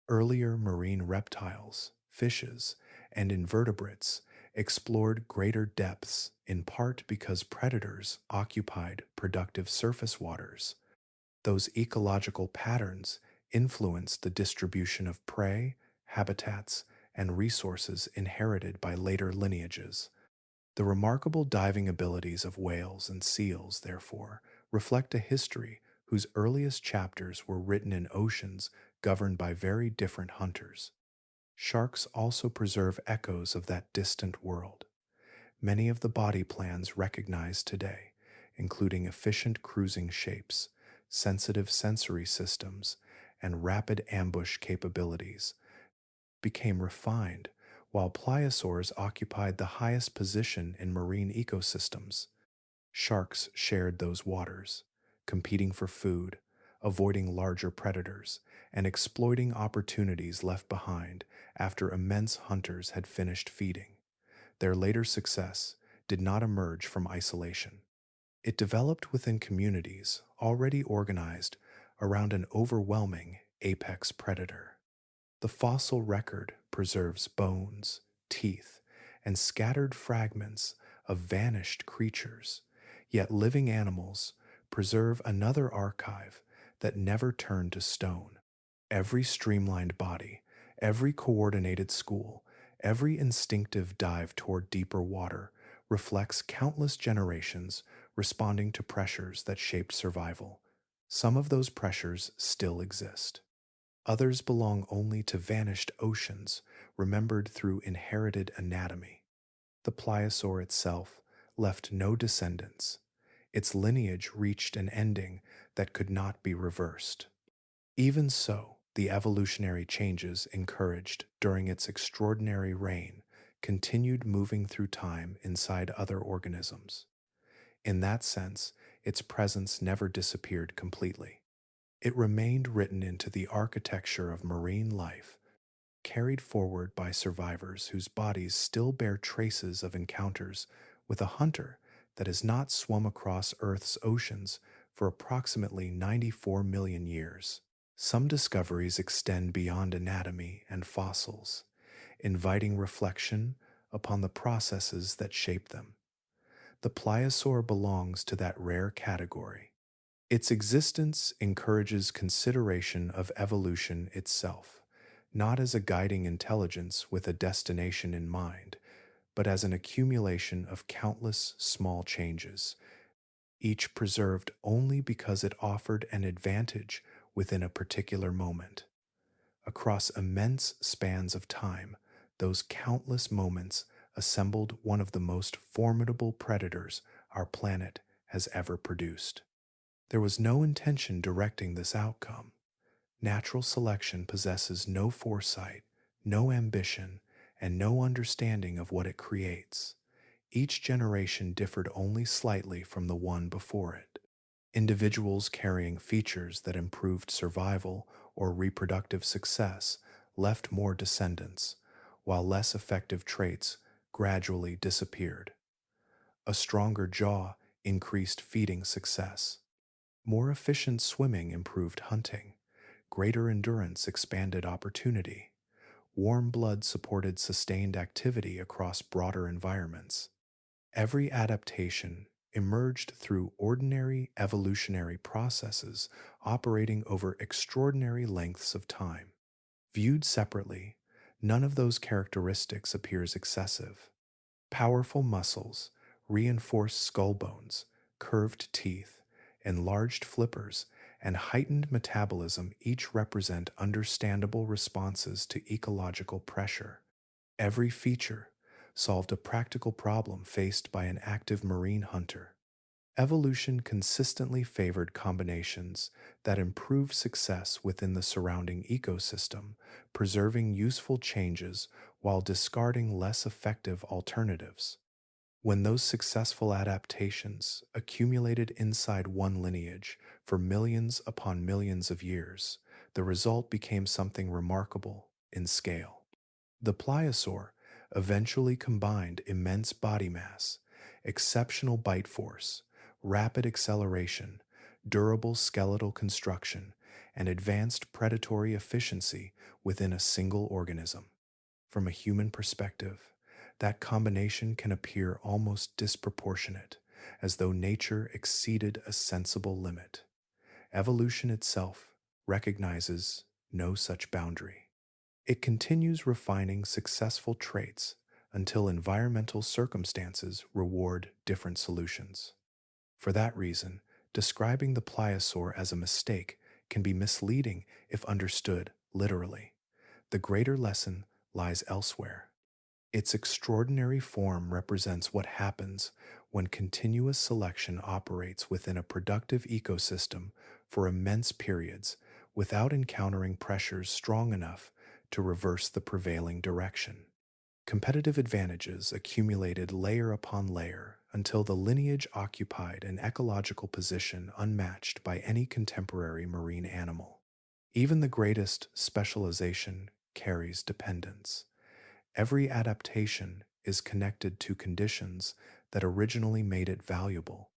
Earlier marine reptiles, fishes, and invertebrates explored greater depths in part because predators occupied productive surface waters. Those ecological patterns influenced the distribution of prey, habitats, and resources inherited by later lineages. The remarkable diving abilities of whales and seals, therefore, reflect a history whose earliest chapters were written in oceans governed by very different hunters. Sharks also preserve echoes of that distant world. Many of the body plans recognized today, including efficient cruising shapes, sensitive sensory systems, and rapid ambush capabilities, became refined while pliosaurs occupied the highest position in marine ecosystems. Sharks shared those waters, competing for food, avoiding larger predators, and exploiting opportunities left behind after immense hunters had finished feeding. Their later success did not emerge from isolation. It developed within communities already organized around an overwhelming apex predator. The fossil record preserves bones, teeth, and scattered fragments of vanished creatures, yet living animals preserve another archive that never turned to stone. Every streamlined body, every coordinated school, every instinctive dive toward deeper water reflects countless generations responding to pressures that shaped survival. Some of those pressures still exist. Others belong only to vanished oceans, remembered through inherited anatomy. The pliosaur itself left no descendants. Its lineage reached an ending that could not be reversed. Even so, the evolutionary changes encouraged during its extraordinary reign continued moving through time inside other organisms. In that sense, its presence never disappeared completely. It remained written into the architecture of marine life, carried forward by survivors whose bodies still bear traces of encounters with a hunter that has not swum across Earth's oceans for approximately 94 million years. Some discoveries extend beyond anatomy and fossils, inviting reflection upon the processes that shape them. The pliosaur belongs to that rare category. Its existence encourages consideration of evolution itself, not as a guiding intelligence with a destination in mind, but as an accumulation of countless small changes, each preserved only because it offered an advantage within a particular moment. Across immense spans of time, those countless moments assembled one of the most formidable predators our planet has ever produced. There was no intention directing this outcome. Natural selection possesses no foresight, no ambition, and no understanding of what it creates. Each generation differed only slightly from the one before it. Individuals carrying features that improved survival or reproductive success left more descendants, while less effective traits gradually disappeared. A stronger jaw increased feeding success. More efficient swimming improved hunting. Greater endurance expanded opportunity. Warm blood supported sustained activity across broader environments. Every adaptation emerged through ordinary evolutionary processes operating over extraordinary lengths of time. Viewed separately, none of those characteristics appears excessive. Powerful muscles, reinforced skull bones, curved teeth, enlarged flippers, and heightened metabolism each represent understandable responses to ecological pressure. Every feature solved a practical problem faced by an active marine hunter. Evolution consistently favored combinations that improved success within the surrounding ecosystem, preserving useful changes while discarding less effective alternatives. When those successful adaptations accumulated inside one lineage for millions upon millions of years, the result became something remarkable in scale. The pliosaur eventually combined immense body mass, exceptional bite force, rapid acceleration, durable skeletal construction, and advanced predatory efficiency within a single organism. From a human perspective, that combination can appear almost disproportionate, as though nature exceeded a sensible limit. Evolution itself recognizes no such boundary. It continues refining successful traits until environmental circumstances reward different solutions. For that reason, describing the pliosaur as a mistake can be misleading if understood literally. The greater lesson lies elsewhere. Its extraordinary form represents what happens when continuous selection operates within a productive ecosystem for immense periods without encountering pressures strong enough to reverse the prevailing direction. Competitive advantages accumulated layer upon layer until the lineage occupied an ecological position unmatched by any contemporary marine animal. Even the greatest specialization carries dependence. Every adaptation is connected to conditions that originally made it valuable.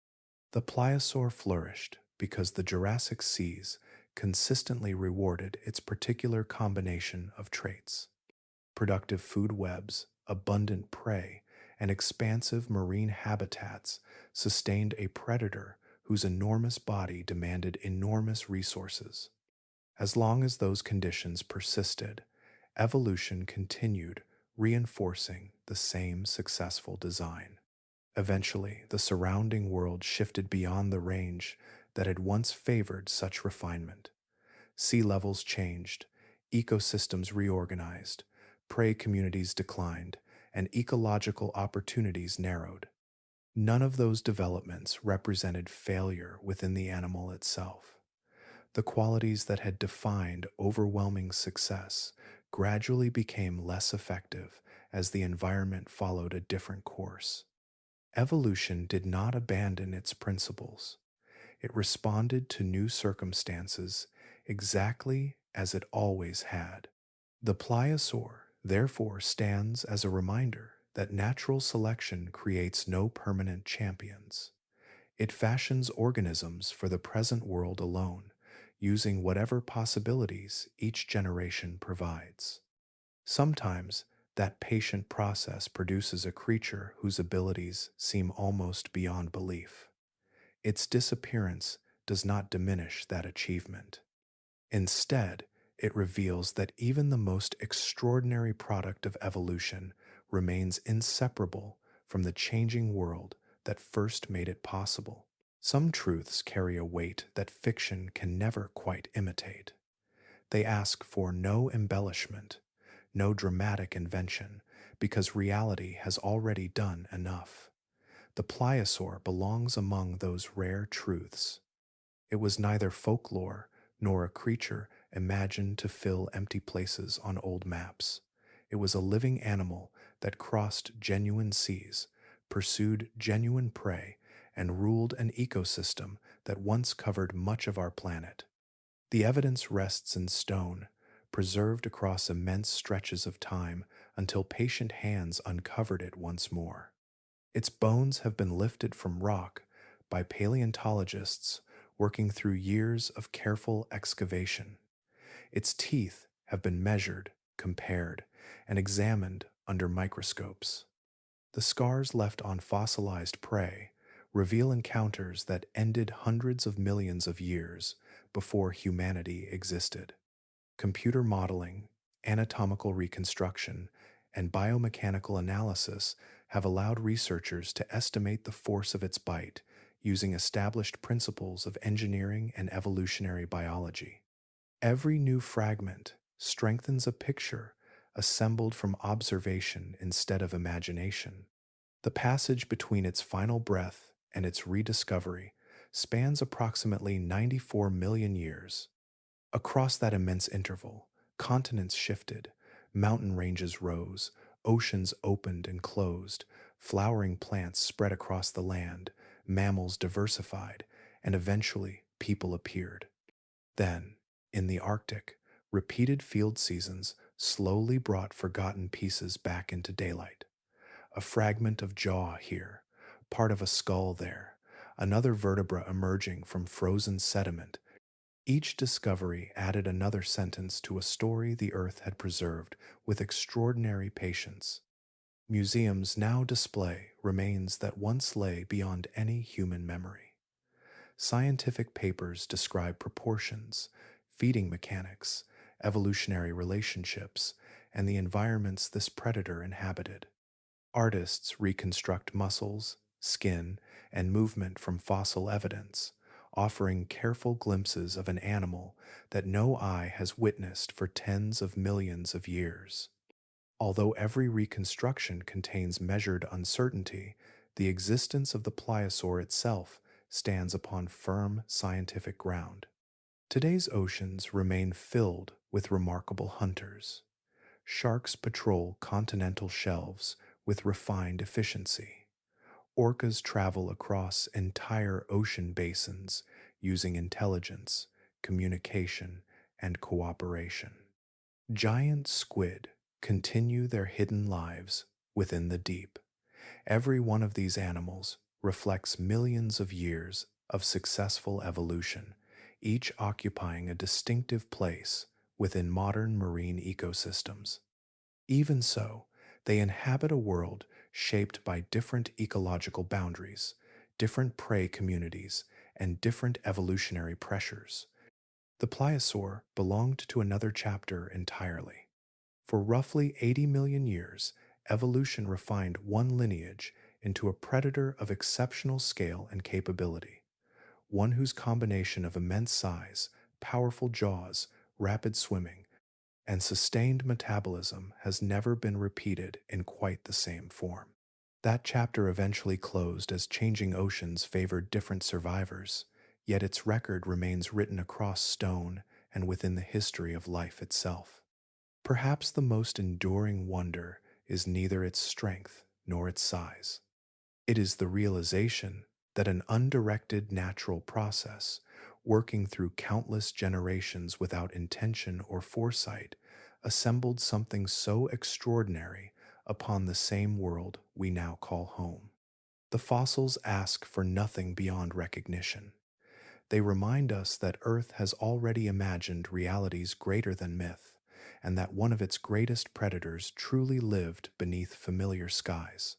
The pliosaur flourished because the Jurassic seas consistently rewarded its particular combination of traits. Productive food webs, abundant prey, and expansive marine habitats sustained a predator whose enormous body demanded enormous resources. As long as those conditions persisted, evolution continued reinforcing the same successful design. Eventually, the surrounding world shifted beyond the range that had once favored such refinement. Sea levels changed, ecosystems reorganized, prey communities declined, and ecological opportunities narrowed. None of those developments represented failure within the animal itself. The qualities that had defined overwhelming success gradually became less effective as the environment followed a different course. Evolution did not abandon its principles. It responded to new circumstances exactly as it always had. The pliosaur, therefore, stands as a reminder that natural selection creates no permanent champions. It fashions organisms for the present world alone, using whatever possibilities each generation provides. Sometimes that patient process produces a creature whose abilities seem almost beyond belief. Its disappearance does not diminish that achievement. Instead, it reveals that even the most extraordinary product of evolution remains inseparable from the changing world that first made it possible. Some truths carry a weight that fiction can never quite imitate. They ask for no embellishment, no dramatic invention, because reality has already done enough. The pliosaur belongs among those rare truths. It was neither folklore nor a creature imagined to fill empty places on old maps. It was a living animal that crossed genuine seas, pursued genuine prey, and ruled an ecosystem that once covered much of our planet. The evidence rests in stone, preserved across immense stretches of time until patient hands uncovered it once more. Its bones have been lifted from rock by paleontologists working through years of careful excavation. Its teeth have been measured, compared, and examined under microscopes. The scars left on fossilized prey reveal encounters that ended hundreds of millions of years before humanity existed. Computer modeling, anatomical reconstruction, and biomechanical analysis have allowed researchers to estimate the force of its bite using established principles of engineering and evolutionary biology. Every new fragment strengthens a picture assembled from observation instead of imagination. The passage between its final breath and its rediscovery spans approximately 94 million years. Across that immense interval, continents shifted, mountain ranges rose, oceans opened and closed, flowering plants spread across the land, mammals diversified, and eventually people appeared. Then, in the Arctic, repeated field seasons slowly brought forgotten pieces back into daylight. A fragment of jaw here, part of a skull there, another vertebra emerging from frozen sediment. Each discovery added another sentence to a story the Earth had preserved with extraordinary patience. Museums now display remains that once lay beyond any human memory. Scientific papers describe proportions, feeding mechanics, evolutionary relationships, and the environments this predator inhabited. Artists reconstruct muscles, skin, and movement from fossil evidence, offering careful glimpses of an animal that no eye has witnessed for tens of millions of years. Although every reconstruction contains measured uncertainty, the existence of the pliosaur itself stands upon firm scientific ground. Today's oceans remain filled with remarkable hunters. Sharks patrol continental shelves with refined efficiency. Orcas travel across entire ocean basins using intelligence, communication, and cooperation. Giant squid continue their hidden lives within the deep. Every one of these animals reflects millions of years of successful evolution, each occupying a distinctive place within modern marine ecosystems. Even so, they inhabit a world shaped by different ecological boundaries, different prey communities, and different evolutionary pressures. The pliosaur belonged to another chapter entirely. For roughly 80 million years, evolution refined one lineage into a predator of exceptional scale and capability, one whose combination of immense size, powerful jaws, rapid swimming, and sustained metabolism has never been repeated in quite the same form. That chapter eventually closed as changing oceans favored different survivors, yet its record remains written across stone and within the history of life itself. Perhaps the most enduring wonder is neither its strength nor its size. It is the realization that an undirected natural process, working through countless generations without intention or foresight, assembled something so extraordinary upon the same world we now call home. The fossils ask for nothing beyond recognition. They remind us that Earth has already imagined realities greater than myth, and that one of its greatest predators truly lived beneath familiar skies.